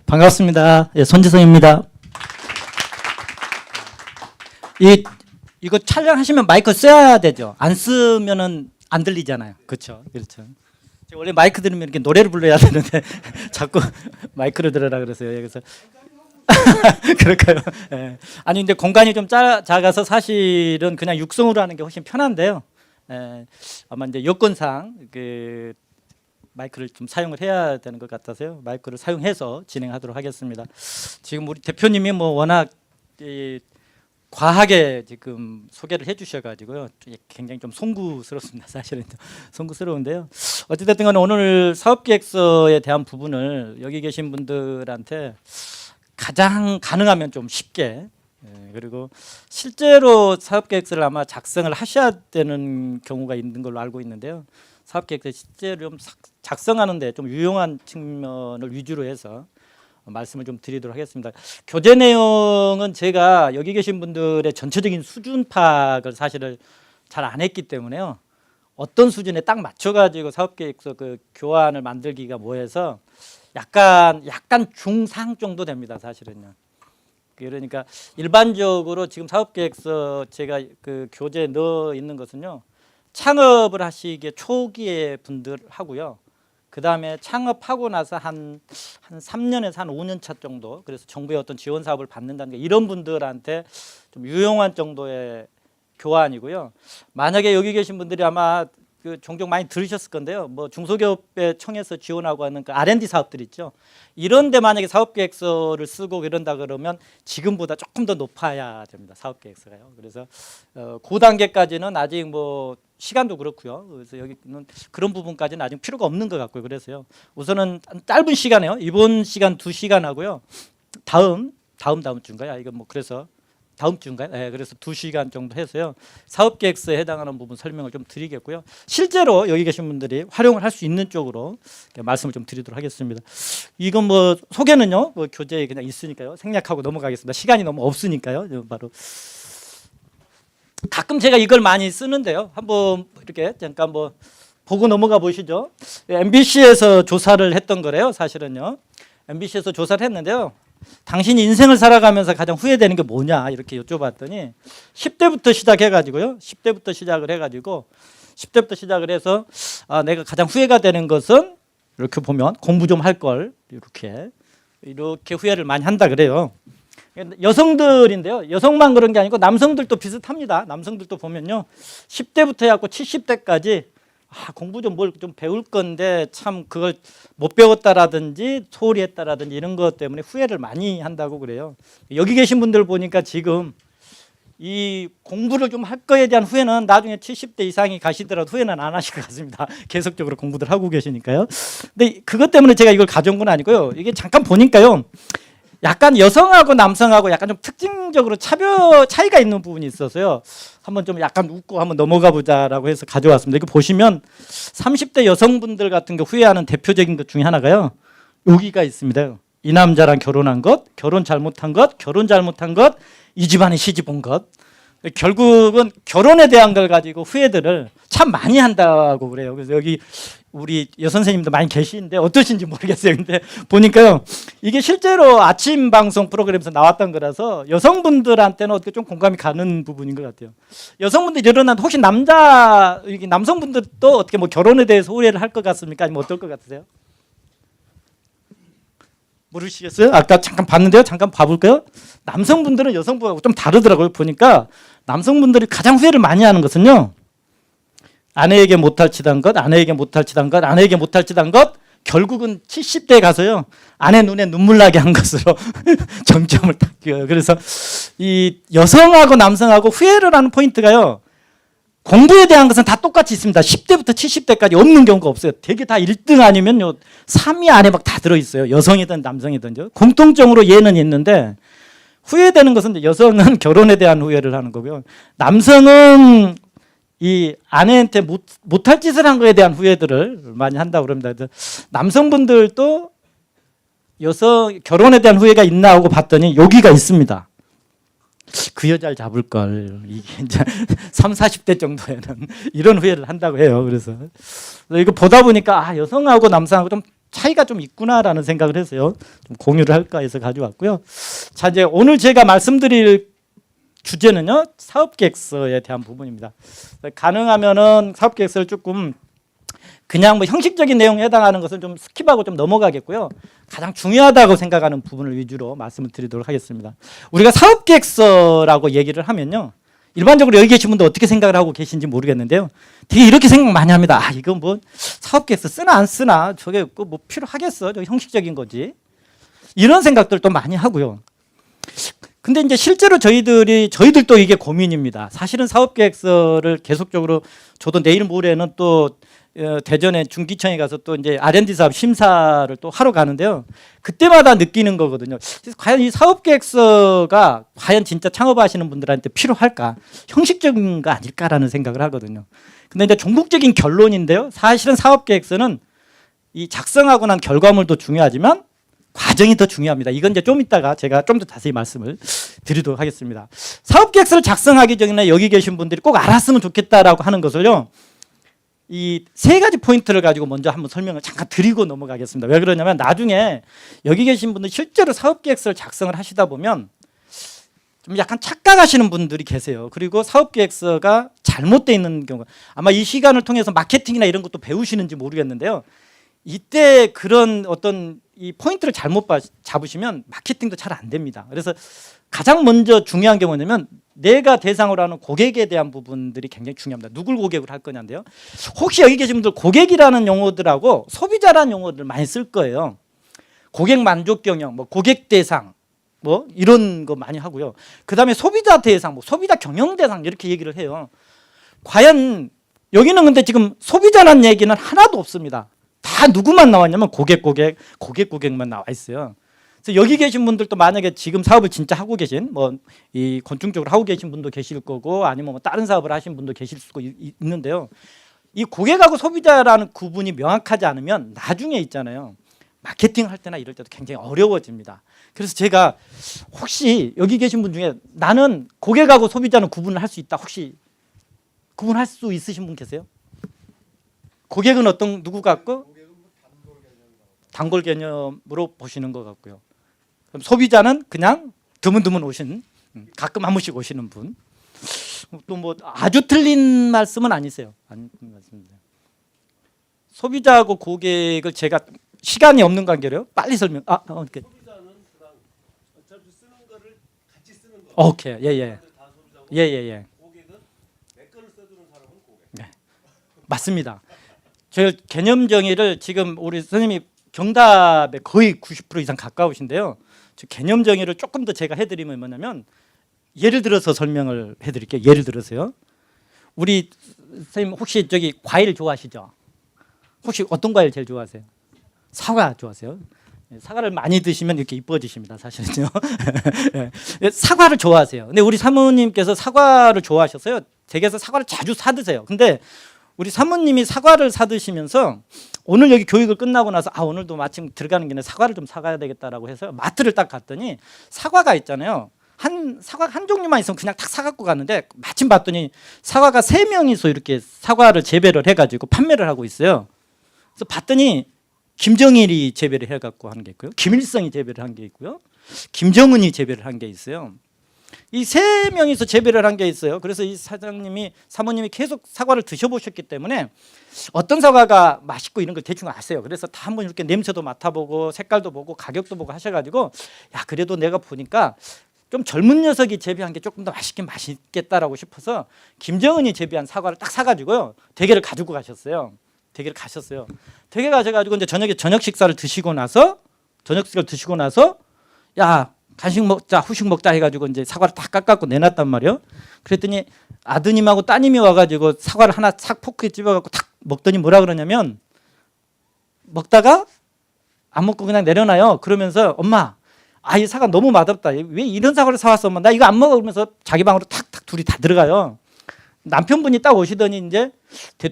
반갑습니다. 예, 손지성입니다. 이거 촬영하시면 마이크 써야 되죠. 안 쓰면은 안 들리잖아요. 그렇죠. 그렇죠. 제가 원래 마이크 들으면 이렇게 노래를 불러야 되는데 자꾸 마이크를 들으라 그러세요. 그래서 그럴까요? 예. 아니 근데 공간이 좀 작아서 사실은 그냥 육성으로 하는 게 훨씬 편한데요. 예. 아마 이제 여건상 그 마이크를 좀 사용을 해야 되는 것 같아서요. 마이크를 사용해서 진행하도록 하겠습니다. 지금 우리 대표님이 뭐 워낙 과하게 지금 소개를 해주셔가지고요. 굉장히 좀 송구스럽습니다. 사실은 송구스러운데요. 어찌됐든 간에 오늘 사업계획서에 대한 부분을 여기 계신 분들한테 가장 가능하면 좀 쉽게 그리고 실제로 사업계획서를 아마 작성을 하셔야 되는 경우가 있는 걸로 알고 있는데요. 사업계획서 실제로 좀 작성하는데 좀 유용한 측면을 위주로 해서 말씀을 좀 드리도록 하겠습니다. 교재 내용은 제가 여기 계신 분들의 전체적인 수준 파악을 사실을 잘 안 했기 때문에요. 어떤 수준에 딱 맞춰가지고 사업계획서 그 교환을 만들기가 뭐해서 약간 중상 정도 됩니다. 사실은요. 그러니까 일반적으로 지금 사업계획서 제가 그 교재에 넣어 있는 것은요. 창업을 하시기에 초기의 분들 하고요. 그 다음에 창업하고 나서 한 3년에서 한 5년 차 정도, 그래서 정부의 어떤 지원 사업을 받는다는 게 이런 분들한테 좀 유용한 정도의 교환이고요. 만약에 여기 계신 분들이 아마 그 종종 많이 들으셨을 건데요. 뭐 중소기업에 청해서 지원하고 하는 그 R&D 사업들 있죠. 이런데 만약에 사업계획서를 쓰고 이런다 그러면 지금보다 조금 더 높아야 됩니다. 사업계획서가요. 그래서 그 단계까지는 아직 뭐 시간도 그렇고요. 그래서 여기는 그런 부분까지는 아직 필요가 없는 것 같고요. 그래서요. 우선은 짧은 시간에요. 이번 시간 2시간 하고요. 다음 주인가요? 이거 뭐 그래서 다음 주인가요? 네, 그래서 2시간 정도 해서요. 사업계획서에 해당하는 부분 설명을 좀 드리겠고요. 실제로 여기 계신 분들이 활용을 할 수 있는 쪽으로 말씀을 좀 드리도록 하겠습니다. 이건 뭐 소개는요. 뭐 교재에 그냥 있으니까요. 생략하고 넘어가겠습니다. 시간이 너무 없으니까요. 바로 가끔 제가 이걸 많이 쓰는데요. 한번 이렇게 잠깐 뭐 보고 넘어가 보시죠. MBC에서 조사를 했던 거래요. 사실은요. MBC에서 조사를 했는데요. 당신이 인생을 살아가면서 가장 후회되는 게 뭐냐 이렇게 여쭤봤더니 10대부터 시작해가지고요. 10대부터 시작을 해가지고 10대부터 시작을 해서 내가 가장 후회가 되는 것은 이렇게 보면 공부 좀 할 걸 이렇게 후회를 많이 한다 그래요. 여성들인데요. 여성만 그런 게 아니고 남성들도 비슷합니다. 남성들도 보면요. 10대부터 해갖고 70대까지 공부 좀 뭘 좀 배울 건데 참 그걸 못 배웠다라든지 소홀히 했다라든지 이런 것 때문에 후회를 많이 한다고 그래요. 여기 계신 분들 보니까 지금 이 공부를 좀 할 거에 대한 후회는 나중에 70대 이상이 가시더라도 후회는 안 하실 것 같습니다. 계속적으로 공부들 하고 계시니까요. 근데 그것 때문에 제가 이걸 가져온 건 아니고요. 이게 잠깐 보니까요. 약간 여성하고 남성하고 약간 좀 특징적으로 차이가 있는 부분이 있어서요. 한번 좀 약간 웃고 한번 넘어가 보자라고 해서 가져왔습니다. 이거 보시면 30대 여성분들 같은 거 후회하는 대표적인 것 중에 하나가요. 여기가 있습니다. 이 남자랑 결혼한 것, 결혼 잘못한 것, 결혼 잘못한 것, 이 집안에 시집 온 것. 결국은 결혼에 대한 걸 가지고 후회들을 참 많이 한다고 그래요. 그래서 여기 우리 여선생님도 많이 계시는데 어떠신지 모르겠어요. 근데 보니까요. 이게 실제로 아침 방송 프로그램에서 나왔던 거라서 여성분들한테는 어떻게 좀 공감이 가는 부분인 것 같아요. 여성분들이 일어난 혹시 남성분들도 어떻게 뭐 결혼에 대해서 후회를 할 것 같습니까? 아니면 어떨 것 같으세요? 모르시겠어요? 아까 잠깐 봤는데요. 잠깐 봐볼까요? 남성분들은 여성분하고 좀 다르더라고요. 보니까 남성분들이 가장 후회를 많이 하는 것은요. 아내에게 못할 짓 한 것, 아내에게 못할 짓 한 것, 아내에게 못할 짓 한 것, 결국은 70대에 가서요. 아내 눈에 눈물 나게 한 것으로 정점을 딱 끼워요. 그래서 이 여성하고 남성하고 후회를 하는 포인트가요. 공부에 대한 것은 다 똑같이 있습니다. 10대부터 70대까지 없는 경우가 없어요. 되게 다 1등 아니면 3위 안에 막 다 들어있어요. 여성이든 남성이든요. 공통적으로 얘는 있는데 후회되는 것은 여성은 결혼에 대한 후회를 하는 거고요. 남성은 이 아내한테 못할 짓을 한 거에 대한 후회들을 많이 한다고 그럽니다. 남성분들도 여성 결혼에 대한 후회가 있나 하고 봤더니 여기가 있습니다. 그 여자를 잡을 걸. 이게 이제 30, 40대 정도에는 이런 후회를 한다고 해요. 그래서 이거 보다 보니까 여성하고 남성하고 좀 차이가 좀 있구나라는 생각을 해서요. 좀 공유를 할까 해서 가져왔고요. 자, 이제 오늘 제가 말씀드릴 주제는요, 사업계획서에 대한 부분입니다. 가능하면은 사업계획서를 조금 그냥 뭐 형식적인 내용에 해당하는 것은 좀 스킵하고 좀 넘어가겠고요. 가장 중요하다고 생각하는 부분을 위주로 말씀을 드리도록 하겠습니다. 우리가 사업계획서라고 얘기를 하면요, 일반적으로 여기 계신 분들 어떻게 생각을 하고 계신지 모르겠는데요, 되게 이렇게 생각 많이 합니다. 아, 이거 뭐 사업계획서 쓰나 안 쓰나, 저게 뭐 필요하겠어, 저 형식적인 거지, 이런 생각들도 많이 하고요. 근데 이제 실제로 저희들도 이게 고민입니다. 사실은 사업계획서를 계속적으로, 저도 내일 모레는 또 대전에 중기청에 가서 또 이제 R&D 사업 심사를 또 하러 가는데요, 그때마다 느끼는 거거든요. 과연 이 사업계획서가 과연 진짜 창업하시는 분들한테 필요할까, 형식적인 거 아닐까라는 생각을 하거든요. 근데 이제 종국적인 결론인데요, 사실은 사업계획서는 이 작성하고 난 결과물도 중요하지만 과정이 더 중요합니다. 이건 이제 좀 이따가 제가 좀 더 자세히 말씀을 드리도록 하겠습니다. 사업계획서를 작성하기 전에 여기 계신 분들이 꼭 알았으면 좋겠다라고 하는 것을요, 이 세 가지 포인트를 가지고 먼저 한번 설명을 잠깐 드리고 넘어가겠습니다. 왜 그러냐면 나중에 여기 계신 분들 실제로 사업계획서를 작성을 하시다 보면 좀 약간 착각하시는 분들이 계세요. 그리고 사업계획서가 잘못되어 있는 경우, 아마 이 시간을 통해서 마케팅이나 이런 것도 배우시는지 모르겠는데요, 이때 그런 어떤 이 포인트를 잘못 잡으시면 마케팅도 잘 안 됩니다. 그래서 가장 먼저 중요한 게 뭐냐면 내가 대상으로 하는 고객에 대한 부분들이 굉장히 중요합니다. 누굴 고객으로 할 거냐인데요, 혹시 여기 계신 분들 고객이라는 용어들하고 소비자라는 용어들 많이 쓸 거예요. 고객 만족 경영, 뭐 고객 대상, 뭐 이런 거 많이 하고요. 그다음에 소비자 대상, 뭐 소비자 경영 대상 이렇게 얘기를 해요. 과연 여기는 근데 지금 소비자라는 얘기는 하나도 없습니다. 다 누구만 나왔냐면 고객만 나와 있어요. 그래서 여기 계신 분들도 만약에 지금 사업을 진짜 하고 계신, 뭐 이 건축적으로 하고 계신 분도 계실 거고, 아니면 뭐 다른 사업을 하신 분도 계실 수도 있는데요, 이 고객하고 소비자라는 구분이 명확하지 않으면 나중에 있잖아요, 마케팅을 할 때나 이럴 때도 굉장히 어려워집니다. 그래서 제가 혹시 여기 계신 분 중에 나는 고객하고 소비자는 구분을 할 수 있다, 혹시 구분할 수 있으신 분 계세요? 고객은 누구 같고? 단골 개념으로 보시는 것 같고요. 그럼 소비자는 그냥 드문드문 오신, 가끔 한 번씩 오시는 분. 또 뭐 아주 틀린 말씀은 아니세요. 아닌 말씀입니다. 소비자하고 고객을 제가 시간이 없는 관계로요, 빨리 설명. 소비자는 그냥 어차피 쓰는 거를 같이 쓰는 거. 오케이, 예예. 고객은 내 거를 써주는 사람은 고객. 네. 맞습니다. 저 개념 정의를 지금 우리 선생님이 경답에 거의 90% 이상 가까우신데요, 저 개념 정의를 조금 더 제가 해드리면 뭐냐면, 예를 들어서 설명을 해드릴게요. 예를 들어서요, 우리 선생님 혹시 저기 과일 좋아하시죠? 혹시 어떤 과일 제일 좋아하세요? 사과 좋아하세요? 사과를 많이 드시면 이렇게 이뻐지십니다, 사실은요. 사과를 좋아하세요. 근데 우리 사모님께서 사과를 좋아하셨어요. 댁에서 사과를 자주 사 드세요. 근데 우리 사모님이 사과를 사 드시면서 오늘 여기 교육을 끝나고 나서 오늘도 마침 들어가는 길에 사과를 좀 사가야 되겠다라고 해서 마트를 딱 갔더니 사과가 있잖아요. 사과 한 종류만 있으면 그냥 탁 사갖고 갔는데 마침 봤더니 사과가 3명이서 이렇게 사과를 재배를 해가지고 판매를 하고 있어요. 그래서 봤더니 김정일이 재배를 해갖고 하는 게 있고요, 김일성이 재배를 한 게 있고요, 김정은이 재배를 한 게 있어요. 이 3명이서 재배를 한 게 있어요. 그래서 이 사모님이 계속 사과를 드셔보셨기 때문에 어떤 사과가 맛있고 이런 걸 대충 아세요. 그래서 다 한번 이렇게 냄새도 맡아보고 색깔도 보고 가격도 보고 하셔가지고, 야, 그래도 내가 보니까 좀 젊은 녀석이 재배한 게 조금 더 맛있겠다라고 싶어서 김정은이 재배한 사과를 딱 사가지고요, 댁에를 가지고 가셨어요. 댁에 가셔가지고 이제 저녁 식사를 드시고 나서 야, 간식 먹자, 후식 먹자 해가지고 이제 사과를 다 깎아갖고 내놨단 말이에요. 그랬더니 아드님하고 따님이 와가지고 사과를 하나 싹 포크에 집어갖고 탁 먹더니 뭐라 그러냐면, 먹다가 안 먹고 그냥 내려놔요. 그러면서 엄마, 이 사과 너무 맛없다. 왜 이런 사과를 사왔어, 엄마? 나 이거 안 먹어. 그러면서 자기 방으로 탁탁 둘이 다 들어가요. 남편분이 딱 오시더니 이제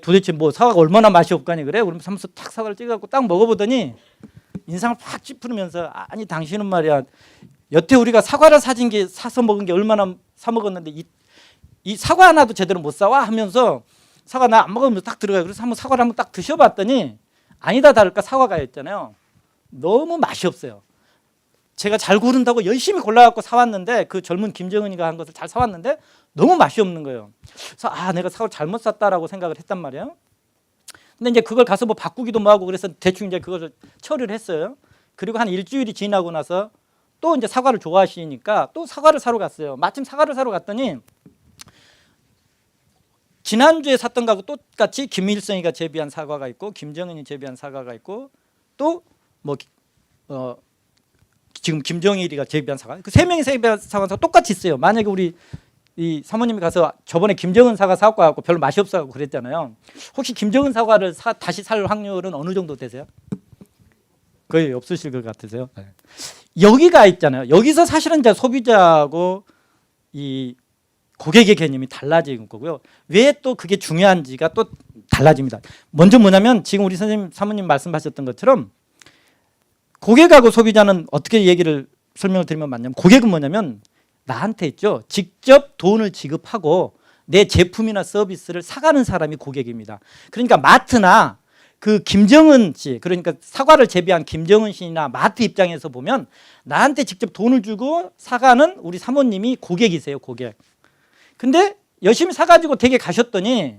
도대체 뭐 사과가 얼마나 맛이 없가니 그래? 그러면서 하면서 탁 사과를 찍어갖고 딱 먹어보더니 인상을 팍 찌푸리면서, 아니 당신은 말이야, 여태 우리가 사과를 사서 먹은 게 얼마나 사 먹었는데 이 사과 하나도 제대로 못 사와 하면서 사과 나 안 먹으면서 딱 들어가요. 그래서 사과를 한번 딱 드셔봤더니 아니다 다를까 사과가 있잖아요. 너무 맛이 없어요. 제가 잘 고른다고 열심히 골라갖고 사왔는데 그 젊은 김정은이가 한 것을 잘 사왔는데 너무 맛이 없는 거예요. 그래서 내가 사과를 잘못 샀다라고 생각을 했단 말이에요. 근데 이제 그걸 가서 뭐 바꾸기도 뭐하고 그래서 대충 이제 그걸 처리를 했어요. 그리고 한 일주일이 지나고 나서 또 이제 사과를 좋아하시니까 또 사과를 사러 갔어요. 마침 사과를 사러 갔더니 지난주에 샀던 거하고 똑같이 김일성이가 재배한 사과가 있고 김정은이 재배한 사과가 있고 또 뭐 지금 김정일이가 재배한 사과 그 세 명이 재배한 사과가 똑같이 있어요. 만약에 우리 이 사모님이 가서 저번에 김정은 사과 사갖고 와갖고 별로 맛이 없어갖고 그랬잖아요. 혹시 김정은 사과를 다시 살 확률은 어느 정도 되세요? 거의 없으실 것 같으세요? 네. 여기가 있잖아요. 여기서 사실은 이제 소비자하고 이 고객의 개념이 달라지는 거고요. 왜 또 그게 중요한지가 또 달라집니다. 먼저 뭐냐면 지금 우리 선생님 사모님 말씀하셨던 것처럼 고객하고 소비자는 어떻게 얘기를 설명을 드리면 맞냐면 고객은 뭐냐면 나한테 있죠. 직접 돈을 지급하고 내 제품이나 서비스를 사가는 사람이 고객입니다. 그러니까 마트나 그 김정은 씨, 그러니까 사과를 재배한 김정은 씨나 마트 입장에서 보면 나한테 직접 돈을 주고 사가는 우리 사모님이 고객이세요, 고객. 근데 열심히 사가지고 댁에 가셨더니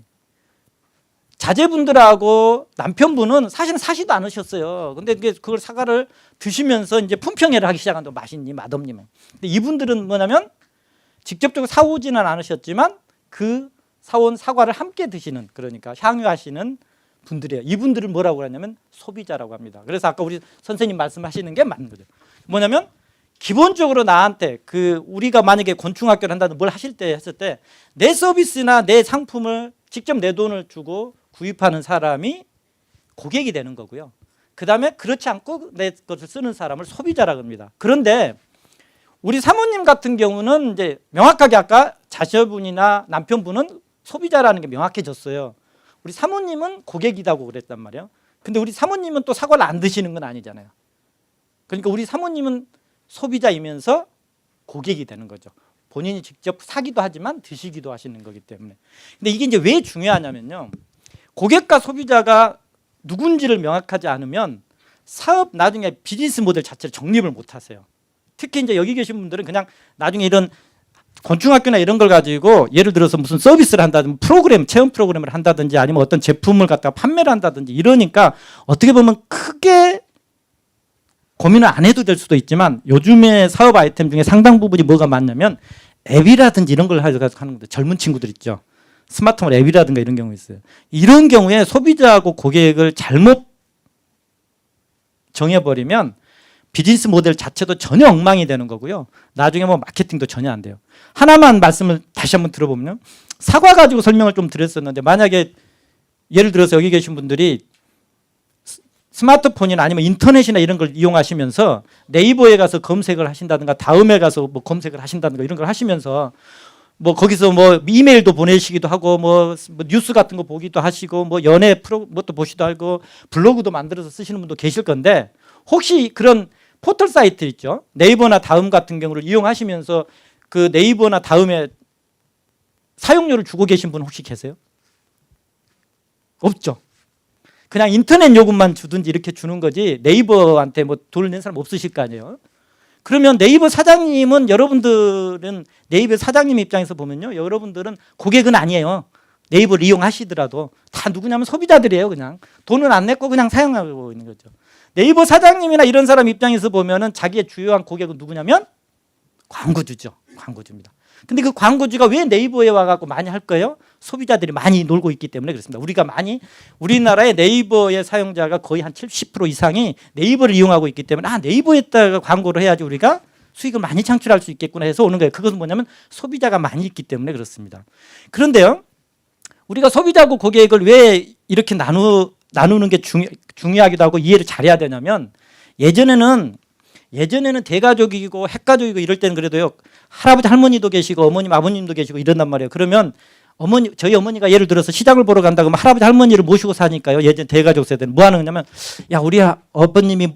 자제분들하고 남편분은 사실은 사지도 않으셨어요. 근데 그걸 사과를 드시면서 이제 품평회를 하기 시작한 거 맛있니, 맛없니. 근데 이분들은 뭐냐면 직접적으로 사오지는 않으셨지만 그 사온 사과를 함께 드시는 그러니까 향유하시는 분들이에요. 이분들은 뭐라고 하냐면 소비자라고 합니다. 그래서 아까 우리 선생님 말씀하시는 게 맞는 거죠. 뭐냐면 기본적으로 나한테 그 우리가 만약에 곤충학교를 한다든 뭘 하실 때 했을 때 내 서비스나 내 상품을 직접 내 돈을 주고 구입하는 사람이 고객이 되는 거고요. 그 다음에 그렇지 않고 내 것을 쓰는 사람을 소비자라고 합니다. 그런데 우리 사모님 같은 경우는 이제 명확하게 아까 자녀분이나 남편분은 소비자라는 게 명확해졌어요. 우리 사모님은 고객이라고 그랬단 말이에요. 근데 우리 사모님은 또 사과를 안 드시는 건 아니잖아요. 그러니까 우리 사모님은 소비자이면서 고객이 되는 거죠. 본인이 직접 사기도 하지만 드시기도 하시는 거기 때문에. 근데 이게 이제 왜 중요하냐면요. 고객과 소비자가 누군지를 명확하지 않으면 사업 나중에 비즈니스 모델 자체를 정립을 못 하세요. 특히 이제 여기 계신 분들은 그냥 나중에 이런 곤충학교나 이런 걸 가지고 예를 들어서 무슨 서비스를 한다든지 프로그램, 체험 프로그램을 한다든지 아니면 어떤 제품을 갖다가 판매를 한다든지 이러니까 어떻게 보면 크게 고민을 안 해도 될 수도 있지만 요즘에 사업 아이템 중에 상당 부분이 뭐가 많냐면 앱이라든지 이런 걸 가지고 하는 건데 젊은 친구들 있죠. 스마트폰 앱이라든가 이런 경우 있어요. 이런 경우에 소비자하고 고객을 잘못 정해버리면 비즈니스 모델 자체도 전혀 엉망이 되는 거고요. 나중에 뭐 마케팅도 전혀 안 돼요. 하나만 말씀을 다시 한번 들어보면 사과 가지고 설명을 좀 드렸었는데 만약에 예를 들어서 여기 계신 분들이 스마트폰이나 아니면 인터넷이나 이런 걸 이용하시면서 네이버에 가서 검색을 하신다든가 다음에 가서 뭐 검색을 하신다든가 이런 걸 하시면서 뭐 거기서 뭐 이메일도 보내시기도 하고 뭐 뉴스 같은 거 보기도 하시고 뭐 연애 프로 뭐또 보시도 하고 블로그도 만들어서 쓰시는 분도 계실 건데 혹시 그런 포털 사이트 있죠. 네이버나 다음 같은 경우를 이용하시면서 그 네이버나 다음에 사용료를 주고 계신 분 혹시 계세요? 없죠. 그냥 인터넷 요금만 주든지 이렇게 주는 거지 네이버한테 뭐 돈을 낸 사람 없으실 거 아니에요. 그러면 네이버 사장님은 여러분들은 네이버 사장님 입장에서 보면요. 여러분들은 고객은 아니에요. 네이버를 이용하시더라도 다 누구냐면 소비자들이에요. 그냥 돈은 안 냈고 그냥 사용하고 있는 거죠. 네이버 사장님이나 이런 사람 입장에서 보면은 자기의 주요한 고객은 누구냐면 광고주죠. 광고주입니다. 근데 그 광고주가 왜 네이버에 와갖고 많이 할 거예요? 소비자들이 많이 놀고 있기 때문에 그렇습니다. 우리가 많이 우리나라의 네이버의 사용자가 거의 한 70% 이상이 네이버를 이용하고 있기 때문에 네이버에다가 광고를 해야지 우리가 수익을 많이 창출할 수 있겠구나 해서 오는 거예요. 그것은 뭐냐면 소비자가 많이 있기 때문에 그렇습니다. 그런데요. 우리가 소비자고 고객을 왜 이렇게 나누는 게 중요하기도 하고 이해를 잘해야 되냐면 예전에는 대가족이고 핵가족이고 이럴 때는 그래도요. 할아버지 할머니도 계시고 어머님 아버님도 계시고 이런단 말이에요. 그러면 저희 어머니가 예를 들어서 시장을 보러 간다 그러면 할아버지 할머니를 모시고 사니까요. 예전 대가족 세대는 뭐 하는 거냐면 야 우리 아버님이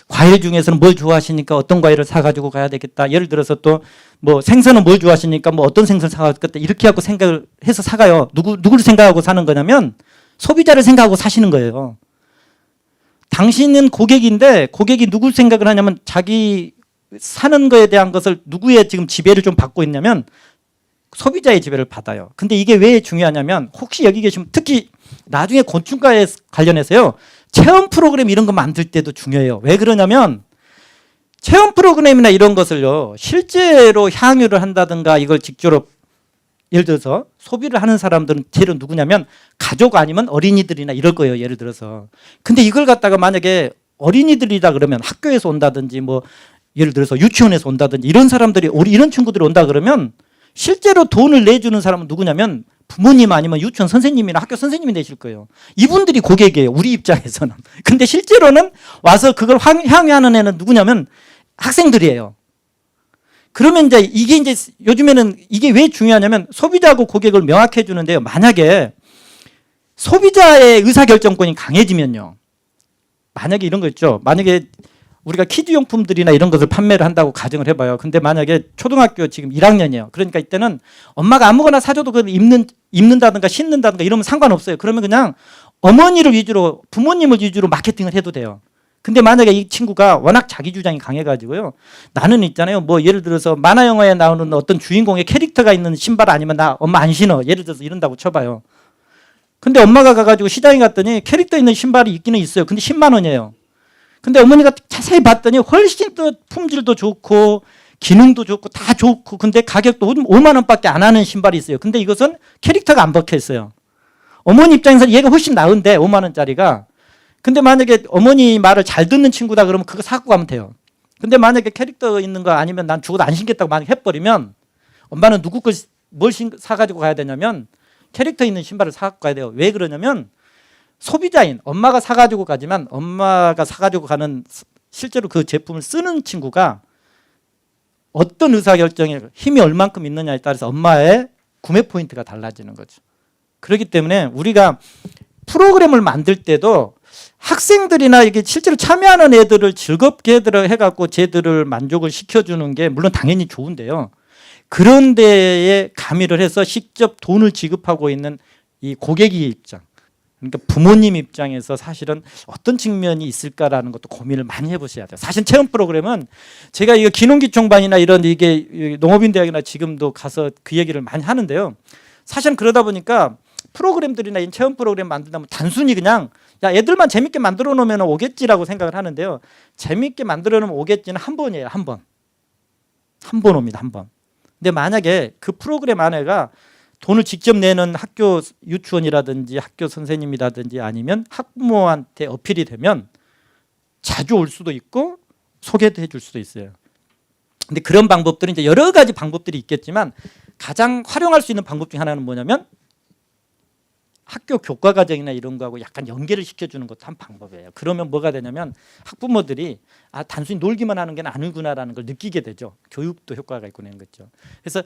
과일 중에서는 뭘 좋아하시니까 어떤 과일을 사가지고 가야 되겠다. 예를 들어서 또 뭐 생선은 뭘 좋아하시니까 뭐 어떤 생선 사가겠다. 이렇게 하고 생각을 해서 사가요. 누구를 생각하고 사는 거냐면 소비자를 생각하고 사시는 거예요. 당신은 고객인데 고객이 누구 생각을 하냐면 자기 사는 거에 대한 것을 누구의 지금 지배를 좀 받고 있냐면 소비자의 지배를 받아요. 근데 이게 왜 중요하냐면 혹시 여기 계시면 특히 나중에 곤충과에 관련해서요. 체험 프로그램 이런 거 만들 때도 중요해요. 왜 그러냐면 체험 프로그램이나 이런 것을요. 실제로 향유를 한다든가 이걸 직접으로 예를 들어서 소비를 하는 사람들은 제일 누구냐면 가족 아니면 어린이들이나 이럴 거예요. 예를 들어서. 근데 이걸 갖다가 만약에 어린이들이다 그러면 학교에서 온다든지 뭐 예를 들어서 유치원에서 온다든지 이런 사람들이 우리 이런 친구들이 온다 그러면 실제로 돈을 내주는 사람은 누구냐면 부모님 아니면 유치원 선생님이나 학교 선생님이 되실 거예요. 이분들이 고객이에요. 우리 입장에서는. 근데 실제로는 와서 그걸 향유하는 애는 누구냐면 학생들이에요. 그러면 이제 요즘에는 이게 왜 중요하냐면 소비자하고 고객을 명확해 주는데요. 만약에 소비자의 의사결정권이 강해지면요. 만약에 이런 거 있죠. 만약에 우리가 키즈용품들이나 이런 것을 판매를 한다고 가정을 해봐요. 근데 만약에 초등학교 지금 1학년이에요. 그러니까 이때는 엄마가 아무거나 사줘도 그걸 입는다든가 신는다든가 이러면 상관없어요. 그러면 그냥 어머니를 위주로 부모님을 위주로 마케팅을 해도 돼요. 근데 만약에 이 친구가 워낙 자기 주장이 강해가지고요. 나는 있잖아요. 뭐 예를 들어서 만화 영화에 나오는 어떤 주인공의 캐릭터가 있는 신발 아니면 나 엄마 안 신어. 예를 들어서 이런다고 쳐봐요. 근데 엄마가 가가지고 시장에 갔더니 캐릭터 있는 신발이 있기는 있어요. 근데 10만 원이에요. 근데 어머니가 자세히 봤더니 훨씬 더 품질도 좋고 기능도 좋고 다 좋고 근데 가격도 5만 원밖에 안 하는 신발이 있어요. 근데 이것은 캐릭터가 안 박혀 있어요. 어머니 입장에서는 얘가 훨씬 나은데 5만 원짜리가. 근데 만약에 어머니 말을 잘 듣는 친구다 그러면 그거 사고 가면 돼요. 근데 만약에 캐릭터 있는 거 아니면 난 죽어도 안 신겠다고 만약 해버리면 엄마는 누구 걸 뭘 사가지고 가야 되냐면 캐릭터 있는 신발을 사갖고 가야 돼요. 왜 그러냐면 소비자인 엄마가 사가지고 가지만 엄마가 사가지고 가는 실제로 그 제품을 쓰는 친구가 어떤 의사결정에 힘이 얼만큼 있느냐에 따라서 엄마의 구매 포인트가 달라지는 거죠. 그렇기 때문에 우리가 프로그램을 만들 때도 학생들이나 이게 실제로 참여하는 애들을 즐겁게 해갖고 쟤들을 만족을 시켜주는 게 물론 당연히 좋은데요. 그런 데에 가미를 해서 직접 돈을 지급하고 있는 이 고객의 입장. 그러니까 부모님 입장에서 사실은 어떤 측면이 있을까라는 것도 고민을 많이 해보셔야 돼요. 사실 체험 프로그램은 제가 이거 기농기총반이나 이런 이게 농업인대학이나 지금도 가서 그 얘기를 많이 하는데요. 사실은 그러다 보니까 프로그램들이나 이 체험 프로그램 만든다면 단순히 그냥 야 애들만 재밌게 만들어 놓으면 오겠지라고 생각을 하는데요. 재밌게 만들어 놓으면 오겠지는 한 번이에요. 한 번. 한 번 옵니다. 한 번. 근데 만약에 그 프로그램 안에가 돈을 직접 내는 학교 유치원이라든지 학교 선생님이라든지 아니면 학부모한테 어필이 되면 자주 올 수도 있고 소개도 해줄 수도 있어요. 근데 그런 방법들은 이제 여러 가지 방법들이 있겠지만 가장 활용할 수 있는 방법 중 하나는 뭐냐면 학교 교과 과정이나 이런 거하고 약간 연계를 시켜주는 것도 한 방법이에요. 그러면 뭐가 되냐면 학부모들이 아 단순히 놀기만 하는 게 아니구나라는 걸 느끼게 되죠. 교육도 효과가 있고 그런 거죠. 그래서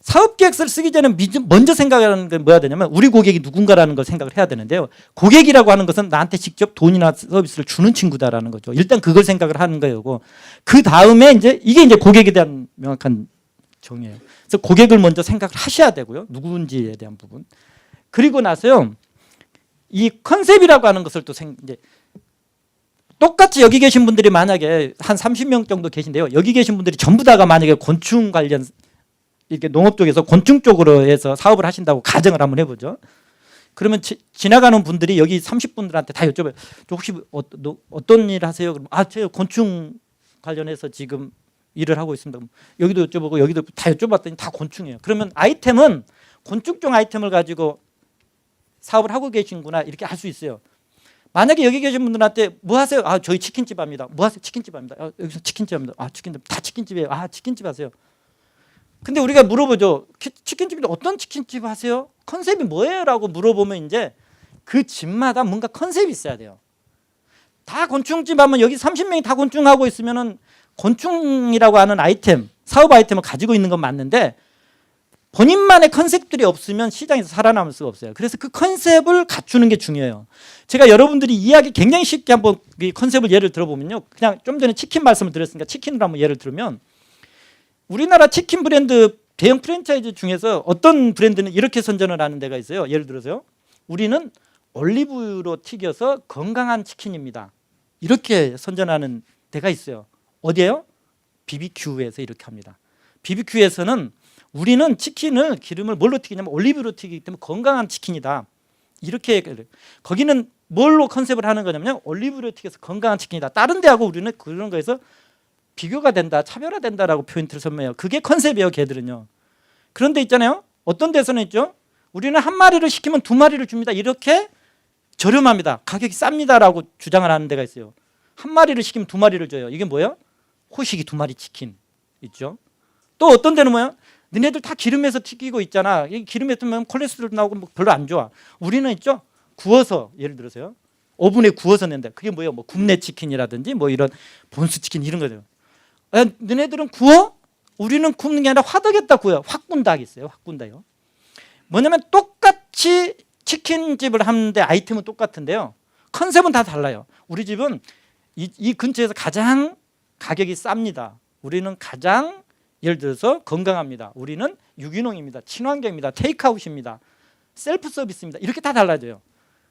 사업계획서를 쓰기 전에 먼저 생각하는 게 뭐야 되냐면 우리 고객이 누군가라는 걸 생각을 해야 되는데요. 고객이라고 하는 것은 나한테 직접 돈이나 서비스를 주는 친구다라는 거죠. 일단 그걸 생각을 하는 거예요. 그 다음에 이제 이게 이제 고객에 대한 명확한 정의예요. 그래서 고객을 먼저 생각을 하셔야 되고요. 누구인지에 대한 부분. 그리고 나서요. 이 컨셉이라고 하는 것을 또 이제 똑같이 여기 계신 분들이 만약에 한 30명 정도 계신데요. 여기 계신 분들이 전부 다가 만약에 곤충 관련 이렇게 농업 쪽에서 곤충 쪽으로 해서 사업을 하신다고 가정을 한번 해보죠. 그러면 지나가는 분들이 여기 30분들한테 다 여쭤봐요. 혹시 어떤 일 하세요? 그러면 제가 곤충 관련해서 지금 일을 하고 있습니다. 여기도 여쭤보고 여기도 다 여쭤봤더니 다 곤충이에요. 그러면 아이템은 곤충종 아이템을 가지고 사업을 하고 계신구나 이렇게 할 수 있어요. 만약에 여기 계신 분들한테 뭐 하세요? 저희 치킨집 합니다. 뭐 하세요? 치킨집 합니다. 여기서 치킨집 합니다. 치킨집 다 치킨집이에요. 치킨집 하세요. 근데 우리가 물어보죠. 치킨집인데 어떤 치킨집 하세요? 컨셉이 뭐예요? 라고 물어보면 이제 그 집마다 뭔가 컨셉이 있어야 돼요. 다 곤충집 하면 여기 30명이 다 곤충하고 있으면은 곤충이라고 하는 아이템, 사업 아이템을 가지고 있는 건 맞는데 본인만의 컨셉들이 없으면 시장에서 살아남을 수가 없어요. 그래서 그 컨셉을 갖추는 게 중요해요. 제가 여러분들이 이해하기 굉장히 쉽게 한번 이 컨셉을 예를 들어보면요. 그냥 좀 전에 치킨 말씀을 드렸으니까 치킨으로 한번 예를 들면 우리나라 치킨 브랜드 대형 프랜차이즈 중에서 어떤 브랜드는 이렇게 선전을 하는 데가 있어요. 예를 들어서요. 우리는 올리브유로 튀겨서 건강한 치킨입니다. 이렇게 선전하는 데가 있어요. 어디예요? BBQ에서 이렇게 합니다. BBQ에서는 우리는 치킨을 기름을 뭘로 튀기냐면 올리브로 튀기기 때문에 건강한 치킨이다. 이렇게 거기는 뭘로 컨셉을 하는 거냐면 올리브로 튀겨서 건강한 치킨이다. 다른 데하고 우리는 그런 거에서 비교가 된다, 차별화된다라고 포인트를 설명해요. 그게 컨셉이에요, 걔들은요. 그런데 있잖아요. 어떤 데서는 있죠. 우리는 한 마리를 시키면 두 마리를 줍니다. 이렇게 저렴합니다. 가격이 쌉니다라고 주장을 하는 데가 있어요. 한 마리를 시키면 두 마리를 줘요. 이게 뭐예요? 호식이 두 마리 치킨 있죠. 또 어떤 데는 뭐예요? 너네들 다 기름에서 튀기고 있잖아. 기름에 뜨면 콜레스테롤 나오고 뭐 별로 안 좋아. 우리는 있죠. 구워서 예를 들어서요. 오븐에 구워서 낸다. 그게 뭐예요? 뭐 굽네 치킨이라든지 뭐 이런 본스 치킨 이런 거죠. 너네들은 구워? 우리는 굽는 게 아니라 화덕에다 구워요. 확 군다 하겠어요. 확 군다요. 뭐냐면 똑같이 치킨집을 하는데 아이템은 똑같은데요. 컨셉은 다 달라요. 우리 집은 이 근처에서 가장 가격이 쌉니다. 우리는 가장 예를 들어서 건강합니다. 우리는 유기농입니다. 친환경입니다. 테이크아웃입니다. 셀프 서비스입니다. 이렇게 다 달라져요.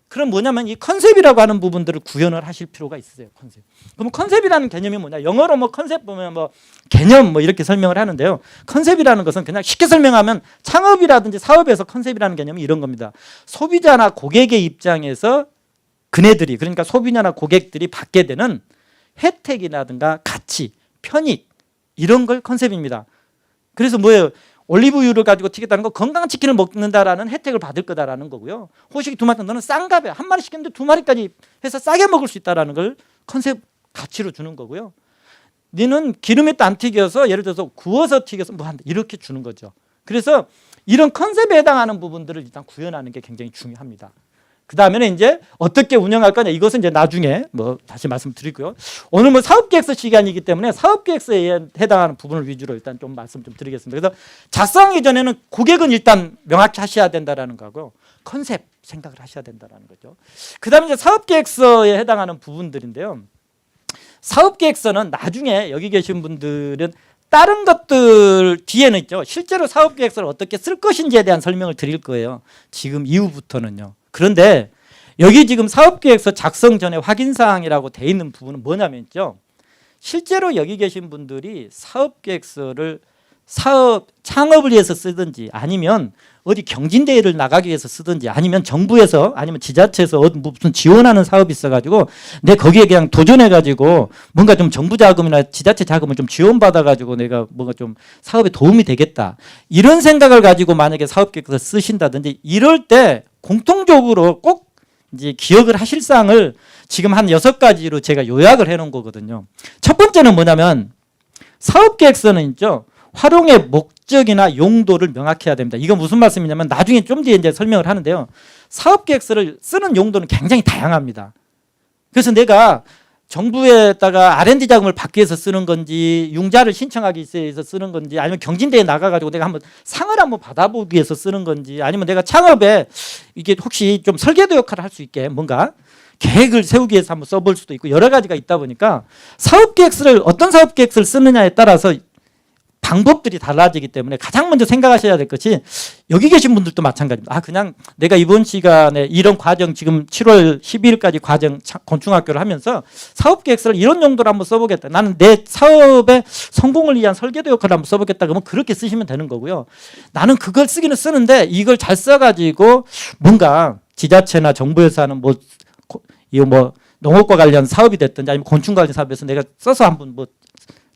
그럼 뭐냐면 이 컨셉이라고 하는 부분들을 구현을 하실 필요가 있으세요. 컨셉. 그럼 컨셉이라는 개념이 뭐냐? 영어로 뭐 컨셉 보면 뭐 개념 뭐 이렇게 설명을 하는데요. 컨셉이라는 것은 그냥 쉽게 설명하면 창업이라든지 사업에서 컨셉이라는 개념이 이런 겁니다. 소비자나 고객의 입장에서 그네들이 그러니까 소비자나 고객들이 받게 되는 혜택이라든가 가치, 편익 이런 걸 컨셉입니다. 그래서 뭐예요? 올리브유를 가지고 튀겼다는 거 건강한 치킨을 먹는다라는 혜택을 받을 거다라는 거고요. 호식이 두 마리, 너는 싼가 봐. 한 마리 시켰는데 두 마리까지 해서 싸게 먹을 수 있다라는 걸 컨셉 가치로 주는 거고요. 너는 기름에 또 안 튀겨서 예를 들어서 구워서 튀겨서 뭐 한다 이렇게 주는 거죠. 그래서 이런 컨셉에 해당하는 부분들을 일단 구현하는 게 굉장히 중요합니다. 그 다음에는 이제 어떻게 운영할 거냐 이것은 이제 나중에 뭐 다시 말씀드리고요. 오늘 뭐 사업계획서 시간이기 때문에 사업계획서에 해당하는 부분을 위주로 일단 좀 말씀 좀 드리겠습니다. 그래서 작성하기 전에는 고객은 일단 명확히 하셔야 된다라는 거고 컨셉 생각을 하셔야 된다라는 거죠. 그 다음에 이제 사업계획서에 해당하는 부분들인데요. 사업계획서는 나중에 여기 계신 분들은 다른 것들 뒤에는 있죠. 실제로 사업계획서를 어떻게 쓸 것인지에 대한 설명을 드릴 거예요. 지금 이후부터는요. 그런데 여기 지금 사업계획서 작성 전에 확인사항이라고 돼 있는 부분은 뭐냐면 있죠. 실제로 여기 계신 분들이 사업계획서를 사업 창업을 위해서 쓰든지 아니면 어디 경진대회를 나가기 위해서 쓰든지 아니면 정부에서 아니면 지자체에서 무슨 지원하는 사업이 있어가지고 내 거기에 그냥 도전해가지고 뭔가 좀 정부 자금이나 지자체 자금을 좀 지원받아가지고 내가 뭔가 좀 사업에 도움이 되겠다 이런 생각을 가지고 만약에 사업계획서 쓰신다든지 이럴 때 공통적으로 꼭 이제 기억을 하실 사항을 지금 한 6가지로 제가 요약을 해놓은 거거든요. 첫 번째는 뭐냐면 사업계획서는 있죠. 활용의 목적이나 용도를 명확히 해야 됩니다. 이건 무슨 말씀이냐면 나중에 좀 뒤에 이제 설명을 하는데요. 사업계획서를 쓰는 용도는 굉장히 다양합니다. 그래서 내가 정부에다가 R&D 자금을 받기 위해서 쓰는 건지 융자를 신청하기 위해서 쓰는 건지 아니면 경진대회에 나가가지고 내가 한번 상을 한번 받아보기 위해서 쓰는 건지 아니면 내가 창업에 이게 혹시 좀 설계도 역할을 할 수 있게 뭔가 계획을 세우기 위해서 한번 써볼 수도 있고 여러 가지가 있다 보니까 사업계획서를 어떤 사업계획서를 쓰느냐에 따라서 방법들이 달라지기 때문에 가장 먼저 생각하셔야 될 것이 여기 계신 분들도 마찬가지입니다. 그냥 내가 이번 시간에 이런 과정 지금 7월 12일까지 과정 건축학교를 하면서 사업계획서를 이런 용도로 한번 써보겠다. 나는 내 사업의 성공을 위한 설계도 역할을 한번 써보겠다. 그러면 그렇게 쓰시면 되는 거고요. 나는 그걸 쓰기는 쓰는데 이걸 잘 써가지고 뭔가 지자체나 정부에서 하는 이거 뭐 농업과 관련 사업이 됐든지 아니면 곤충 관련 사업에서 내가 써서 한번 뭐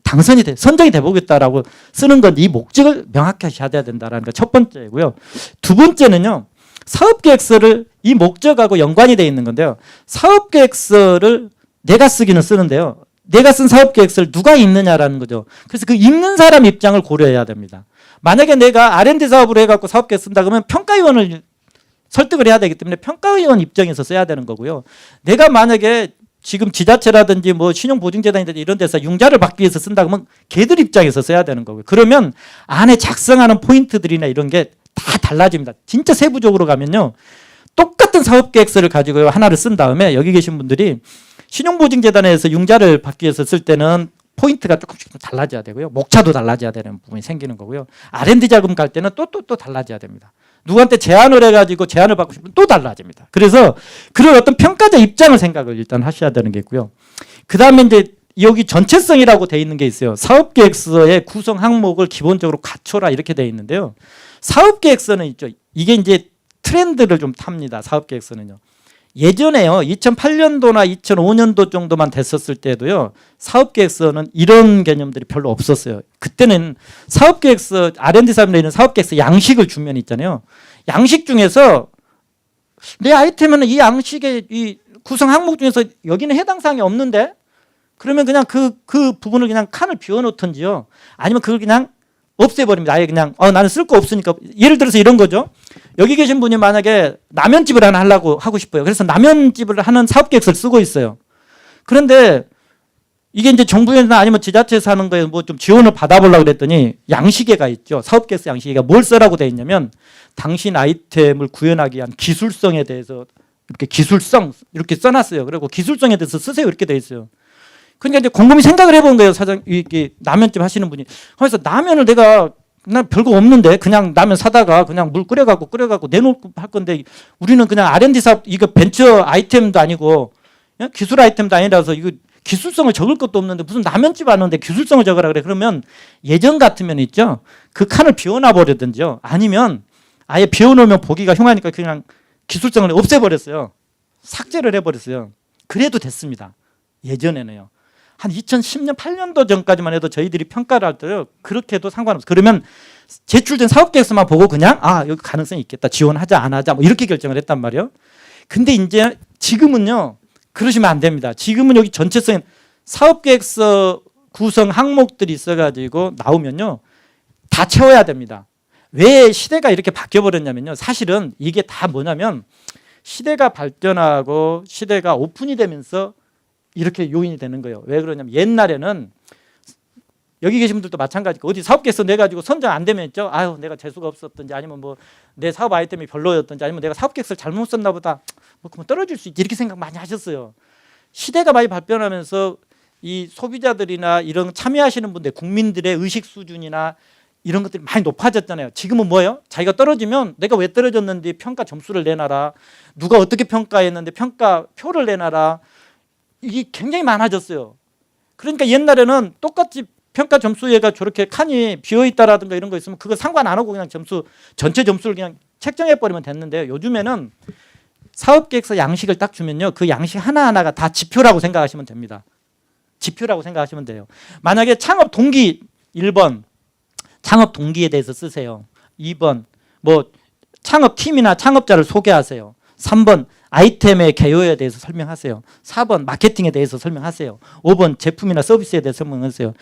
당선이 선정이 돼보겠다라고 쓰는 건 이 목적을 명확히 하셔야 된다는 게 첫 번째고요. 두 번째는요. 사업계획서를 이 목적하고 연관이 되어 있는 건데요. 사업계획서를 내가 쓰기는 쓰는데요. 내가 쓴 사업계획서를 누가 읽느냐라는 거죠. 그래서 그 읽는 사람 입장을 고려해야 됩니다. 만약에 내가 R&D 사업으로 해갖고 사업계획 쓴다 그러면 평가위원을 설득을 해야 되기 때문에 평가위원 입장에서 써야 되는 거고요. 내가 만약에 지금 지자체라든지 뭐 신용보증재단이라든지 이런 데서 융자를 받기 위해서 쓴다 그러면 걔들 입장에서 써야 되는 거고요. 그러면 안에 작성하는 포인트들이나 이런 게 다 달라집니다. 진짜 세부적으로 가면요. 똑같은 사업계획서를 가지고 하나를 쓴 다음에 여기 계신 분들이 신용보증재단에서 융자를 받기 위해서 쓸 때는 포인트가 조금씩 달라져야 되고요. 목차도 달라져야 되는 부분이 생기는 거고요. R&D 자금 갈 때는 또 달라져야 됩니다. 누구한테 제안을 해가지고 제안을 받고 싶으면 또 달라집니다. 그래서 그런 어떤 평가자 입장을 생각을 일단 하셔야 되는 게 있고요. 그 다음에 이제 여기 전체성이라고 돼 있는 게 있어요. 사업계획서의 구성 항목을 기본적으로 갖춰라 이렇게 돼 있는데요. 사업계획서는 있죠. 이게 이제 트렌드를 좀 탑니다. 사업계획서는요. 예전에요. 2008년도나 2005년도 정도만 됐었을 때도요. 사업계획서는 이런 개념들이 별로 없었어요. 그때는 사업계획서, R&D 사업에 있는 사업계획서 양식을 준 면이 있잖아요. 양식 중에서 내 아이템에는 이 양식의 이 구성 항목 중에서 여기는 해당 사항이 없는데 그러면 그냥 그 부분을 그냥 칸을 비워놓든지요. 아니면 그걸 그냥 없애버립니다. 아예 그냥 나는 쓸 거 없으니까. 예를 들어서 이런 거죠. 여기 계신 분이 만약에 라면집을 하나 하려고 하고 싶어요. 그래서 라면집을 하는 사업계획서를 쓰고 있어요. 그런데 이게 이제 정부에서나 아니면 지자체에서 하는 거에 뭐 좀 지원을 받아보려고 그랬더니 양식에가 있죠. 사업계획서 양식에가 뭘 써라고 돼 있냐면 당신 아이템을 구현하기 위한 기술성에 대해서 이렇게 기술성 이렇게 써놨어요. 그리고 기술성에 대해서 쓰세요 이렇게 돼 있어요. 그러니까 이제 곰곰이 생각을 해본 거예요. 이게 라면집 하시는 분이. 그래서 라면을 난 별거 없는데 그냥 라면 사다가 그냥 물 끓여갖고 내놓고 할 건데 우리는 그냥 R&D 사업 이거 벤처 아이템도 아니고 기술 아이템도 아니라서 이거 기술성을 적을 것도 없는데 무슨 라면집 하는데 기술성을 적으라 그래. 그러면 예전 같으면 있죠. 그 칸을 비워놔 버리든지요. 아니면 아예 비워놓으면 보기가 흉하니까 그냥 기술성을 없애버렸어요. 삭제를 해버렸어요. 그래도 됐습니다. 예전에는요. 한 2010년 8년도 전까지만 해도 저희들이 평가를 할 때요. 그렇게 해도 상관없어요. 그러면 제출된 사업계획서만 보고 그냥 여기 가능성이 있겠다. 지원하자 안 하자 뭐 이렇게 결정을 했단 말이에요. 근데 이제 지금은요. 그러시면 안 됩니다. 지금은 여기 전체성 사업계획서 구성 항목들이 있어가지고 나오면요. 다 채워야 됩니다. 왜 시대가 이렇게 바뀌어버렸냐면요. 사실은 이게 다 뭐냐면 시대가 발전하고 시대가 오픈이 되면서 이렇게 요인이 되는 거예요. 왜 그러냐면 옛날에는 여기 계신 분들도 마찬가지고 어디 사업계획서 내가지고 선정 안 되면 있죠. 내가 재수가 없었든지 아니면 뭐 내 사업 아이템이 별로였든지 아니면 내가 사업계획서를 잘못 썼나 보다. 뭐 그러면 떨어질 수 있지 이렇게 생각 많이 하셨어요. 시대가 많이 발전하면서 이 소비자들이나 이런 참여하시는 분들 국민들의 의식 수준이나 이런 것들이 많이 높아졌잖아요. 지금은 뭐예요? 자기가 떨어지면 내가 왜 떨어졌는지 평가 점수를 내놔라. 누가 어떻게 평가했는데 평가표를 내놔라. 이게 굉장히 많아졌어요. 그러니까 옛날에는 똑같이 평가 점수에가 저렇게 칸이 비어있다라든가 이런 거 있으면 그거 상관 안 하고 그냥 전체 점수를 그냥 책정해버리면 됐는데요. 요즘에는 사업계획서 양식을 딱 주면요. 그 양식 하나하나가 다 지표라고 생각하시면 됩니다. 지표라고 생각하시면 돼요. 만약에 창업 동기 1번 창업 동기에 대해서 쓰세요. 2번 뭐 창업팀이나 창업자를 소개하세요. 3번 아이템의 개요에 대해서 설명하세요. 4번 마케팅에 대해서 설명하세요. 5번 제품이나 서비스에 대해서 설명하세요.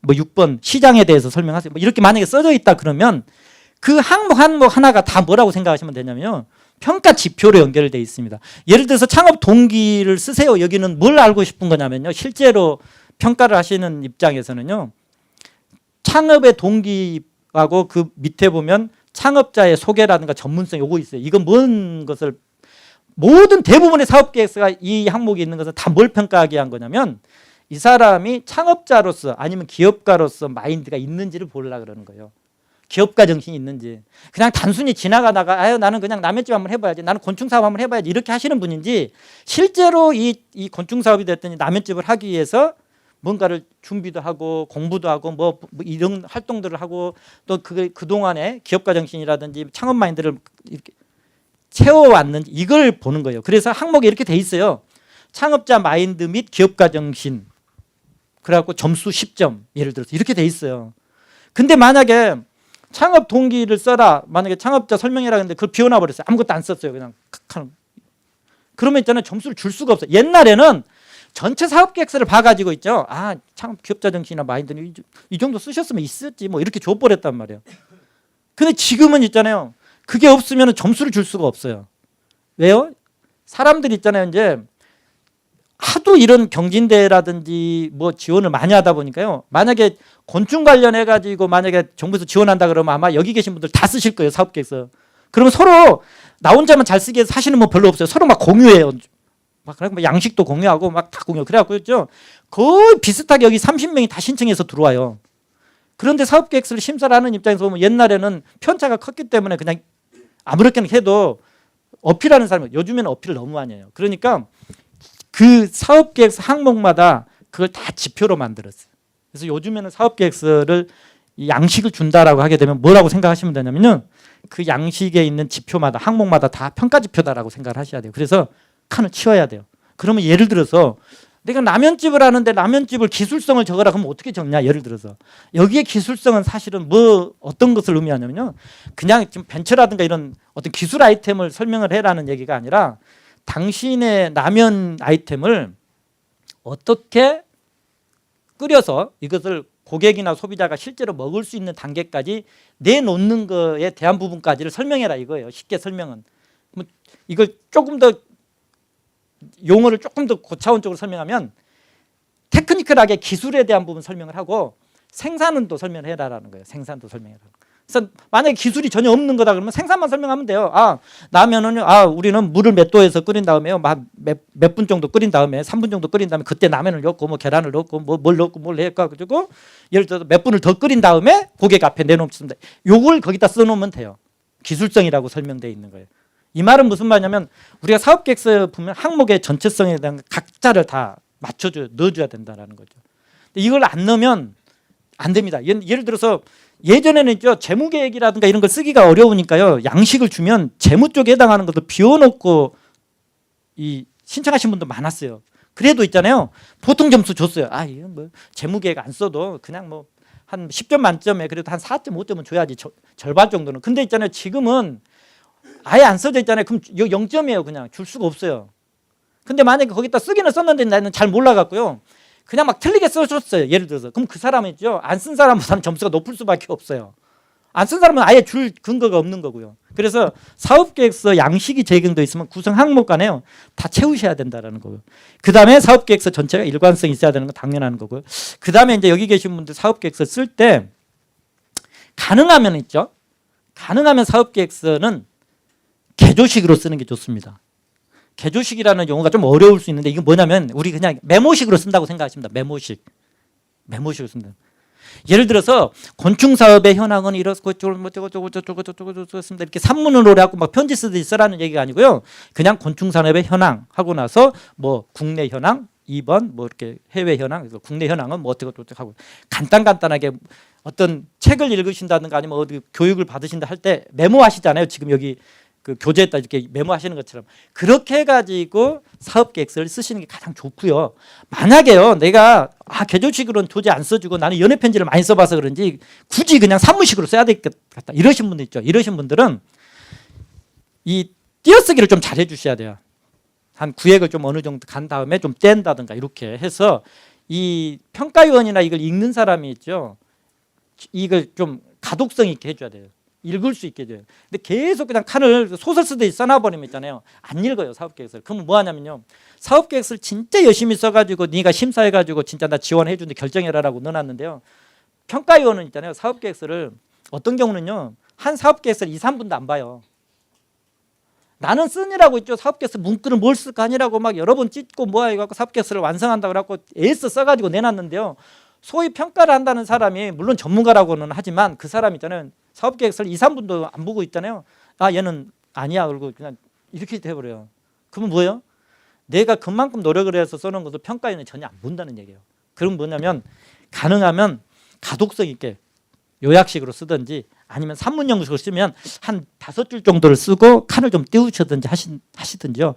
뭐 6번 시장에 대해서 설명하세요. 뭐 이렇게 만약에 써져 있다 그러면 그 항목 하나가 다 뭐라고 생각하시면 되냐면요. 평가 지표로 연결되어 있습니다. 예를 들어서 창업 동기를 쓰세요. 여기는 뭘 알고 싶은 거냐면요. 실제로 평가를 하시는 입장에서는요. 창업의 동기하고 그 밑에 보면 창업자의 소개라든가 전문성 요거 있어요. 이건 뭔 것을 모든 대부분의 사업계획서가 이 항목이 있는 것은 다 뭘 평가하게 한 거냐면 이 사람이 창업자로서 아니면 기업가로서 마인드가 있는지를 보려고 그러는 거예요. 기업가 정신이 있는지. 그냥 단순히 지나가다가 나는 그냥 라면집 한번 해봐야지. 나는 건축사업 한번 해봐야지. 이렇게 하시는 분인지 실제로 이 건축사업이 됐더니 라면집을 하기 위해서 뭔가를 준비도 하고 공부도 하고 뭐 이런 활동들을 하고 또 그동안에 기업가 정신이라든지 창업 마인드를 이렇게 채워왔는지 이걸 보는 거예요. 그래서 항목에 이렇게 돼 있어요. 창업자 마인드 및 기업가 정신. 그래갖고 점수 10점 예를 들어서 이렇게 돼 있어요. 근데 만약에 창업 동기를 써라. 만약에 창업자 설명해라 했는데 그걸 비워놔 버렸어요. 아무것도 안 썼어요. 그냥 그러면 있잖아요. 점수를 줄 수가 없어요. 옛날에는 전체 사업계획서를 봐가지고 있죠. 창업 기업자 정신이나 마인드는 이 정도 쓰셨으면 있었지 뭐 이렇게 줘버렸단 말이에요. 근데 지금은 있잖아요. 그게 없으면 점수를 줄 수가 없어요. 왜요? 사람들이 있잖아요. 이제 하도 이런 경진대회라든지 뭐 지원을 많이 하다 보니까요. 만약에 곤충 관련해 가지고 만약에 정부에서 지원한다 그러면 아마 여기 계신 분들 다 쓰실 거예요. 사업계획서. 그러면 서로 나 혼자만 잘 쓰게 해서 사시는 분 별로 없어요. 서로 막 공유해요. 막 그래 양식도 공유하고 막 다 공유. 그래갖고 있죠. 거의 비슷하게 여기 30명이 다 신청해서 들어와요. 그런데 사업계획서를 심사를 하는 입장에서 보면 옛날에는 편차가 컸기 때문에 그냥 아무렇게나 해도 어필하는 사람이 요즘에는 어필을 너무 많이 해요. 그러니까 그 사업계획서 항목마다 그걸 다 지표로 만들었어요. 그래서 요즘에는 사업계획서를 양식을 준다라고 하게 되면 뭐라고 생각하시면 되냐면요. 그 양식에 있는 지표마다 항목마다 다 평가 지표다라고 생각을 하셔야 돼요. 그래서 칸을 치워야 돼요. 그러면 예를 들어서 내가 라면집을 하는데 라면집을 기술성을 적어라 그러면 어떻게 적냐? 예를 들어서 여기에 기술성은 사실은 뭐 어떤 것을 의미하냐면요. 그냥 지금 벤처라든가 이런 어떤 기술 아이템을 설명을 해라는 얘기가 아니라 당신의 라면 아이템을 어떻게 끓여서 이것을 고객이나 소비자가 실제로 먹을 수 있는 단계까지 내놓는 거에 대한 부분까지를 설명해라 이거예요. 쉽게 설명은. 이걸 조금 더 용어를 조금 더 고차원적으로 설명하면 테크니컬하게 기술에 대한 부분 설명을 하고 생산은 또 설명을 해라라는 거예요. 생산도 설명해라. 그래서 만약에 기술이 전혀 없는 거다 그러면 생산만 설명하면 돼요. 라면은 우리는 물을 몇 도에서 끓인 다음에요. 몇 분 정도 끓인 다음에 3분 정도 끓인 다음에 그때 라면을 넣고 뭐 계란을 넣고 뭘 넣고 뭘 해가 가지고 예를 들어서 몇 분을 더 끓인 다음에 고객 앞에 내놓습니다. 요걸 거기다 써놓으면 돼요. 기술성이라고 설명되어 있는 거예요. 이 말은 무슨 말이냐면 우리가 사업계획서에 보면 항목의 전체성에 대한 각자를 다 맞춰줘야 넣어줘야 된다는 거죠. 이걸 안 넣으면 안 됩니다. 예를 들어서 예전에는 있죠. 재무계획이라든가 이런 걸 쓰기가 어려우니까요. 양식을 주면 재무 쪽에 해당하는 것도 비워놓고 신청하신 분도 많았어요. 그래도 있잖아요. 보통 점수 줬어요. 이건 뭐 재무계획 안 써도 그냥 뭐 한 10점 만점에 그래도 한 4.5점은 줘야지 절반 정도는. 근데 있잖아요. 지금은 아예 안 써져 있잖아요. 그럼 0점이에요. 그냥 줄 수가 없어요. 근데 만약에 거기다 쓰기는 썼는데 나는 잘 몰라갖고요. 그냥 막 틀리게 써줬어요. 예를 들어서. 그럼 그 사람은 있죠. 안 쓴 사람보다는 점수가 높을 수밖에 없어요. 안 쓴 사람은 아예 줄 근거가 없는 거고요. 그래서 사업계획서 양식이 제공돼 있으면 구성 항목 간에요. 다 채우셔야 된다는 거고요. 그 다음에 사업계획서 전체가 일관성이 있어야 되는 건 당연한 거고요. 그 다음에 이제 여기 계신 분들 사업계획서 쓸 때 가능하면 있죠. 가능하면 사업계획서는 개조식으로 쓰는 게 좋습니다. 개조식이라는 용어가 좀 어려울 수 있는데 이게 뭐냐면 우리 그냥 메모식으로 쓴다고 생각하십니다. 메모식으로 쓴다. 예를 들어서 건축 사업의 현황은 이렇고 저쩌고 씁니다. 이렇게 산문으로 해갖고 막 편지 쓰듯이 쓰라는 얘기가 아니고요. 그냥 건축 산업의 현황 하고 나서 뭐 국내 현황 2번 뭐 이렇게 해외 현황, 그래서 국내 현황은 뭐 어떻게 하고 간단하게 어떤 책을 읽으신다든가 아니면 어디 교육을 받으신다 할 때 메모하시잖아요. 지금 여기 그 교재에다 이렇게 메모하시는 것처럼 그렇게 해가지고 사업계획서를 쓰시는 게 가장 좋고요. 만약에요 내가 개조식으로는 도저히 안 써주고 나는 연애편지를 많이 써봐서 그런지 굳이 그냥 산문식으로 써야 될 것 같다 이러신 분들 있죠. 이러신 분들은 이 띄어쓰기를 좀 잘 해주셔야 돼요. 한 구획을 좀 어느 정도 간 다음에 좀 뗀다든가 이렇게 해서 이 평가위원이나 이걸 읽는 사람이 있죠. 이걸 좀 가독성 있게 해줘야 돼요. 읽을 수 있게 돼요. 근데 계속 그냥 칸을 소설 쓰듯이 써놔버리면 있잖아요. 안 읽어요 사업계획서를. 그러면 뭐 하냐면요. 사업계획서를 진짜 열심히 써가지고 네가 심사해가지고 진짜 나 지원해주는데 결정해라라고 넣어놨는데요. 평가위원은 있잖아요. 사업계획서를 어떤 경우는요. 한 사업계획서를 2, 3분도 안 봐요. 나는 쓰느라고 있죠. 사업계획서 문구는 뭘 쓸까 아니라고 막 여러 번 찢고 뭐야 이거 갖고 사업계획서를 완성한다고 그래갖고 애써 써가지고 내놨는데요. 소위 평가를 한다는 사람이 물론 전문가라고는 하지만 그 사람 있잖아요. 사업계획서를 2, 3분도 안 보고 있잖아요. 얘는 아니야. 그리고 그냥 이렇게 돼버려요. 그러면 뭐예요? 내가 그만큼 노력을 해서 써놓은 것을 평가에는 전혀 안 본다는 얘기예요. 그럼 뭐냐면 가능하면 가독성 있게 요약식으로 쓰든지 아니면 산문형식으로 쓰면 한 5줄 정도를 쓰고 칸을 좀 띄우시든지 하시든지요.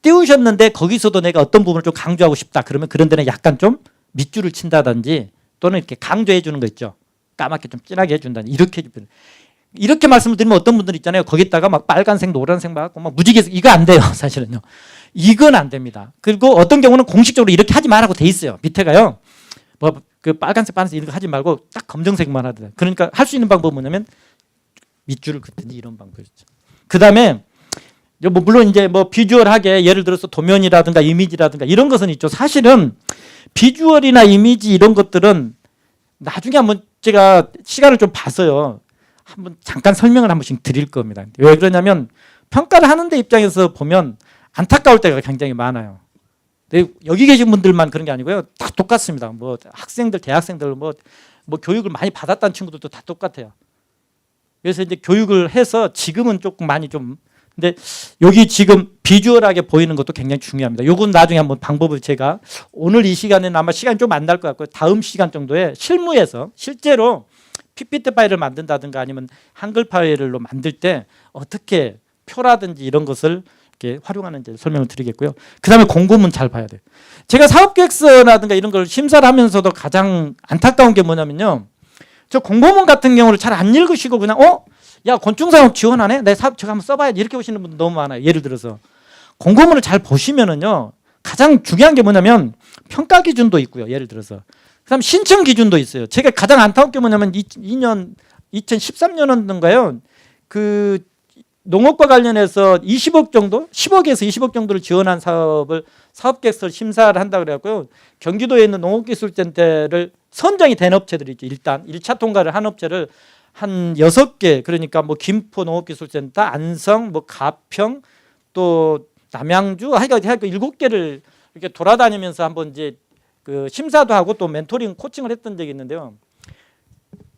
띄우셨는데 거기서도 내가 어떤 부분을 좀 강조하고 싶다. 그러면 그런 데는 약간 좀 밑줄을 친다든지 또는 이렇게 강조해 주는 거 있죠. 까맣게 좀 진하게 해준다든지 이렇게 해주면 이렇게 말씀을 드리면 어떤 분들 있잖아요. 거기다가 막 빨간색, 노란색 막 무지개 이거 안 돼요. 사실은요. 이건 안 됩니다. 그리고 어떤 경우는 공식적으로 이렇게 하지 말라고 돼 있어요. 밑에가요. 뭐 그 빨간색, 파란색 이런 거 하지 말고 딱 검정색만 하더라고요. 그러니까 할 수 있는 방법은 뭐냐면 밑줄을 긋든지 이런 방법이죠. 그 다음에 뭐 물론 이제 뭐 비주얼하게 예를 들어서 도면이라든가 이미지라든가 이런 것은 있죠. 사실은 비주얼이나 이미지 이런 것들은 나중에 한번 제가 시간을 좀 봐서요. 한번 잠깐 설명을 한 번씩 드릴 겁니다. 왜 그러냐면 평가를 하는 데 입장에서 보면 안타까울 때가 굉장히 많아요. 근데 여기 계신 분들만 그런 게 아니고요. 다 똑같습니다. 뭐 학생들, 대학생들 뭐 교육을 많이 받았다는 친구들도 다 똑같아요. 그래서 이제 교육을 해서 지금은 조금 많이 좀 근데 여기 지금 비주얼하게 보이는 것도 굉장히 중요합니다. 요건 나중에 한번 방법을 제가 오늘 이 시간에는 아마 시간이 좀 안 날 것 같고요. 다음 시간 정도에 실무에서 실제로 PPT 파일을 만든다든가 아니면 한글 파일로 만들 때 어떻게 표라든지 이런 것을 이렇게 활용하는지 설명을 드리겠고요. 그 다음에 공고문 잘 봐야 돼요. 제가 사업계획서라든가 이런 걸 심사를 하면서도 가장 안타까운 게 뭐냐면요. 저 공고문 같은 경우를 잘 안 읽으시고 그냥 야 곤충사업 지원하네? 저거 한번 써봐야지 이렇게 오시는 분들 너무 많아요. 예를 들어서 공고문을 잘 보시면은요 가장 중요한 게 뭐냐면 평가 기준도 있고요. 예를 들어서 그다음 신청 기준도 있어요. 제가 가장 안타까운 게 뭐냐면 2013년인가요? 그 농업과 관련해서 20억 정도, 10억에서 20억 정도를 지원한 사업을 사업계획서 심사를 한다 그래갖고요. 경기도에 있는 농업기술센터를 선정이 된 업체들이 있죠. 일단 1차 통과를 한 업체를 한 6개 그러니까 뭐 김포 농업기술센터, 안성, 뭐 가평, 또 남양주 하여간 7개를 이렇게 돌아다니면서 한번 이제 그 심사도 하고 또 멘토링 코칭을 했던 적이 있는데요.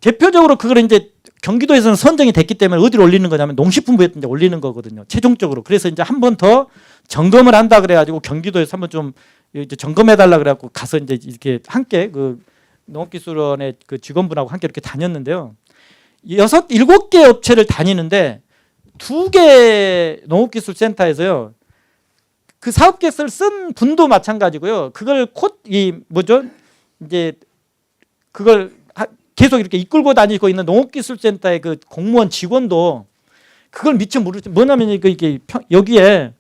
대표적으로 그걸 이제 경기도에서는 선정이 됐기 때문에 어디로 올리는 거냐면 농식품부에 이제 올리는 거거든요. 최종적으로. 그래서 이제 한 번 더 점검을 한다 그래가지고 경기도에서 한번 좀 이제 점검해달라 그래갖고 가서 이제 이렇게 함께 그 농업기술원의 그 직원분하고 함께 이렇게 다녔는데요. 7개 업체를 다니는데 2개 농업기술센터에서요. 그 사업계획서를 쓴 분도 마찬가지고요. 그걸 이제 그걸 계속 이렇게 이끌고 다니고 있는 농업기술센터의 그 공무원 직원도 그걸 미처 모르죠. 뭐냐면 이게 여기에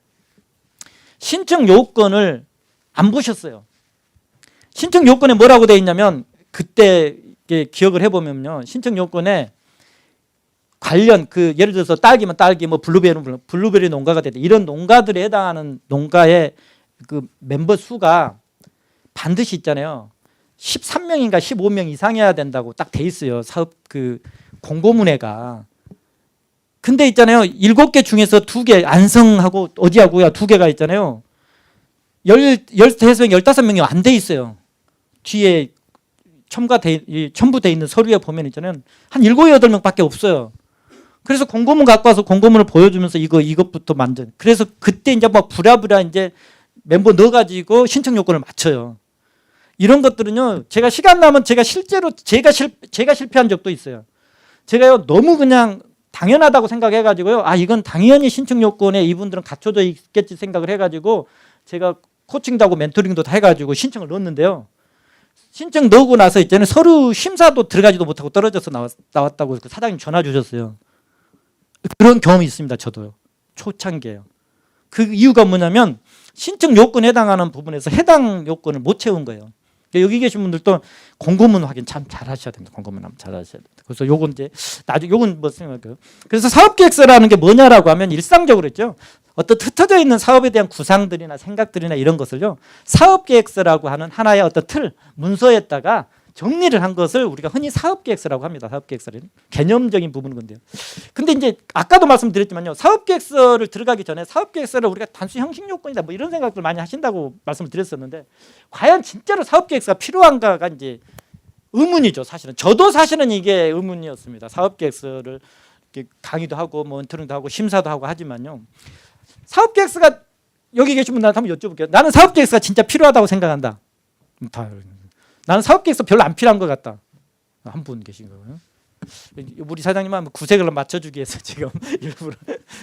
신청 요건을 안 보셨어요. 신청 요건에 뭐라고 돼 있냐면 그때 기억을 해보면요. 신청 요건에 관련 그 예를 들어서 딸기면 딸기, 뭐 블루베리 농가가 되다 이런 농가들에 해당하는 농가의 그 멤버 수가 반드시 있잖아요. 13명인가 15명 이상이어야 된다고 딱 돼 있어요. 사업 그 공고문회가. 근데 있잖아요. 7개 중에서 2개 안성하고 어디하고요? 2개가 있잖아요. 13명, 15명이 안 돼 있어요. 뒤에 첨부돼 있는 서류에 보면 있잖아요. 한 7, 8명밖에 없어요. 그래서 공고문 갖고 와서 공고문을 보여주면서 이것부터 만든. 그래서 그때 이제 뭐 부랴부랴 이제 멤버 넣어가지고 신청 요건을 맞춰요. 이런 것들은요. 제가 시간 나면 제가 실제로 제가 실패한 적도 있어요. 제가요 너무 그냥 당연하다고 생각해가지고요. 이건 당연히 신청 요건에 이분들은 갖춰져 있겠지 생각을 해가지고 제가 코칭도 하고 멘토링도 다 해가지고 신청을 넣었는데요. 신청 넣고 나서 있잖아요. 서류 심사도 들어가지도 못하고 떨어져서 나왔다고 그 사장님 전화 주셨어요. 그런 경험이 있습니다. 저도요. 초창기에요. 그 이유가 뭐냐면 신청 요건에 해당하는 부분에서 해당 요건을 못 채운 거예요. 여기 계신 분들도 공고문 확인 참 잘하셔야 됩니다. 공고문 한번 잘하셔야 됩니다. 그래서 요건 이제 나중에 요건 뭐 생각해요. 그래서 사업계획서라는 게 뭐냐라고 하면 일상적으로 있죠. 어떤 흩어져 있는 사업에 대한 구상들이나 생각들이나 이런 것을요. 사업계획서라고 하는 하나의 어떤 틀, 문서에다가 정리를 한 것을 우리가 흔히 사업계획서라고 합니다. 사업계획서는 개념적인 부분인 건데요. 근데 이제 아까도 말씀드렸지만요. 사업계획서를 들어가기 전에 사업계획서를 우리가 단순히 형식 요건이다 뭐 이런 생각들 많이 하신다고 말씀을 드렸었는데 과연 진짜로 사업계획서가 필요한가가 이제 의문이죠. 사실은 저도 사실은 이게 의문이었습니다. 사업계획서를 이렇게 강의도 하고 멘토링도 하고 심사도 하고 하지만요. 사업계획서가 여기 계신 분들한테 한번 여쭤볼게요. 나는 사업계획서가 진짜 필요하다고 생각한다. 나는 사업계획서 별로 안 필요한 것 같다. 한 분 계신 거고요. 우리 사장님은 구색을 맞춰주기 위해서 지금 일부러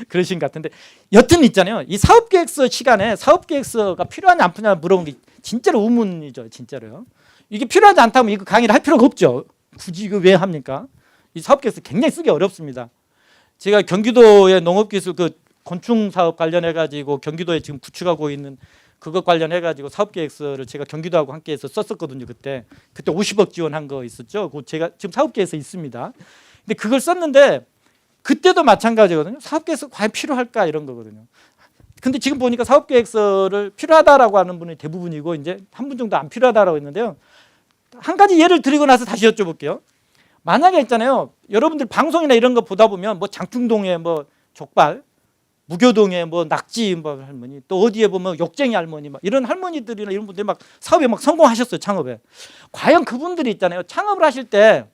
그러신 것 같은데 여튼 있잖아요. 이 사업계획서 시간에 사업계획서가 필요하냐 안 필요하냐 물어본 게 진짜로 의문이죠. 진짜로요. 이게 필요하지 않다면 이거 강의를 할 필요가 없죠. 굳이 이거 왜 합니까? 이 사업계획서 굉장히 쓰기 어렵습니다. 제가 경기도의 농업기술 그 곤충 사업 관련해 가지고 경기도에 지금 구축하고 있는 그것 관련해 가지고 사업계획서를 제가 경기도하고 함께해서 썼었거든요. 그때 50억 지원한 거 있었죠. 그 제가 지금 사업계획서 있습니다. 근데 그걸 썼는데 그때도 마찬가지거든요. 사업계획서 과연 필요할까 이런 거거든요. 근데 지금 보니까 사업계획서를 필요하다라고 하는 분이 대부분이고 이제 한 분 정도 안 필요하다라고 했는데요. 한 가지 예를 드리고 나서 다시 여쭤볼게요. 만약에 있잖아요. 여러분들 방송이나 이런 거 보다 보면 뭐 장충동에 뭐 족발 무교동에 뭐 낙지 뭐 할머니, 또 어디에 보면 욕쟁이 할머니, 막 이런 할머니들이나 이런 분들이 막 사업에 막 성공하셨어요. 창업에. 과연 그분들이 있잖아요. 창업을 하실 때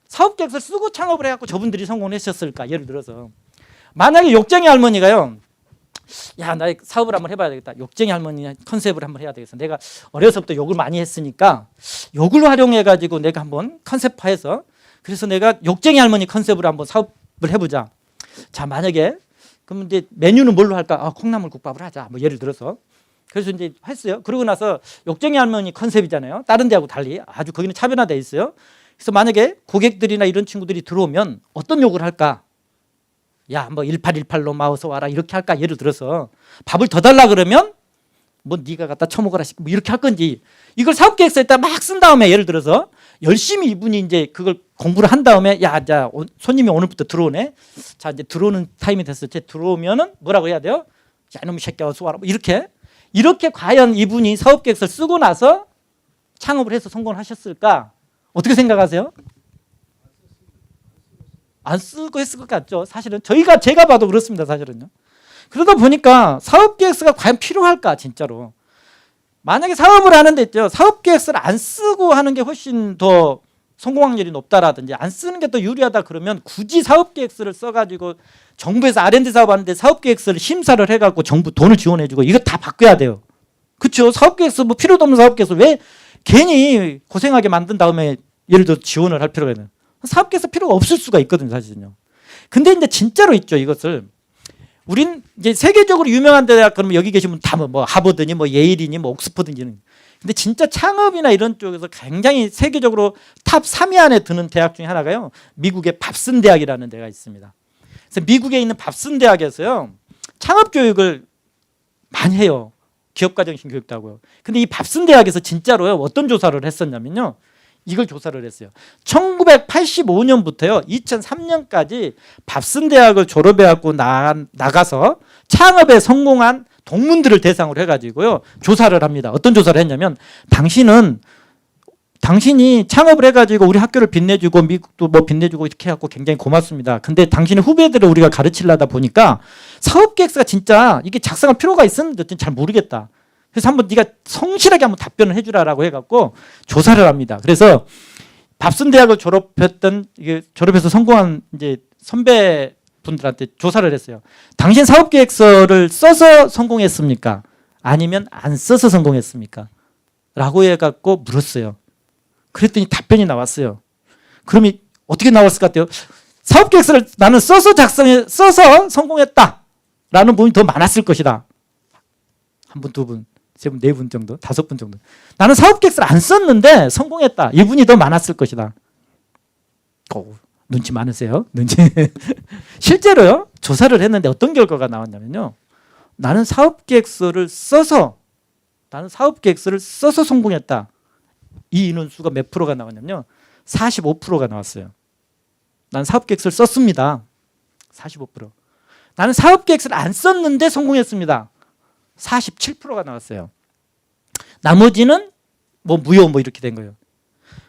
사업 계획서를 쓰고 창업을 해갖고 저분들이 성공했었을까? 예를 들어서 만약에 욕쟁이 할머니가요, 야, 나 사업을 한번 해봐야 되겠다. 욕쟁이 할머니 컨셉을 한번 해야 되겠어. 내가 어려서부터 욕을 많이 했으니까 욕을 활용해가지고 내가 한번 컨셉화해서, 그래서 내가 욕쟁이 할머니 컨셉으로 한번 사업을 해보자. 자, 만약에 그럼 이제 메뉴는 뭘로 할까? 아, 콩나물국밥을 하자. 뭐 예를 들어서. 그래서 이제 했어요. 그러고 나서 욕쟁이 할머니 컨셉이잖아요. 다른 데하고 달리 아주 거기는 차별화돼 있어요. 그래서 만약에 고객들이나 이런 친구들이 들어오면 어떤 욕을 할까? 야, 뭐 1818로 마어서 와라 이렇게 할까? 예를 들어서 밥을 더 달라 그러면 뭐 네가 갖다 처먹어라 뭐 이렇게 할 건지, 이걸 사업계획서에다 막 쓴 다음에 예를 들어서 열심히 이분이 이제 그걸 공부를 한 다음에, 야, 자, 손님이 오늘부터 들어오네. 자, 이제 들어오는 타임이 됐을 때 들어오면은 뭐라고 해야 돼요? 야, 이놈의 새끼야 어서 와라. 뭐 이렇게 과연 이분이 사업계획서를 쓰고 나서 창업을 해서 성공을 하셨을까? 어떻게 생각하세요? 안 쓰고 했을 것 같죠. 사실은 제가 봐도 그렇습니다. 사실은요. 그러다 보니까 사업계획서가 과연 필요할까 진짜로. 만약에 사업을 하는데 있죠, 사업계획서를 안 쓰고 하는 게 훨씬 더 성공 확률이 높다라든지 안 쓰는 게 더 유리하다 그러면 굳이 사업계획서를 써가지고 정부에서 R&D 사업하는데 사업계획서를 심사를 해갖고 정부 돈을 지원해주고 이거 다 바꿔야 돼요. 그렇죠? 사업계획서 뭐 필요도 없는 사업계획서 왜 괜히 고생하게 만든 다음에 예를 들어 지원을 할 필요가 있는, 사업계획서 필요가 없을 수가 있거든요. 사실은요. 근데 이제 진짜로 있죠. 이것을 우린 이제 세계적으로 유명한 대학, 그러면 여기 계신 분 다 뭐 하버드니 뭐 예일이니 뭐 옥스퍼드니, 근데 진짜 창업이나 이런 쪽에서 굉장히 세계적으로 탑 3위 안에 드는 대학 중에 하나가요, 미국의 밥슨 대학이라는 데가 있습니다. 그래서 미국에 있는 밥슨 대학에서요 창업 교육을 많이 해요. 기업가정신 교육도 하고요. 근데 이 밥슨 대학에서 진짜로요 어떤 조사를 했었냐면요, 이걸 조사를 했어요. 1985년부터요 2003년까지 밥슨 대학을 졸업해갖고 나가서 창업에 성공한 동문들을 대상으로 해가지고요 조사를 합니다. 어떤 조사를 했냐면, 당신이 창업을 해가지고 우리 학교를 빛내주고 미국도 뭐 빛내주고 이렇게 해갖고 굉장히 고맙습니다. 근데 당신의 후배들을 우리가 가르치려다 보니까 사업계획서가 진짜 이게 작성할 필요가 있었는지 잘 모르겠다. 그래서 한번 네가 성실하게 한번 답변을 해주라라고 해갖고 조사를 합니다. 그래서 밥슨 대학을 졸업해서 성공한 이제 선배분들한테 조사를 했어요. 당신 사업계획서를 써서 성공했습니까? 아니면 안 써서 성공했습니까? 라고 해갖고 물었어요. 그랬더니 답변이 나왔어요. 그러면 어떻게 나왔을 것 같아요? 사업계획서를 나는 써서 성공했다라는 분이 더 많았을 것이다. 한 분, 두 분, 세 분, 네 분 정도, 다섯 분 정도. 나는 사업계획서를 안 썼는데 성공했다. 이분이 더 많았을 것이다. 눈치 많으세요? 눈치. 실제로요, 조사를 했는데 어떤 결과가 나왔냐면요, 나는 사업계획서를 써서 성공했다. 이 인원수가 몇 프로가 나왔냐면요, 45%가 나왔어요. 나는 사업계획서를 썼습니다. 45%. 나는 사업계획서를 안 썼는데 성공했습니다. 47%가 나왔어요. 나머지는 뭐 무효 뭐 이렇게 된 거예요.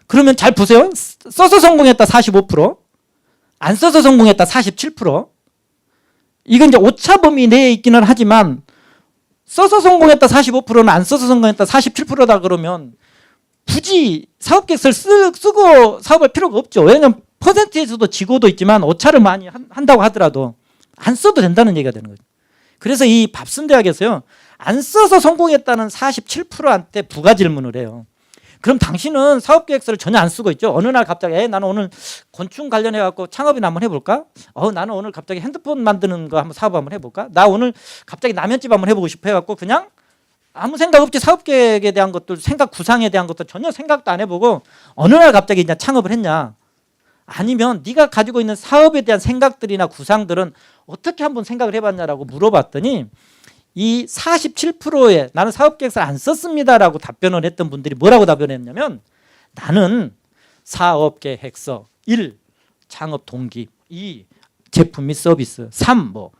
그러면 잘 보세요. 써서 성공했다 45%, 안 써서 성공했다 47%. 이건 이제 오차 범위 내에 있기는 하지만 써서 성공했다 45%는 안 써서 성공했다 47%다 그러면 굳이 사업계획서를 쓰고 사업할 필요가 없죠. 왜냐하면 퍼센트에서도 지고도 있지만 오차를 많이 한다고 하더라도 안 써도 된다는 얘기가 되는 거죠. 그래서 이 밥슨 대학에서요 안 써서 성공했다는 47%한테 부가 질문을 해요. 그럼 당신은 사업계획서를 전혀 안 쓰고 있죠. 어느 날 갑자기 나는 오늘 곤충 관련해 갖고 창업이나 한번 해볼까? 나는 오늘 갑자기 핸드폰 만드는 거 한번 사업 한번 해볼까? 나 오늘 갑자기 라면집 한번 해보고 싶어 해갖고 그냥 아무 생각 없이 사업계획에 대한 것들, 생각 구상에 대한 것도 전혀 생각도 안 해보고 어느 날 갑자기 이제 창업을 했냐? 아니면 네가 가지고 있는 사업에 대한 생각들이나 구상들은 어떻게 한번 생각을 해봤냐라고 물어봤더니 이 47%에 나는 사업계획서를 안 썼습니다라고 답변을 했던 분들이 뭐라고 답변했냐면, 나는 사업계획서 1. 창업 동기, 2. 제품 및 서비스, 3. 뭐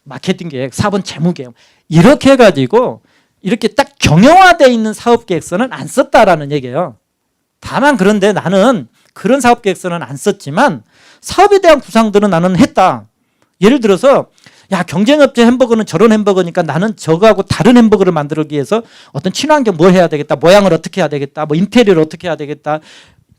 마케팅 계획, 4번 재무 계획, 이렇게 해가지고 이렇게 딱 경영화되어 있는 사업계획서는 안 썼다라는 얘기예요. 다만 그런데 나는 그런 사업계획서는 안 썼지만 사업에 대한 구상들은 나는 했다. 예를 들어서 야, 경쟁업체 햄버거는 저런 햄버거니까 나는 저거하고 다른 햄버거를 만들기 위해서 어떤 친환경 뭘 해야 되겠다, 모양을 어떻게 해야 되겠다, 뭐 인테리어를 어떻게 해야 되겠다,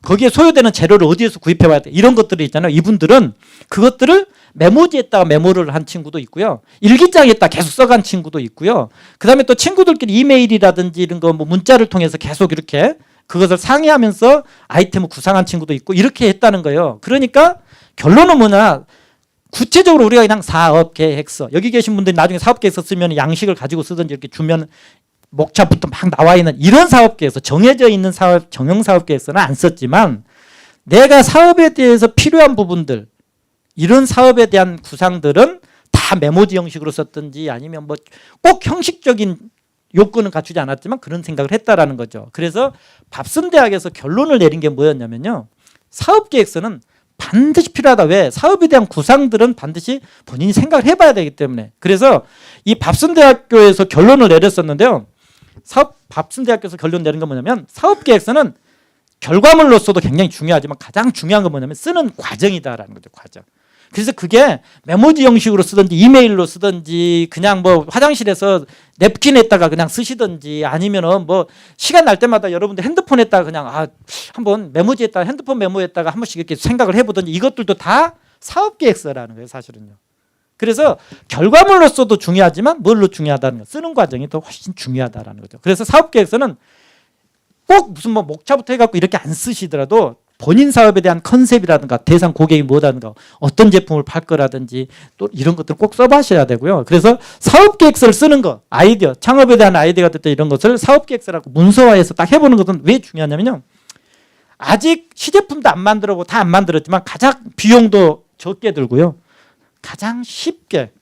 거기에 소요되는 재료를 어디에서 구입해 와야 돼, 이런 것들이 있잖아요. 이분들은 그것들을 메모지에다가 메모를 한 친구도 있고요, 일기장에다 계속 써간 친구도 있고요, 그 다음에 또 친구들끼리 이메일이라든지 이런 거 뭐 문자를 통해서 계속 이렇게 그것을 상의하면서 아이템을 구상한 친구도 있고 이렇게 했다는 거예요. 그러니까 결론은 뭐냐, 구체적으로 우리가 그냥 사업계획서, 여기 계신 분들이 나중에 사업계획서 쓰면 양식을 가지고 쓰든지 이렇게 주면 목차부터 막 나와 있는 이런 사업계획서, 정해져 있는 사업, 정형 사업계획서는 안 썼지만 내가 사업에 대해서 필요한 부분들, 이런 사업에 대한 구상들은 다 메모지 형식으로 썼든지 아니면 뭐 꼭 형식적인 요건은 갖추지 않았지만 그런 생각을 했다라는 거죠. 그래서 밥순대학에서 결론을 내린 게 뭐였냐면요, 사업계획서는 반드시 필요하다. 왜? 사업에 대한 구상들은 반드시 본인이 생각을 해봐야 되기 때문에. 그래서 이 밥순대학교에서 결론을 내렸었는데요, 밥순대학교에서 결론 내린 건 뭐냐면 사업계획서는 결과물로서도 굉장히 중요하지만 가장 중요한 건 뭐냐면 쓰는 과정이다라는 거죠. 과정. 그래서 그게 메모지 형식으로 쓰든지 이메일로 쓰든지 그냥 뭐 화장실에서 냅킨에다가 그냥 쓰시든지 아니면은 뭐 시간 날 때마다 여러분들 핸드폰에다가 그냥 한번 메모지에다가 핸드폰 메모에다가 한 번씩 이렇게 생각을 해보든지, 이것들도 다 사업계획서라는 거예요, 사실은요. 그래서 결과물로서도 중요하지만 뭘로 중요하다는 거, 쓰는 과정이 더 훨씬 중요하다라는 거죠. 그래서 사업계획서는 꼭 무슨 뭐 목차부터 해갖고 이렇게 안 쓰시더라도 본인 사업에 대한 컨셉이라든가 대상 고객이 뭐라든가 어떤 제품을 팔 거라든지 또 이런 것들 꼭 써봐셔야 되고요. 그래서 사업계획서를 쓰는 거, 아이디어, 창업에 대한 아이디어가 됐든 이런 것을 사업계획서라고 문서화해서 딱 해보는 것은 왜 중요하냐면요, 아직 시제품도 안 만들어보고 다 안 만들었지만 가장 비용도 적게 들고요, 가장 쉽게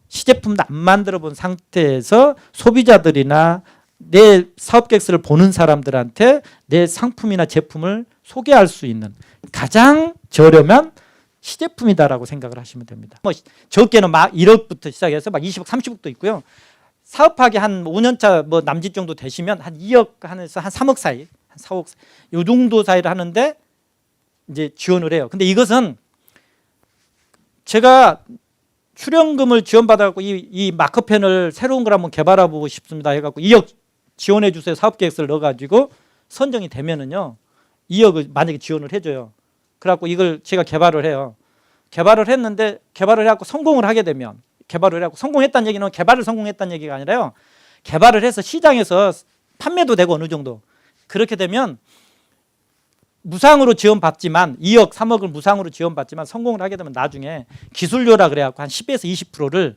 시제품도 안 만들어 본 상태에서 소비자들이나 내 사업계획서를 보는 사람들한테 내 상품이나 제품을 소개할 수 있는 가장 저렴한 시제품이다라고 생각을 하시면 됩니다. 뭐 적게는 막 1억부터 시작해서 막 20억, 30억도 있고요. 사업하기 한 5년차 뭐 남짓 정도 되시면 한 2억 한에서 한 3억 사이, 한 4억 요 정도 사이를 하는데 이제 지원을 해요. 근데 이것은 제가 출연금을 지원받아갖고 이 마커펜을 새로운 걸 한번 개발해보고 싶습니다 해갖고 2억 지원해 주세요 사업계획서를 넣어가지고 선정이 되면은요 2억을 만약에 지원을 해줘요. 그래갖고 이걸 제가 개발을 해요. 개발을 했는데 개발을 해갖고 성공을 하게 되면, 개발을 해갖고 성공했다는 얘기는 개발을 성공했다는 얘기가 아니라요, 개발을 해서 시장에서 판매도 되고 어느 정도 그렇게 되면 무상으로 지원받지만 2억 3억을 무상으로 지원받지만 성공을 하게 되면 나중에 기술료라 그래갖고 한 10에서 20%를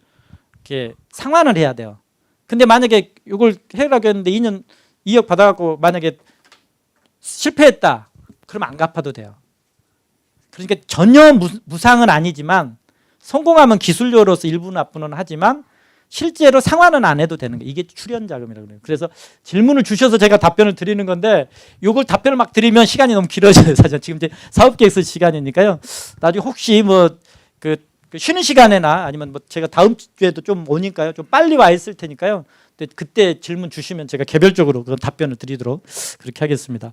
이렇게 상환을 해야 돼요. 근데 만약에 이걸 해라고 했는데 2억 받아갖고 만약에 실패했다 그러면 안 갚아도 돼요. 그러니까 전혀 무상은 아니지만 성공하면 기술료로서 일부 납부는 하지만 실제로 상환은 안 해도 되는 거예요. 이게 출연자금이라고 그래요. 그래서 질문을 주셔서 제가 답변을 드리는 건데 이걸 답변을 막 드리면 시간이 너무 길어져요. 사실 지금 이제 사업계획서 시간이니까요. 나중에 혹시 뭐 그 쉬는 시간에나 아니면 뭐 제가 다음 주에도 좀 오니까요. 좀 빨리 와 있을 테니까요. 그때 질문 주시면 제가 개별적으로 그 답변을 드리도록 그렇게 하겠습니다.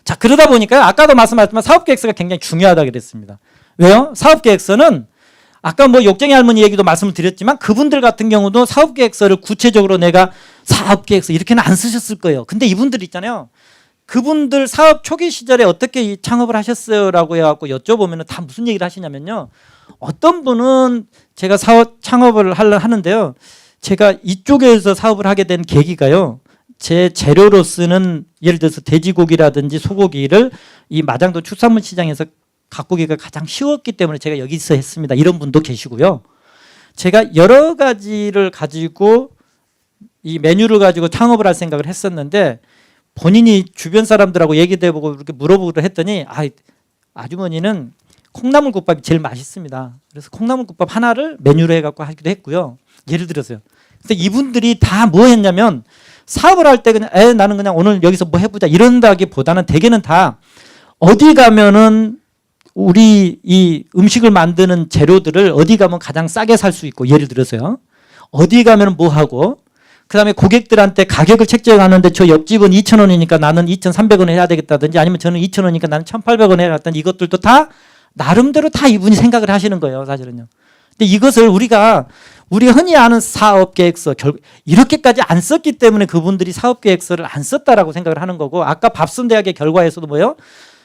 자, 그러다 보니까 아까도 말씀하셨지만 사업계획서가 굉장히 중요하다고 그랬습니다. 왜요? 사업계획서는 아까 뭐 욕쟁이 할머니 얘기도 말씀을 드렸지만 그분들 같은 경우도 사업계획서를 구체적으로 내가 사업계획서 이렇게는 안 쓰셨을 거예요. 근데 이분들 있잖아요. 그분들 사업 초기 시절에 어떻게 이 창업을 하셨어요라고 해갖고 여쭤보면 다 무슨 얘기를 하시냐면요. 어떤 분은 제가 사업 창업을 하는데요. 제가 이쪽에서 사업을 하게 된 계기가요. 제 재료로 쓰는 예를 들어서 돼지고기라든지 소고기를 이 마장도 축산물 시장에서 갖고 오기가 가장 쉬웠기 때문에 제가 여기서 했습니다. 이런 분도 계시고요. 제가 여러 가지를 가지고 이 메뉴를 가지고 창업을 할 생각을 했었는데 본인이 주변 사람들하고 얘기도 해보고 이렇게 물어보기로 했더니 아주머니는 콩나물국밥이 제일 맛있습니다. 그래서 콩나물국밥 하나를 메뉴로 해갖고 하기도 했고요. 예를 들어서요. 근데 이분들이 다 뭐 했냐면 사업을 할 때 그냥 나는 그냥 오늘 여기서 뭐 해보자 이런다기보다는 대개는 다 어디 가면은 우리 이 음식을 만드는 재료들을 어디 가면 가장 싸게 살 수 있고 예를 들어서요. 어디 가면 뭐 하고 그다음에 고객들한테 가격을 책정하는데 저 옆집은 2,000원이니까 나는 2,300원 해야 되겠다든지 아니면 저는 2,000원이니까 나는 1,800원 해야 되겠다든지 이것들도 다 나름대로 다 이분이 생각을 하시는 거예요. 사실은요. 근데 이것을 우리가 흔히 아는 사업계획서 이렇게까지 안 썼기 때문에 그분들이 사업계획서를 안 썼다라고 생각을 하는 거고, 아까 밥순대학의 결과에서도 뭐예요?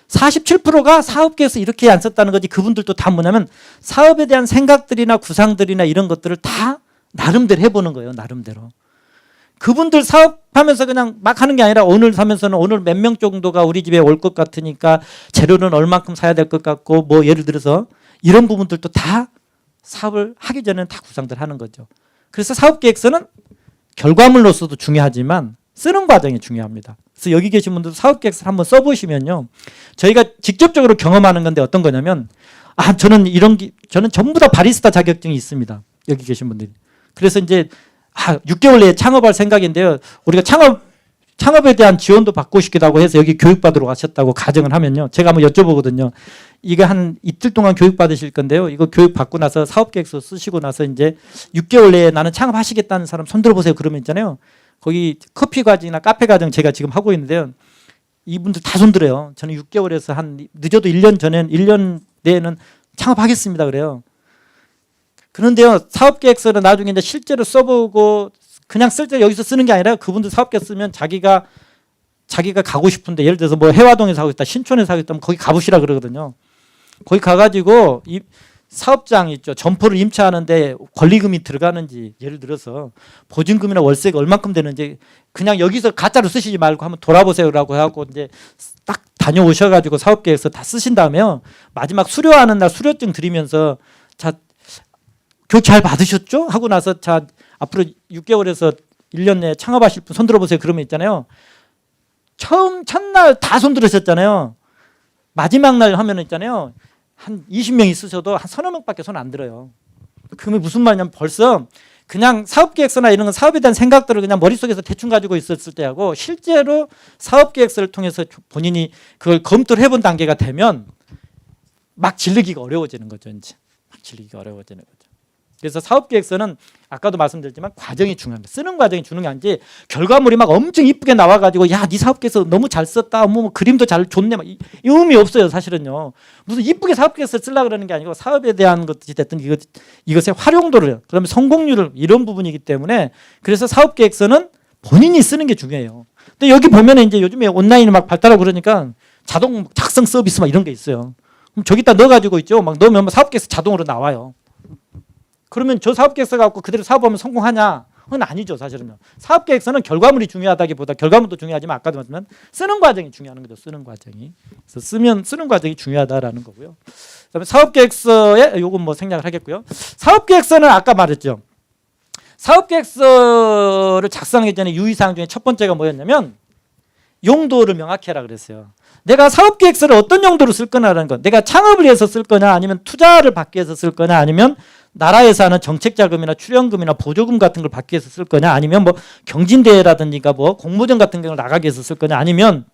47%가 사업계획서 이렇게 안 썼다는 거지. 그분들도 다 뭐냐면 사업에 대한 생각들이나 구상들이나 이런 것들을 다 나름대로 해보는 거예요. 나름대로. 그분들 사업하면서 그냥 막 하는 게 아니라 오늘 사면서는 오늘 몇 명 정도가 우리 집에 올 것 같으니까 재료는 얼만큼 사야 될 것 같고, 뭐 예를 들어서 이런 부분들도 다 사업을 하기 전에는 다 구상들 하는 거죠. 그래서 사업계획서는 결과물로서도 중요하지만 쓰는 과정이 중요합니다. 그래서 여기 계신 분들도 사업계획서를 한번 써보시면요, 저희가 직접적으로 경험하는 건데 어떤 거냐면, 저는 저는 전부 다 바리스타 자격증이 있습니다. 여기 계신 분들이. 그래서 이제 6개월 내에 창업할 생각인데요, 우리가 창업에 대한 지원도 받고 싶기도 하고 해서 여기 교육받으러 가셨다고 가정을 하면요, 제가 한번 여쭤보거든요. 이거 한 이틀 동안 교육받으실 건데요, 이거 교육받고 나서 사업계획서 쓰시고 나서 이제 6개월 내에 나는 창업하시겠다는 사람 손 들어보세요. 그러면 있잖아요, 거기 커피 과정이나 카페 과정 제가 지금 하고 있는데요, 이분들 다 손 들어요. 저는 6개월에서 한 늦어도 1년 내에는 창업하겠습니다 그래요. 그런데요, 사업계획서를 나중에 이제 실제로 써보고 그냥 쓸 때 여기서 쓰는 게 아니라 그분들 사업계획 쓰면 자기가 가고 싶은데, 예를 들어서 뭐 해화동에서 하고 있다, 신촌에서 하고 있다면 거기 가보시라 그러거든요. 거기 가가지고 이 사업장 있죠, 점포를 임차하는데 권리금이 들어가는지, 예를 들어서 보증금이나 월세가 얼마큼 되는지 그냥 여기서 가짜로 쓰시지 말고 한번 돌아보세요라고 하고 이제 딱 다녀오셔가지고 사업계획서 다 쓰신 다음에 마지막 수료하는 날 수료증 드리면서, 자, 교육 잘 받으셨죠? 하고 나서 자, 앞으로 6개월에서 1년 내에 창업하실 분 손 들어보세요. 그러면 있잖아요, 첫날 다 손 들으셨잖아요. 마지막 날 하면 있잖아요, 한 20명 있으셔도 한 서너 명밖에 손 안 들어요. 그러면 무슨 말이냐면 벌써 그냥 사업계획서나 이런 건 사업에 대한 생각들을 그냥 머릿속에서 대충 가지고 있었을 때하고 실제로 사업계획서를 통해서 본인이 그걸 검토를 해본 단계가 되면 막 질르기가 어려워지는 거죠. 이제 막 질르기가 어려워지는 거죠. 그래서 사업계획서는 아까도 말씀드렸지만 과정이 중요합니다. 쓰는 과정이 중요한지 결과물이 막 엄청 이쁘게 나와가지고 야, 네 사업계획서 너무 잘 썼다, 뭐 그림도 잘 좋네, 막 이 의미 없어요. 사실은요, 무슨 이쁘게 사업계획서 쓰려고 그러는 게 아니고 사업에 대한 것이 됐든 이것의 활용도를, 그다음에 성공률을, 이런 부분이기 때문에 그래서 사업계획서는 본인이 쓰는 게 중요해요. 근데 여기 보면 이제 요즘에 온라인이 막 발달하고 그러니까 자동 작성 서비스 막 이런 게 있어요. 그럼 저기다 넣어가지고 있죠. 막 넣으면 사업계획서 자동으로 나와요. 그러면 저 사업계획서 갖고 그대로 사업하면 성공하냐? 그건 아니죠. 사실은요. 사업계획서는 결과물이 중요하다기보다, 결과물도 중요하지만 아까도 말씀드린 쓰는 과정이 중요한 거죠. 쓰는 과정이. 그래서 쓰는 과정이 중요하다라는 거고요. 그다음에 사업계획서에 요건 뭐 생략을 하겠고요. 사업계획서는 아까 말했죠. 사업계획서를 작성하기 전에 유의사항 중에 첫 번째가 뭐였냐면 용도를 명확히 하라 그랬어요. 내가 사업계획서를 어떤 용도로 쓸 거냐라는 건, 내가 창업을 위해서 쓸 거냐, 아니면 투자를 받기 위해서 쓸 거냐, 아니면 나라에서 하는 정책자금이나 출연금이나 보조금 같은 걸 받기 위해서 쓸 거냐, 아니면 뭐 경진대회라든지 뭐 공모전 같은 걸 나가기 위해서 쓸 거냐, 아니면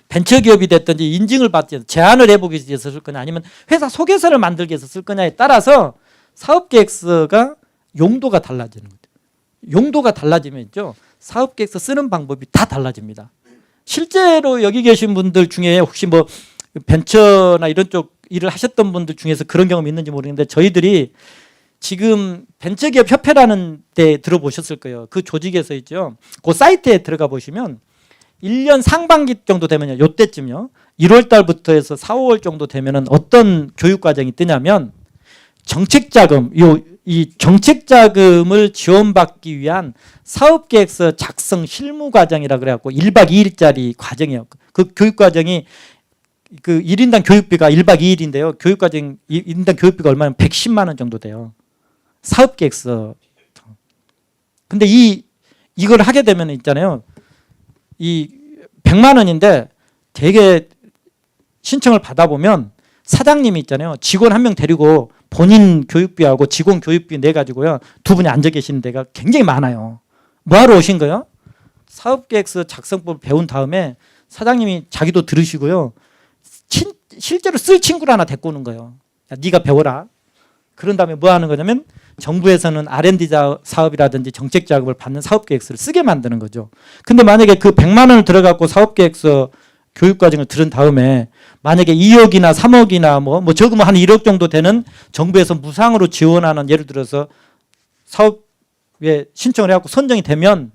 벤처기업이 됐든지 인증을 받기 위해서 제안을 해보기 위해서 쓸 거냐, 아니면 회사 소개서를 만들기 위해서 쓸 거냐에 따라서 사업계획서가 용도가 달라지는 거죠. 용도가 달라지면 있죠, 사업계획서 쓰는 방법이 다 달라집니다. 실제로 여기 계신 분들 중에 혹시 뭐 벤처나 이런 쪽 일을 하셨던 분들 중에서 그런 경험이 있는지 모르겠는데, 저희들이 지금 벤처기업 협회라는 데 들어보셨을 거예요. 그 조직에서 있죠. 그 사이트에 들어가 보시면 1년 상반기 정도 되면요, 요때쯤요, 1월 달부터 해서 4, 5월 정도 되면은 어떤 교육 과정이 뜨냐면 정책자금, 이 정책자금을 지원받기 위한 사업계획서 작성 실무 과정이라 그래갖고 1박 2일짜리 과정이에요. 그 교육 과정이 그 1인당 교육비가 1박 2일인데요. 교육과정 1인당 교육비가 얼마냐면 110만 원 정도 돼요. 사업계획서. 근데 이걸 하게 되면 있잖아요, 이 100만 원인데 되게 신청을 받아보면 사장님이 있잖아요, 직원 한 명 데리고 본인 교육비하고 직원 교육비 내가지고요, 두 분이 앉아 계시는 데가 굉장히 많아요. 뭐하러 오신 거예요? 사업계획서 작성법을 배운 다음에 사장님이 자기도 들으시고요, 실제로 쓸 친구를 하나 데리고 오는 거예요. 야, 네가 배워라. 그런 다음에 뭐 하는 거냐면 정부에서는 R&D 사업이라든지 정책 자금을 받는 사업계획서를 쓰게 만드는 거죠. 근데 만약에 그 100만 원을 들어갖고 사업계획서 교육과정을 들은 다음에 만약에 2억이나 3억이나 뭐 적으면 한 1억 정도 되는 정부에서 무상으로 지원하는 예를 들어서 사업에 신청을 해갖고 선정이 되면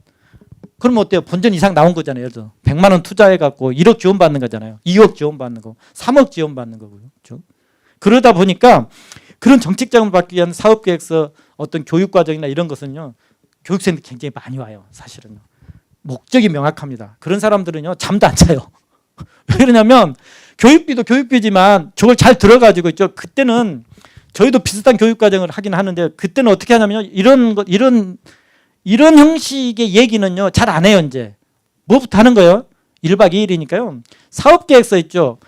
그러면 어때요? 본전 이상 나온 거잖아요. 예를 들어 100만 원 투자해갖고 1억 지원받는 거잖아요. 2억 지원받는 거, 3억 지원받는 거고요. 그렇죠? 그러다 보니까 그런 정책 자금을 받기 위한 사업계획서 어떤 교육과정이나 이런 것은요. 교육생들이 굉장히 많이 와요. 사실은요. 목적이 명확합니다. 그런 사람들은요. 잠도 안 자요. 왜 그러냐면 교육비도 교육비지만 저걸 잘 들어가지고 있죠. 그때는 저희도 비슷한 교육과정을 하긴 하는데 그때는 어떻게 하냐면요. 이런 형식의 얘기는요. 잘 안 해요. 이제. 뭐부터 하는 거예요? 1박 2일이니까요. 사업계획서 있죠.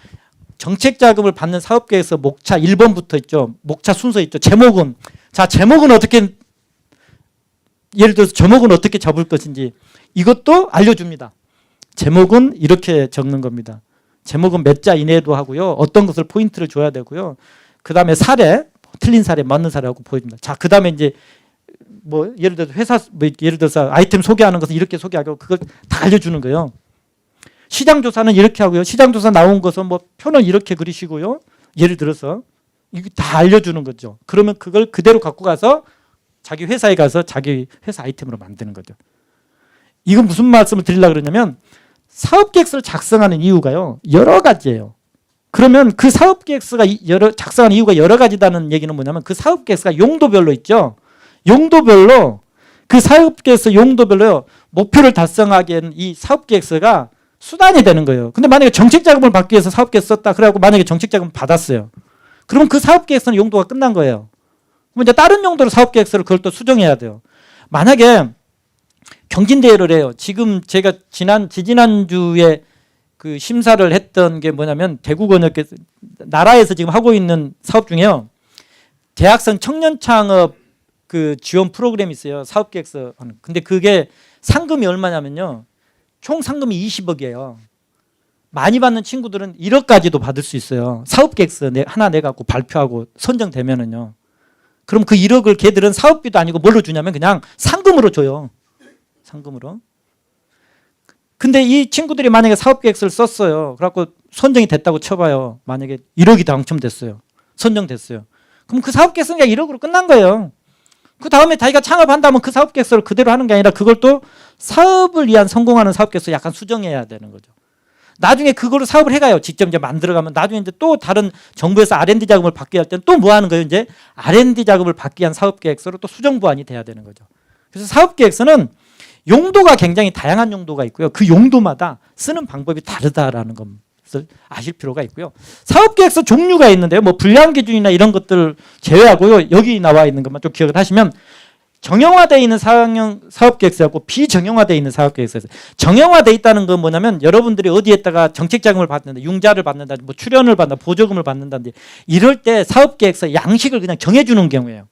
정책자금을 받는 사업계획서 목차 1번부터 있죠. 목차 순서 있죠. 제목은. 자, 제목은 어떻게 예를 들어서 제목은 어떻게 잡을 것인지 이것도 알려줍니다. 제목은 이렇게 적는 겁니다. 제목은 몇 자 이내에도 하고요. 어떤 것을 포인트를 줘야 되고요. 그 다음에 사례, 틀린 사례, 맞는 사례하고 보여줍니다. 자, 그 다음에 이제 뭐 예를 들어서 회사, 뭐 예를 들어서 아이템 소개하는 것을 이렇게 소개하고 그걸 다 알려주는 거예요. 시장조사는 이렇게 하고요. 시장조사 나온 것은 뭐 표는 이렇게 그리시고요. 예를 들어서 이거 다 알려주는 거죠. 그러면 그걸 그대로 갖고 가서 자기 회사에 가서 자기 회사 아이템으로 만드는 거죠. 이건 무슨 말씀을 드리려고 그러냐면 사업계획서를 작성하는 이유가요. 여러 가지예요. 그러면 그 사업계획서가 작성하는 이유가 여러 가지다는 얘기는 뭐냐면 그 사업계획서가 용도별로 있죠. 용도별로 그 사업계획서 용도별로요. 목표를 달성하기에는 이 사업계획서가 수단이 되는 거예요. 근데 만약에 정책자금을 받기 위해서 사업계획서 썼다. 그래갖고 만약에 정책자금을 받았어요. 그러면 그 사업계획서는 용도가 끝난 거예요. 그럼 이제 다른 용도로 사업계획서를 그걸 또 수정해야 돼요. 만약에 경진대회를 해요. 지금 제가 지지난주에 그 심사를 했던 게 뭐냐면 대구권역에서 나라에서 지금 하고 있는 사업 중에요. 대학생 청년 창업 그 지원 프로그램이 있어요. 사업계획서 하는. 근데 그게 상금이 얼마냐면요. 총 상금이 20억이에요. 많이 받는 친구들은 1억까지도 받을 수 있어요. 사업계획서 하나 내갖고 발표하고 선정되면은요. 그럼 그 1억을 걔들은 사업비도 아니고 뭘로 주냐면 그냥 상금으로 줘요. 상금으로. 근데 이 친구들이 만약에 사업계획서를 썼어요. 그래갖고 선정이 됐다고 쳐봐요. 만약에 1억이 당첨됐어요. 선정됐어요. 그럼 그 사업계획서는 그냥 1억으로 끝난 거예요. 그 다음에 자기가 창업한다면 그 사업계획서를 그대로 하는 게 아니라 그걸 또 사업을 위한 성공하는 사업계획서 약간 수정해야 되는 거죠. 나중에 그거를 사업을 해가요. 직접 이제 만들어가면 나중에 이제 또 다른 정부에서 R&D 자금을 받게 할 때는 또 뭐 하는 거예요? 이제 R&D 자금을 받기 위한 사업계획서로 또 수정 보완이 돼야 되는 거죠. 그래서 사업계획서는 용도가 굉장히 다양한 용도가 있고요. 그 용도마다 쓰는 방법이 다르다라는 것을 아실 필요가 있고요. 사업계획서 종류가 있는데요. 뭐 분량 기준이나 이런 것들 제외하고요. 여기 나와 있는 것만 좀 기억을 하시면 정형화되어 있는 사업계획서하고 비정형화되어 있는 사업계획서에서 정형화되어 있다는 건 뭐냐면 여러분들이 어디에다가 정책자금을 받는다, 융자를 받는다, 뭐 출연을 받는다, 보조금을 받는다든지 이럴 때 사업계획서 양식을 그냥 정해주는 경우예요.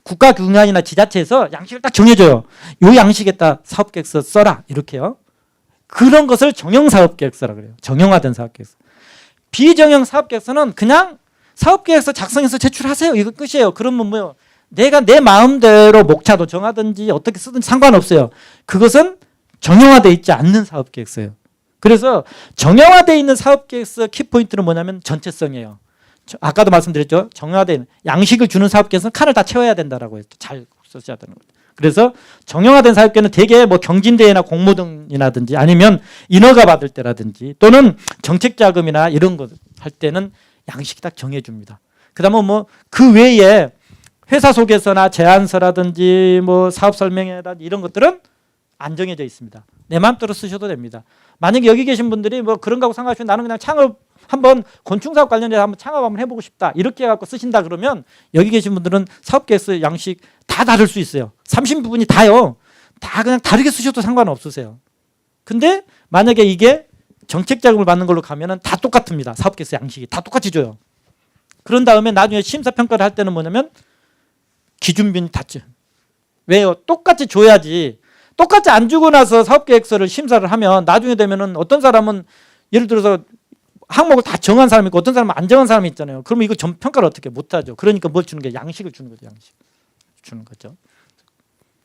국가기관이나 지자체에서 양식을 딱 정해줘요. 요 양식에다 사업계획서 써라 이렇게요. 그런 것을 정형사업계획서라고 그래요. 정형화된 사업계획서. 비정형 사업계획서는 그냥 사업계획서 작성해서 제출하세요. 이거 끝이에요. 그러면 뭐요? 내가 내 마음대로 목차도 정하든지 어떻게 쓰든지 상관없어요. 그것은 정형화되어 있지 않는 사업계획서예요. 그래서 정형화되어 있는 사업계획서 키포인트는 뭐냐면 전체성이에요. 아까도 말씀드렸죠. 정형화된 양식을 주는 사업계획서는 칸을 다 채워야 된다라고 했죠. 잘 써셔야 되는 거죠. 그래서 정형화된 사업계획은 대개 뭐 경진대회나 공모등이라든지 아니면 인허가 받을 때라든지 또는 정책자금이나 이런 거 할 때는 양식이 딱 정해줍니다. 그다음에 뭐 그 외에 회사 소개서나 제안서라든지 뭐 사업 설명회라든지 이런 것들은 안 정해져 있습니다. 내 마음대로 쓰셔도 됩니다. 만약에 여기 계신 분들이 뭐 그런 거하고 상관없이 나는 그냥 창업 한번 건축사업 관련해서 한번 창업 한번 해보고 싶다 이렇게 해갖고 쓰신다 그러면 여기 계신 분들은 사업계획서 양식 다 다를 수 있어요. 30부분이 다요. 다 그냥 다르게 쓰셔도 상관없으세요. 근데 만약에 이게 정책자금을 받는 걸로 가면은 다 똑같습니다. 사업계획서 양식이 다 똑같이 줘요. 그런 다음에 나중에 심사평가를 할 때는 뭐냐면 기준비는 닿죠. 왜요? 똑같이 줘야지. 똑같이 안 주고 나서 사업계획서를 심사를 하면 나중에 되면은 어떤 사람은 예를 들어서 항목을 다 정한 사람이 있고 어떤 사람은 안 정한 사람이 있잖아요. 그러면 이거 평가를 어떻게 못하죠. 그러니까 뭘 주는 게 양식을 주는 거죠. 양식 주는 거죠.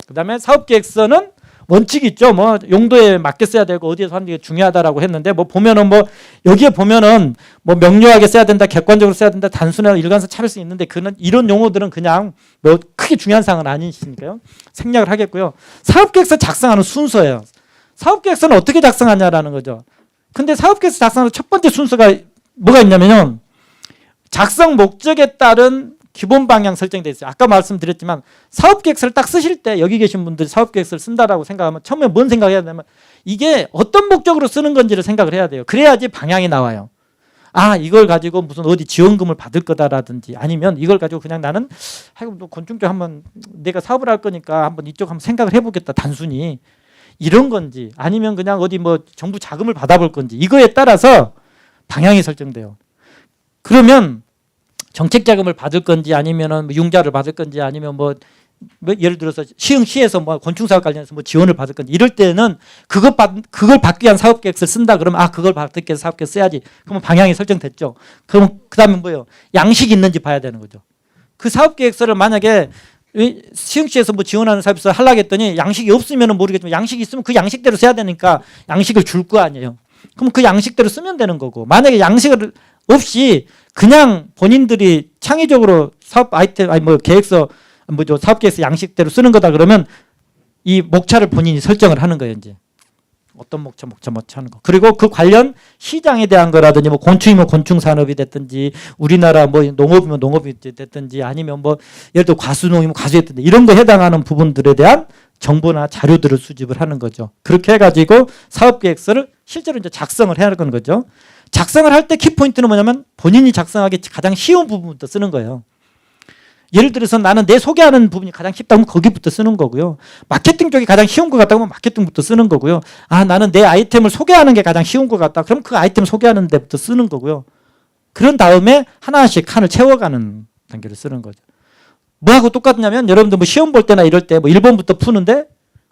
그다음에 사업계획서는 원칙이 있죠. 뭐 용도에 맞게 써야 되고 어디에서 하는 게 중요하다라고 했는데 뭐 보면은 뭐 여기에 보면은 뭐 명료하게 써야 된다, 객관적으로 써야 된다, 단순하고 일관성 차별성 있는데 그는 이런 용어들은 그냥 뭐 크게 중요한 사항은 아니시니까요. 생략을 하겠고요. 사업계획서 작성하는 순서예요. 사업계획서는 어떻게 작성하냐라는 거죠. 근데 사업계획서 작성하는 첫 번째 순서가 뭐가 있냐면요. 작성 목적에 따른 기본 방향 설정되어 있어요. 아까 말씀드렸지만 사업계획서를 딱 쓰실 때 여기 계신 분들이 사업계획서를 쓴다라고 생각하면 처음에 뭔 생각해야 되냐면 이게 어떤 목적으로 쓰는 건지를 생각을 해야 돼요. 그래야지 방향이 나와요. 아, 이걸 가지고 무슨 어디 지원금을 받을 거다라든지 아니면 이걸 가지고 그냥 나는 건축 쪽 한번 내가 사업을 할 거니까 한번 이쪽 한번 생각을 해보겠다. 단순히 이런 건지 아니면 그냥 어디 뭐 정부 자금을 받아볼 건지 이거에 따라서 방향이 설정돼요. 그러면 정책 자금을 받을 건지 아니면은 뭐 융자를 받을 건지 아니면 뭐 예를 들어서 시흥시에서 뭐 건축사업 관련해서 뭐 지원을 받을 건지 이럴 때는 그걸 받기 위한 사업계획서를 쓴다 그러면 아 그걸 받기 위해서 사업계획 써야지. 그러면 방향이 설정됐죠. 그럼 그다음에 뭐예요? 양식이 있는지 봐야 되는 거죠. 그 사업계획서를 만약에 시흥시에서 뭐 지원하는 사업에서 하려고 했더니 양식이 없으면 모르겠지만 양식이 있으면 그 양식대로 써야 되니까 양식을 줄 거 아니에요. 그럼 그 양식대로 쓰면 되는 거고 만약에 양식을 없이 그냥 본인들이 창의적으로 사업 아이템 아니 뭐 계획서 뭐죠 사업계획서 양식대로 쓰는 거다 그러면 이 목차를 본인이 설정을 하는 거예요. 이제 어떤 목차 하는 거. 그리고 그 관련 시장에 대한 거라든지 뭐 곤충이면 곤충 산업이 됐든지 우리나라 뭐 농업이면 농업이 됐든지 아니면 뭐 예를 들어 과수농이면 과수에 됐든지 이런 거 해당하는 부분들에 대한 정보나 자료들을 수집을 하는 거죠. 그렇게 해가지고 사업계획서를 실제로 이제 작성을 해야 하는 거죠. 작성을 할 때 키포인트는 뭐냐면 본인이 작성하기 가장 쉬운 부분부터 쓰는 거예요. 예를 들어서 나는 내 소개하는 부분이 가장 쉽다면 거기부터 쓰는 거고요. 마케팅 쪽이 가장 쉬운 것 같다고 하면 마케팅부터 쓰는 거고요. 아 나는 내 아이템을 소개하는 게 가장 쉬운 것 같다. 그럼 그 아이템 소개하는 데부터 쓰는 거고요. 그런 다음에 하나씩 칸을 채워가는 단계를 쓰는 거죠. 뭐하고 똑같냐면 여러분들 뭐 시험 볼 때나 이럴 때 뭐 1번부터 푸는데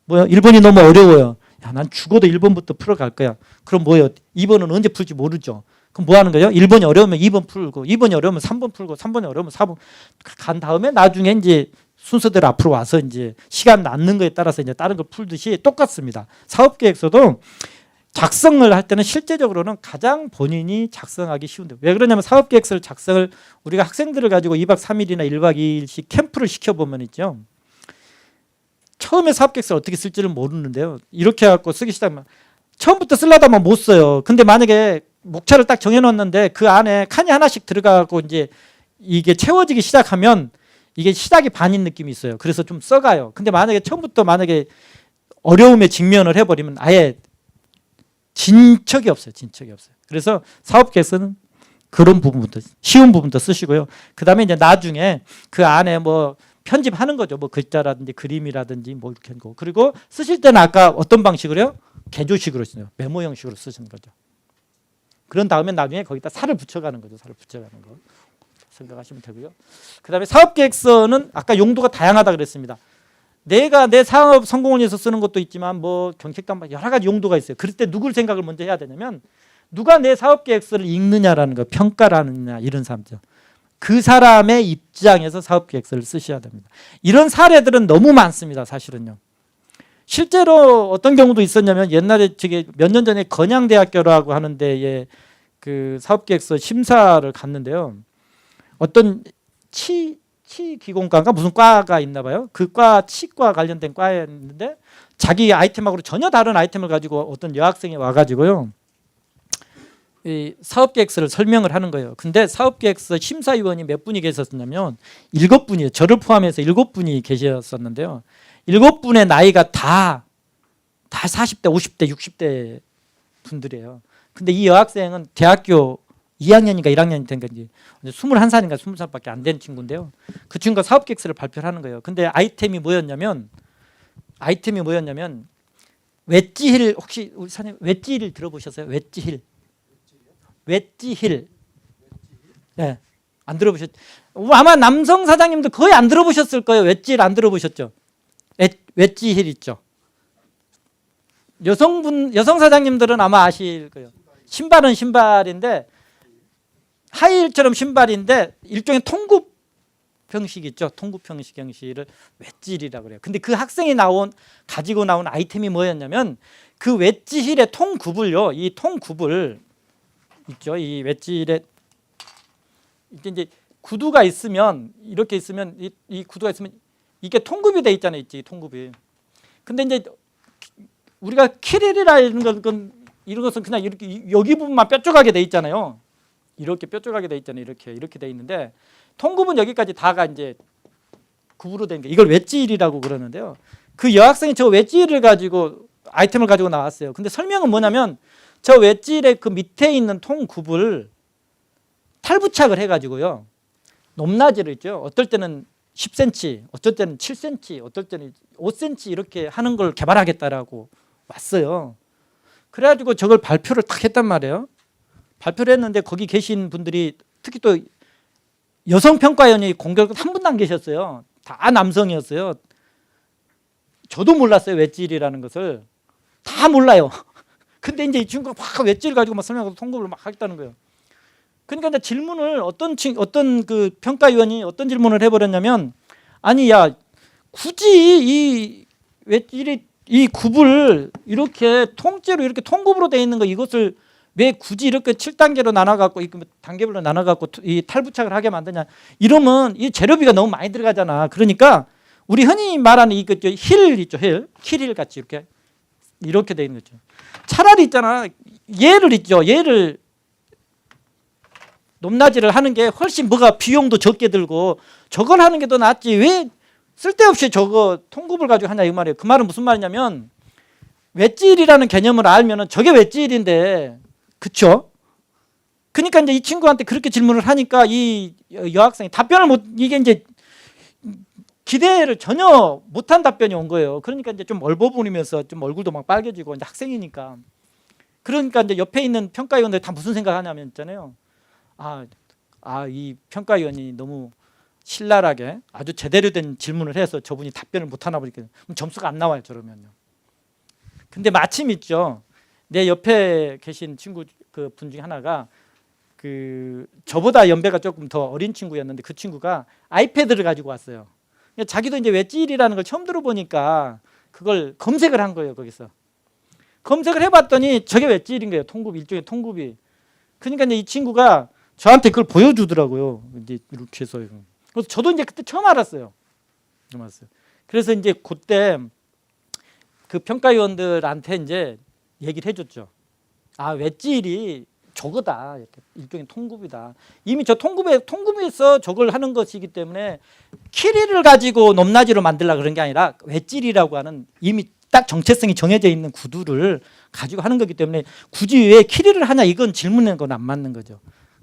뭐 1번이 너무 어려워요. 야, 난 죽어도 1번부터 풀어갈 거야. 그럼 뭐예요? 2번은 언제 풀지 모르죠. 그럼 뭐 하는 거예요? 1번이 어려우면 2번 풀고 2번이 어려우면 3번 풀고 3번이 어려우면 4번 간 다음에 나중에 이제 순서대로 앞으로 와서 이제 시간 남는 거에 따라서 이제 다른 걸 풀듯이 똑같습니다. 사업계획서도 작성을 할 때는 실제적으로는 가장 본인이 작성하기 쉬운데 왜 그러냐면 사업계획서를 작성을 우리가 학생들을 가지고 2박 3일이나 1박 2일씩 캠프를 시켜보면 있죠. 처음에 사업계획서를 어떻게 쓸지를 모르는데요. 이렇게 해갖고 쓰기 시작하면 처음부터 쓰려다 하면 못 써요. 근데 만약에 목차를 딱 정해놓았는데 그 안에 칸이 하나씩 들어가고 이제 이게 채워지기 시작하면 이게 시작이 반인 느낌이 있어요. 그래서 좀 써가요. 근데 만약에 처음부터 만약에 어려움에 직면을 해버리면 아예 진척이 없어요. 진척이 없어요. 그래서 사업계획서는 그런 부분부터 쉬운 부분부터 쓰시고요. 그 다음에 이제 나중에 그 안에 뭐 편집하는 거죠. 뭐 글자라든지 그림이라든지 뭐 이렇게 하는 거. 그리고 쓰실 때는 아까 어떤 방식으로요? 개조식으로 쓰요. 메모 형식으로 쓰시는 거죠. 그런 다음에 나중에 거기다 살을 붙여가는 거죠. 살을 붙여가는 거 생각하시면 되고요. 그 다음에 사업계획서는 아까 용도가 다양하다 그랬습니다. 내가 내 사업 성공을 위해서 쓰는 것도 있지만 뭐 정책단 여러 가지 용도가 있어요. 그럴 때 누굴 생각을 먼저 해야 되냐면 누가 내 사업계획서를 읽느냐라는 거, 평가라느냐 이런 사람죠. 그 사람의 입장에서 사업계획서를 쓰셔야 됩니다. 이런 사례들은 너무 많습니다. 사실은요. 실제로 어떤 경우도 있었냐면 옛날에 저게 몇 년 전에 건양대학교라고 하는 데에 그 사업계획서 심사를 갔는데요. 어떤 치기공과인가 무슨 과가 있나 봐요. 그 과 치과 관련된 과였는데 자기 아이템하고 전혀 다른 아이템을 가지고 어떤 여학생이 와가지고요. 이 사업계획서를 설명을 하는 거예요. 근데 사업계획서 심사위원이 몇 분이 계셨냐면 7분이에요. 저를 포함해서 7분이 계셨었는데요. 7분의 나이가 다 40대, 50대, 60대 분들이에요. 근데 이 여학생은 대학교 2학년인가 1학년이 된 건지 21살인가 20살밖에 안 된 친구인데요. 그 친구가 사업계획서를 발표를 하는 거예요. 근데 아이템이 뭐였냐면 웨지힐 혹시 우리 사장님 웨지힐 들어보셨어요? 웨지힐. 네, 안 들어보셨? 아마 남성 사장님도 거의 안 들어보셨을 거예요. 웨지힐 안 들어보셨죠? 웨지힐 있죠. 여성 사장님들은 아마 아실 거예요. 신발은 신발인데 하이힐처럼 신발인데 일종의 형식 있죠. 통굽 형식을 웨지힐이라고 그래요. 근데 그 학생이 가지고 나온 아이템이 뭐였냐면 그 웨지힐의 통굽을요. 이 통굽을 있죠. 이 웨지힐의 이제 구두가 있으면 이렇게 있으면 이 구두가 있으면 이게 통굽이 돼 있잖아요. 있지 통굽이. 근데 이제 우리가 키릴이라는 건 이런 것은 그냥 이렇게 여기 부분만 뾰족하게 돼 있잖아요. 이렇게 뾰족하게 돼 있잖아요. 이렇게 돼 있는데 통굽은 여기까지 다가 이제 굽으로 된 게 이걸 웨지힐이라고 그러는데요. 그 여학생이 저 웨지힐을 가지고 아이템을 가지고 나왔어요. 근데 설명은 뭐냐면 저 웨지힐의 그 밑에 있는 통굽을 탈부착을 해가지고요. 높낮이를 있죠. 어떨 때는 10cm, 어쩔 때는 7cm, 어떨 때는 5cm 이렇게 하는 걸 개발하겠다라고 왔어요. 그래가지고 저걸 발표를 딱 했단 말이에요. 발표를 했는데 거기 계신 분들이 특히 또 여성 평가위원이 공교롭게 한 분도 안 계셨어요. 다 남성이었어요. 저도 몰랐어요. 웨지힐이라는 것을. 다 몰라요. 근데 이제 이 친구가 막 웨지힐 가지고 막 설명하고 통급을 막 하겠다는 거예요. 그러니까 이제 질문을 어떤 그 평가위원이 어떤 질문을 해버렸냐면 아니 야 굳이 이 웨지힐이 이 굽을 이렇게 통째로 이렇게 통굽으로 돼 있는 거 이것을 왜 굳이 이렇게 7단계로 나눠갖고 단계별로 나눠갖고 이 탈부착을 하게 만드냐 이러면 이 재료비가 너무 많이 들어가잖아. 그러니까 우리 흔히 말하는 이거 힐 있죠. 힐 같이 이렇게 돼 있는 거죠. 차라리 있잖아 얘를 있죠. 얘를 높낮이를 하는 게 훨씬 뭐가 비용도 적게 들고 저걸 하는 게 더 낫지 왜 쓸데없이 저거 통굽을 가지고 하냐 이 말이에요. 그 말은 무슨 말이냐면 웨지힐이라는 개념을 알면은 저게 웨지힐인데 그렇죠? 그러니까 이제 이 친구한테 그렇게 질문을 하니까 이 여학생이 이게 이제 기대를 전혀 못한 답변이 온 거예요. 그러니까 이제 좀 얼버무리면서 좀 얼굴도 막 빨개지고 이제 학생이니까 그러니까 이제 옆에 있는 평가위원들 다 무슨 생각하냐면 있잖아요. 이 평가위원이 너무 신랄하게 아주 제대로 된 질문을 해서 저분이 답변을 못 하나 보니까 점수가 안 나와요. 저러면요. 근데 마침 있죠. 내 옆에 계신 친구 그 분 중에 하나가 그 저보다 연배가 조금 더 어린 친구였는데 그 친구가 아이패드를 가지고 왔어요. 자기도 이제 웨지힐이라는 걸 처음 들어보니까 그걸 검색을 한 거예요. 거기서 검색을 해봤더니 저게 웨지힐인 거예요. 일종의 통굽이. 그러니까 이제 이 친구가 저한테 그걸 보여주더라고요. 이제 이렇게 해서 그래서 저도 이제 그때 처음 알았어요. 그래서 이제 그때 그 평가위원들한테 이제 얘기를 해줬죠. 웨지힐이 저거다. 이렇게 일종의 통굽이다. 이미 저 통굽에서 저걸 하는 것이기 때문에 키릴을 가지고 높낮이로 만들려고 그런 게 아니라 웨지힐이라고 하는 이미 딱 정체성이 정해져 있는 구두를 가지고 하는 거기 때문에 굳이 왜 키릴을 하냐 이건 질문하는 건 안 맞는 거죠.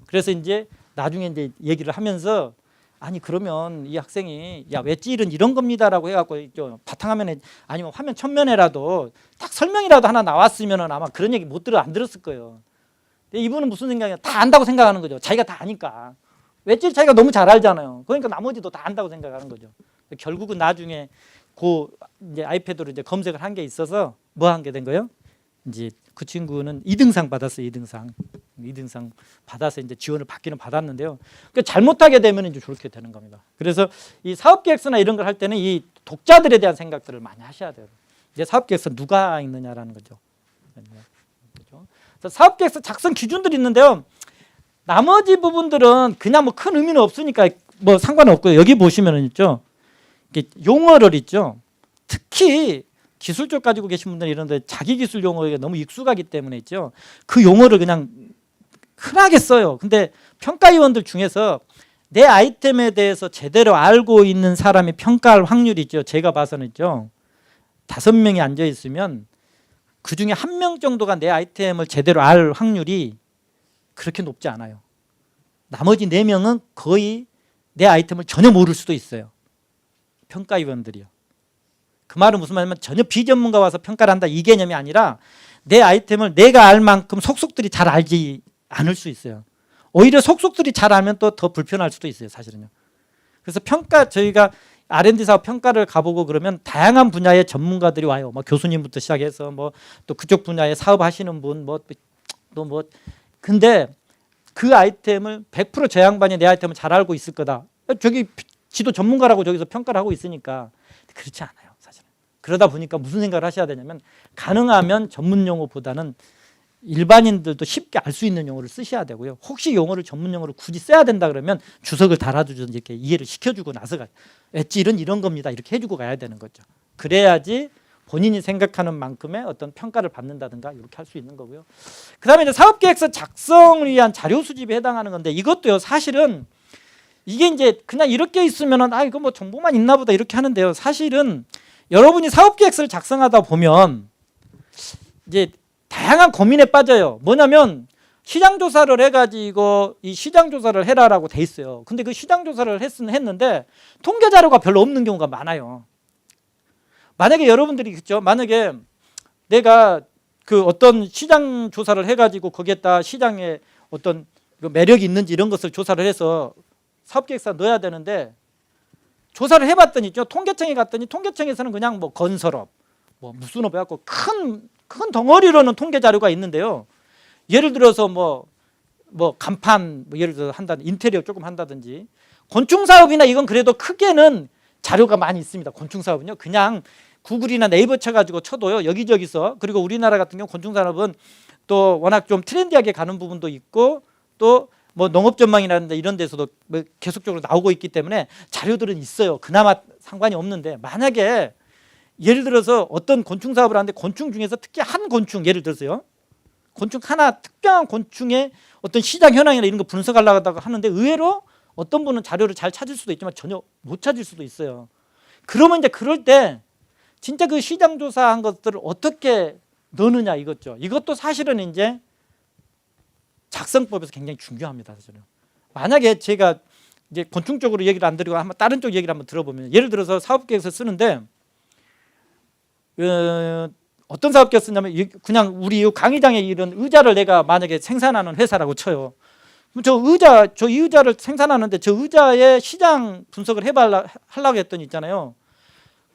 그래서 이제 나중에 이제 얘기를 하면서 아니 그러면 이 학생이 야 웨지힐은 이런 겁니다라고 해갖고 바탕화면에 아니면 화면 첨면에라도 딱 설명이라도 하나 나왔으면은 아마 그런 얘기 안 들었을 거예요. 근데 이분은 무슨 생각이야? 다 안다고 생각하는 거죠. 자기가 다 아니까. 웨지힐 자기가 너무 잘 알잖아요. 그러니까 나머지도 다 안다고 생각하는 거죠. 결국은 나중에 이제 아이패드로 이제 검색을 한 게 있어서 뭐 한 게 된 거예요? 이제 그 친구는 2등상 받았어요. 2등상 받아서 이제 지원을 받기는 받았는데요. 그러니까 잘못하게 되면 이제 저렇게 되는 겁니다. 그래서 이 사업계획서나 이런 걸 할 때는 이 독자들에 대한 생각들을 많이 하셔야 돼요. 이제 사업계획서 누가 있느냐라는 거죠. 그래서 사업계획서 작성 기준들이 있는데요. 나머지 부분들은 그냥 뭐 큰 의미는 없으니까 뭐 상관없고요. 여기 보시면은 있죠. 용어를 있죠. 특히 기술 쪽 가지고 계신 분들은 이런데 자기 기술 용어에 너무 익숙하기 때문에 있죠. 그 용어를 그냥 흔하게 써요. 근데 평가위원들 중에서 내 아이템에 대해서 제대로 알고 있는 사람이 평가할 확률이 있죠. 제가 봐서는 있죠. 5명이 앉아 있으면 그 중에 1명 정도가 내 아이템을 제대로 알 확률이 그렇게 높지 않아요. 나머지 4명은 거의 내 아이템을 전혀 모를 수도 있어요. 평가위원들이요. 그 말은 무슨 말이냐면 전혀 비전문가 와서 평가를 한다 이 개념이 아니라 내 아이템을 내가 알 만큼 속속들이 잘 알지 않을 수 있어요. 오히려 속속들이 잘 알면 또 더 불편할 수도 있어요. 사실은요. 그래서 저희가 R&D 사업 평가를 가보고 그러면 다양한 분야의 전문가들이 와요. 뭐 교수님부터 시작해서 뭐 또 그쪽 분야에 사업하시는 분 근데 그 아이템을 100% 저 양반이 내 아이템을 잘 알고 있을 거다. 저기 지도 전문가라고 저기서 평가를 하고 있으니까. 그렇지 않아요, 사실은. 그러다 보니까 무슨 생각을 하셔야 되냐면 가능하면 전문 용어보다는 일반인들도 쉽게 알 수 있는 용어를 쓰셔야 되고요. 혹시 용어를 전문 용어로 굳이 써야 된다 그러면 주석을 달아주든지 이렇게 이해를 시켜주고 나서 엣지는 이런 겁니다. 이렇게 해주고 가야 되는 거죠. 그래야지 본인이 생각하는 만큼의 어떤 평가를 받는다든가 이렇게 할 수 있는 거고요. 그다음에 이제 사업계획서 작성을 위한 자료 수집에 해당하는 건데 이것도요 사실은 이게 이제 그냥 이렇게 있으면은 아 이거 뭐 정보만 있나 보다 이렇게 하는데요. 사실은 여러분이 사업계획서를 작성하다 보면 이제 다양한 고민에 빠져요. 뭐냐면 시장 조사를 해가지고 이 시장 조사를 해라라고 돼 있어요. 근데 그 시장 조사를 했는데 통계 자료가 별로 없는 경우가 많아요. 만약에 여러분들이 그죠? 만약에 내가 그 어떤 시장 조사를 해가지고 거기에다 시장에 어떤 매력이 있는지 이런 것을 조사를 해서 사업계획서 넣어야 되는데 조사를 해봤더니 통계청에 갔더니 통계청에서는 그냥 뭐 건설업, 뭐 무슨 업 해갖고 큰 덩어리로는 통계 자료가 있는데요. 예를 들어서 뭐 간판 뭐 예를 들어 인테리어 조금 한다든지 건축 사업이나 이건 그래도 크게는 자료가 많이 있습니다. 건축 사업은요. 그냥 구글이나 네이버 쳐가지고 쳐도요. 여기저기서 그리고 우리나라 같은 경우 건축 산업은 또 워낙 좀 트렌디하게 가는 부분도 있고 또 뭐 농업 전망이라든지 이런 데서도 뭐 계속적으로 나오고 있기 때문에 자료들은 있어요. 그나마 상관이 없는데 만약에 예를 들어서 어떤 건축 사업을 하는데 건축 중에서 특히 한 건축 예를 들어서요. 건축 하나 특정한 건축의 어떤 시장 현황이나 이런 거 분석하려고 하는데 의외로 어떤 분은 자료를 잘 찾을 수도 있지만 전혀 못 찾을 수도 있어요. 그러면 이제 그럴 때 진짜 그 시장 조사한 것들을 어떻게 넣느냐 이거죠. 이것도 사실은 이제 작성법에서 굉장히 중요합니다. 사실은. 만약에 제가 이제 건축 쪽으로 얘기를 안 드리고 한번 다른 쪽 얘기를 한번 들어보면 예를 들어서 사업계획서 쓰는데 어떤 사업계획 쓰냐면 그냥 우리 강의장에 이런 의자를 내가 만약에 생산하는 회사라고 쳐요. 그럼 이 의자를 생산하는데 저 의자의 시장 분석을 하려고 했더니 있잖아요.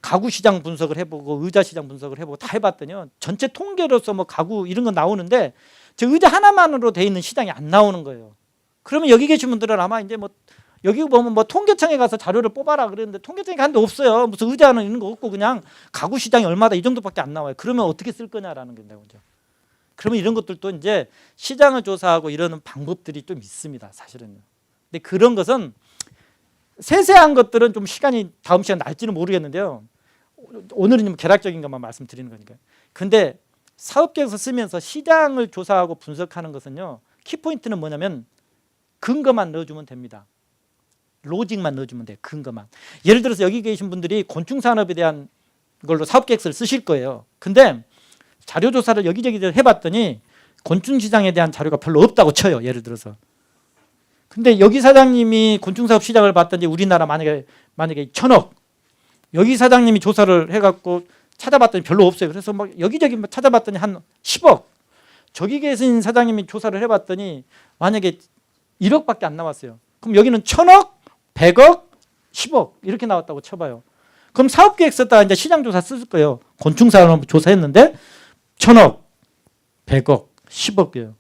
가구 시장 분석을 해보고 의자 시장 분석을 해보고 다 해봤더니요. 전체 통계로서 뭐 가구 이런 건 나오는데 저 의자 하나만으로 돼 있는 시장이 안 나오는 거예요. 그러면 여기 계신 분들은 아마 이제 뭐 여기 보면 뭐 통계청에 가서 자료를 뽑아라 그랬는데 통계청에 갔는데 없어요. 무슨 의자는 이런 거 없고 그냥 가구 시장이 얼마다 이 정도밖에 안 나와요. 그러면 어떻게 쓸 거냐라는 건데 그죠. 그러면 이런 것들도 이제 시장을 조사하고 이러는 방법들이 좀 있습니다. 사실은요. 근데 그런 것은 세세한 것들은 좀 시간이 다음 시간 날지는 모르겠는데요. 오늘은 좀 개략적인 것만 말씀드리는 거니까요. 근데 사업계획서 쓰면서 시장을 조사하고 분석하는 것은요. 키포인트는 뭐냐면 근거만 넣어주면 됩니다. 로직만 넣어주면 돼요. 근거만. 예를 들어서 여기 계신 분들이 건축산업에 대한 걸로 사업계획서를 쓰실 거예요. 근데 자료조사를 여기저기 해봤더니 건축시장에 대한 자료가 별로 없다고 쳐요. 예를 들어서. 근데 여기 사장님이 건축사업 시장을 봤더니 우리나라 만약에 1,000억 여기 사장님이 조사를 해갖고 찾아봤더니 별로 없어요. 그래서 막 여기저기 찾아봤더니 한 10억 저기 계신 사장님이 조사를 해봤더니 만약에 1억밖에 안 나왔어요. 그럼 여기는 1,000억, 100억, 10억 이렇게 나왔다고 쳐봐요. 그럼 사업계획 썼다가 이제 시장조사 쓸 거예요. 건축사업 조사했는데 1,000억, 100억, 10억이에요.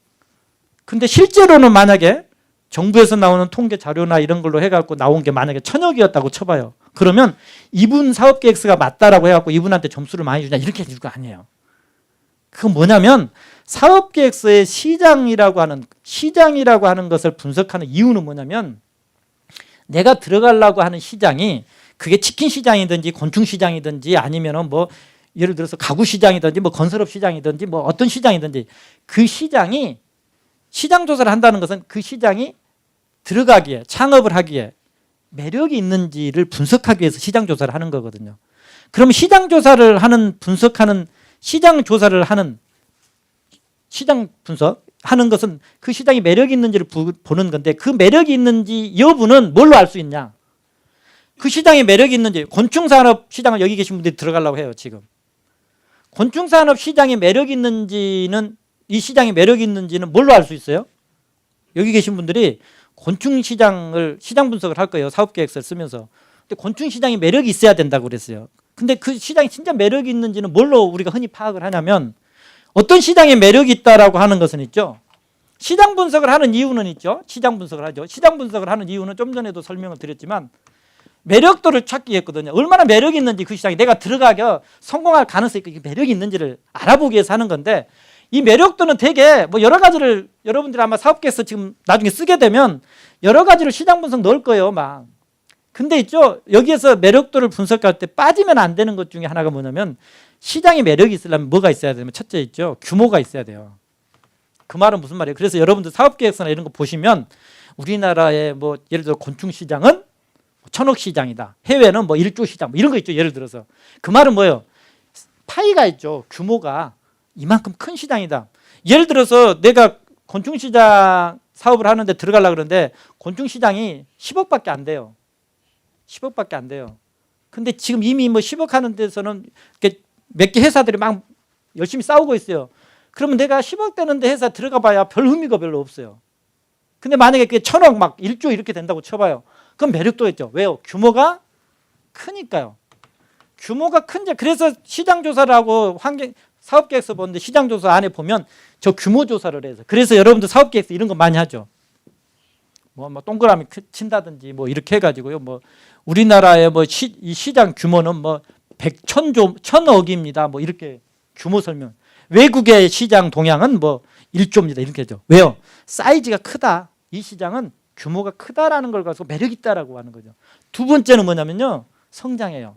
근데 실제로는 만약에 정부에서 나오는 통계 자료나 이런 걸로 해갖고 나온 게 만약에 1,000억이었다고 쳐봐요. 그러면 이분 사업계획서가 맞다라고 해갖고 이분한테 점수를 많이 주냐 이렇게 해줄 거 아니에요. 그건 뭐냐면 사업계획서의 시장이라고 하는 것을 분석하는 이유는 뭐냐면 내가 들어가려고 하는 시장이 그게 치킨 시장이든지 건축 시장이든지 아니면은 뭐 예를 들어서 가구 시장이든지 뭐 건설업 시장이든지 뭐 어떤 시장이든지 그 시장이 시장 조사를 한다는 것은 그 시장이 들어가기에 창업을 하기에 매력이 있는지를 분석하기 위해서 시장 조사를 하는 거거든요. 그럼 시장 조사를 하는 분석하는 시장 조사를 하는 시장 분석하는 것은 그 시장이 매력이 있는지를 보는 건데 그 매력이 있는지 여부는 뭘로 알 수 있냐? 그 시장에 매력이 있는지 건축산업 시장을 여기 계신 분들이 들어가려고 해요. 지금 건축산업 시장에 매력이 있는지는 이 시장에 매력이 있는지는 뭘로 알 수 있어요? 여기 계신 분들이 건축 시장을 시장 분석을 할 거예요. 사업계획서를 쓰면서. 근데 건축 시장에 매력이 있어야 된다고 그랬어요. 근데 그 시장이 진짜 매력이 있는지는 뭘로 우리가 흔히 파악을 하냐면 어떤 시장에 매력이 있다라고 하는 것은 있죠. 시장 분석을 하는 이유는 있죠. 시장 분석을 하죠. 시장 분석을 하는 이유는 좀 전에도 설명을 드렸지만 매력도를 찾기 했거든요. 얼마나 매력이 있는지 그 시장에 내가 들어가게 성공할 가능성이 있고 매력이 있는지를 알아보기 위해서 하는 건데 이 매력도는 되게 뭐 여러 가지를 여러분들이 아마 사업계에서 지금 나중에 쓰게 되면 여러 가지를 시장 분석 넣을 거예요, 막. 근데 있죠. 여기에서 매력도를 분석할 때 빠지면 안 되는 것 중에 하나가 뭐냐면 시장에 매력이 있으려면 뭐가 있어야 되냐면 첫째 있죠. 규모가 있어야 돼요. 그 말은 무슨 말이에요? 그래서 여러분들 사업계획서나 이런 거 보시면 우리나라의 뭐 예를 들어 곤충 시장은 1,000억 시장이다. 해외는 뭐 1조 시장 뭐 이런 거 있죠. 예를 들어서. 그 말은 뭐예요? 파이가 있죠. 규모가 이만큼 큰 시장이다. 예를 들어서 내가 곤충 시장 사업을 하는데 들어가려고 그러는데 곤충 시장이 10억밖에 안 돼요. 10억밖에 안 돼요. 근데 지금 이미 뭐 10억 하는 데서는 몇 개 회사들이 막 열심히 싸우고 있어요. 그러면 내가 10억 되는데 회사 들어가 봐야 별 의미가 별로 없어요. 근데 만약에 그게 1,000억 막 1조 이렇게 된다고 쳐봐요. 그럼 매력도 있죠. 왜요? 규모가 크니까요. 규모가 큰지 그래서 시장 조사를 하고 환경 사업계획서 보는데 시장 조사 안에 보면 저 규모 조사를 해서 그래서 여러분들 사업계획서 이런 거 많이 하죠. 뭐 동그라미 친다든지 뭐 이렇게 해가지고요. 뭐 우리나라의 뭐 이 시장 규모는 뭐 1,000억입니다. 뭐 이렇게 규모 설명. 외국의 시장 동향은 뭐 1조입니다. 이렇게 하죠. 왜요? 사이즈가 크다. 이 시장은 규모가 크다라는 걸 가지고 매력 있다라고 하는 거죠. 두 번째는 뭐냐면요. 성장해요.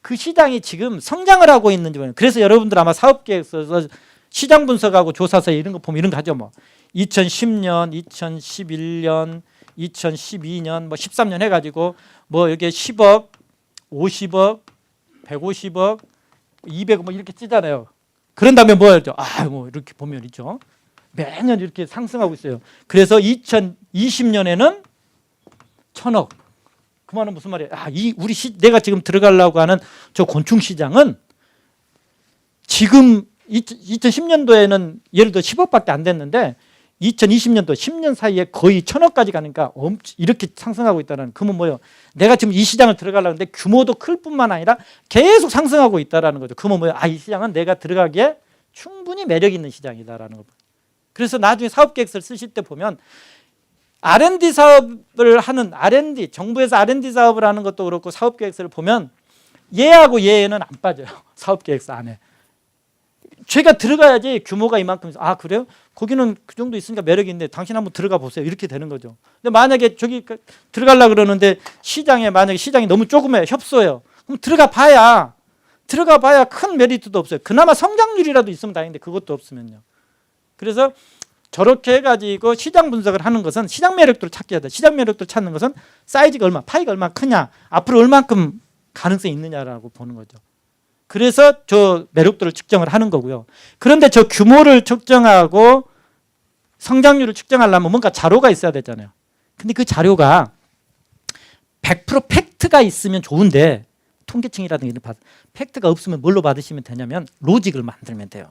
그 시장이 지금 성장을 하고 있는지 보면 그래서 여러분들 아마 사업계획서에서 시장 분석하고 조사서 이런 거 보면 이런 거 하죠. 뭐 2010년, 2011년, 2012년, 뭐 13년 해가지고 뭐 여기에 10억, 50억, 150억, 200억 뭐 이렇게 찌잖아요. 그런 다음에 뭐였죠? 뭐 이렇게 보면 있죠. 매년 이렇게 상승하고 있어요. 그래서 2020년에는 1,000억. 그 말은 무슨 말이에요? 내가 지금 들어가려고 하는 저 곤충 시장은 지금 2010년도에는 예를 들어 10억밖에 안 됐는데 2020년도 10년 사이에 거의 1,000억까지 가니까 이렇게 상승하고 있다는. 그러면 뭐예요? 내가 지금 이 시장을 들어가려고 하는데 규모도 클 뿐만 아니라 계속 상승하고 있다는 거죠. 그러면 뭐예요? 이 시장은 내가 들어가기에 충분히 매력 있는 시장이다라는 거. 그래서 나중에 사업계획서를 쓰실 때 보면 R&D 사업을 하는 정부에서 R&D 사업을 하는 것도 그렇고 사업계획서를 보면 얘하고 얘는 안 빠져요. 사업계획서 안에. 제가 들어가야지 규모가 이만큼 있어. 그래요? 거기는 그 정도 있으니까 매력이 있는데 당신 한번 들어가 보세요. 이렇게 되는 거죠. 근데 만약에 저기 들어가려고 그러는데 만약에 시장이 너무 조그매요. 협소해요. 그럼 들어가 봐야 큰 메리트도 없어요. 그나마 성장률이라도 있으면 다행인데 그것도 없으면요. 그래서 저렇게 해가지고 시장 분석을 하는 것은 시장 매력도를 찾게 해야 돼. 시장 매력도를 찾는 것은 사이즈가 파이가 얼마나 크냐, 앞으로 얼만큼 가능성이 있느냐라고 보는 거죠. 그래서 저 매력도를 측정을 하는 거고요. 그런데 저 규모를 측정하고 성장률을 측정하려면 뭔가 자료가 있어야 되잖아요. 근데 그 자료가 100% 팩트가 있으면 좋은데 통계청이라든가 이런 팩트가 없으면 뭘로 받으시면 되냐면 로직을 만들면 돼요.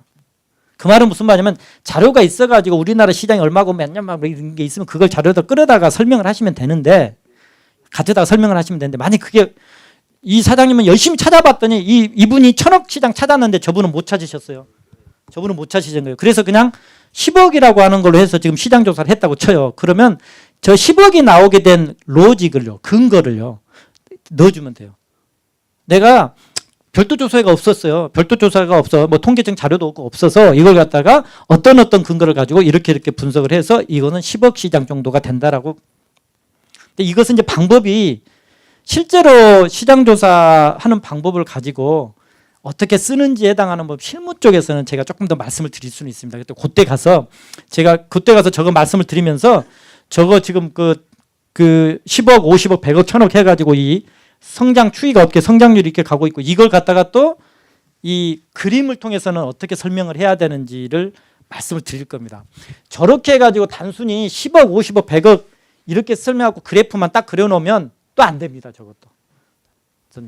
그 말은 무슨 말이냐면 자료가 있어가지고 우리나라 시장이 얼마고 몇 년 막 이런 게 있으면 그걸 자료에다 끌어다가 설명을 하시면 되는데 가져다가 설명을 하시면 되는데 만약 그게 이 사장님은 열심히 찾아봤더니 이분이 1,000억 시장 찾았는데 저분은 못 찾으셨어요. 저분은 못 찾으신 거예요. 그래서 그냥 10억이라고 하는 걸로 해서 지금 시장 조사를 했다고 쳐요. 그러면 저 10억이 나오게 된 로직을요, 근거를요 넣어주면 돼요. 내가 별도 조사가 없었어요. 별도 조사가 없어. 뭐 통계청 자료도 없고 없어서 이걸 갖다가 어떤 근거를 가지고 이렇게 분석을 해서 이거는 10억 시장 정도가 된다라고. 근데 이것은 이제 방법이 실제로 시장 조사하는 방법을 가지고 어떻게 쓰는지에 해당하는 법 실무 쪽에서는 제가 조금 더 말씀을 드릴 수는 있습니다. 그때 가서 저거 말씀을 드리면서 저거 지금 그 10억, 50억, 100억, 1,000억 해가지고 이 성장 추이가 어떻게 성장률이 이렇게 가고 있고 이걸 갖다가 또 이 그림을 통해서는 어떻게 설명을 해야 되는지를 말씀을 드릴 겁니다. 저렇게 해가지고 단순히 10억, 50억, 100억 이렇게 설명하고 그래프만 딱 그려놓으면 또 안 됩니다. 저것도.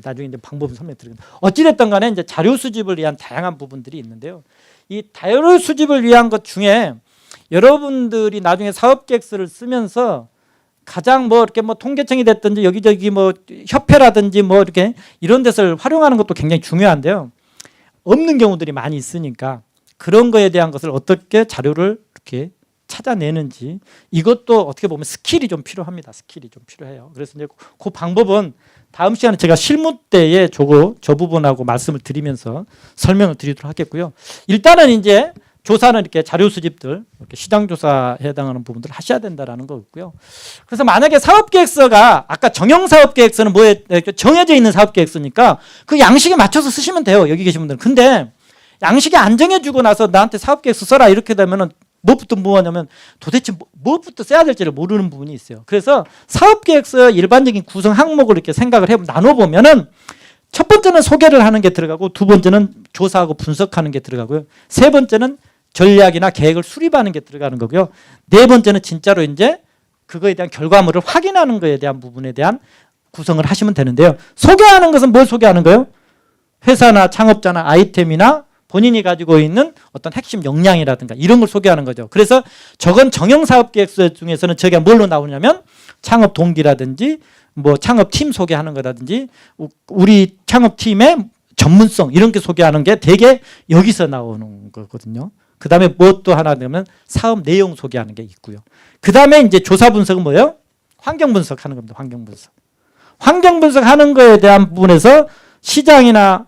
나중에 이제 방법을 설명드리겠습니다. 어찌됐든 간에 이제 자료 수집을 위한 다양한 부분들이 있는데요. 이 자료 수집을 위한 것 중에 여러분들이 나중에 사업계획서를 쓰면서 가장 이렇게 통계청이 됐든지 여기저기 협회라든지 이렇게 이런 데서 활용하는 것도 굉장히 중요한데요. 없는 경우들이 많이 있으니까 그런 거에 대한 것을 어떻게 자료를 이렇게 찾아내는지 이것도 어떻게 보면 스킬이 좀 필요합니다. 스킬이 좀 필요해요. 그래서 이제 그 방법은 다음 시간에 제가 실무 때에 저 부분하고 말씀을 드리면서 설명을 드리도록 하겠고요. 일단은 이제 조사는 이렇게 자료 수집들, 이렇게 시장 조사에 해당하는 부분들을 하셔야 된다라는 거고요. 그래서 만약에 사업계획서가 아까 정형 사업계획서는 뭐에 정해져 있는 사업계획서니까 그 양식에 맞춰서 쓰시면 돼요. 여기 계신 분들은. 근데 양식이 안 정해주고 나서 나한테 사업계획서 써라 이렇게 되면은 무엇부터 뭐하냐면 도대체 무엇부터 써야 될지를 모르는 부분이 있어요. 그래서 사업계획서 일반적인 구성 항목을 이렇게 생각을 나눠보면은 첫 번째는 소개를 하는 게 들어가고 두 번째는 조사하고 분석하는 게 들어가고요. 세 번째는 전략이나 계획을 수립하는 게 들어가는 거고요. 네 번째는 진짜로 이제 그거에 대한 결과물을 확인하는 거에 대한 부분에 대한 구성을 하시면 되는데요. 소개하는 것은 뭘 소개하는 거예요? 회사나 창업자나 아이템이나 본인이 가지고 있는 어떤 핵심 역량이라든가 이런 걸 소개하는 거죠. 그래서 저건 정형사업계획서 중에서는 저게 뭘로 나오냐면 창업 동기라든지 뭐 창업팀 소개하는 거라든지 우리 창업팀의 전문성 이런 게 소개하는 게 되게 여기서 나오는 거거든요. 그 다음에 무엇도 하나 되면 사업 내용 소개하는 게 있고요. 그 다음에 이제 조사 분석은 뭐예요? 환경 분석하는 겁니다. 환경 분석. 환경 분석하는 거에 대한 부분에서 시장이나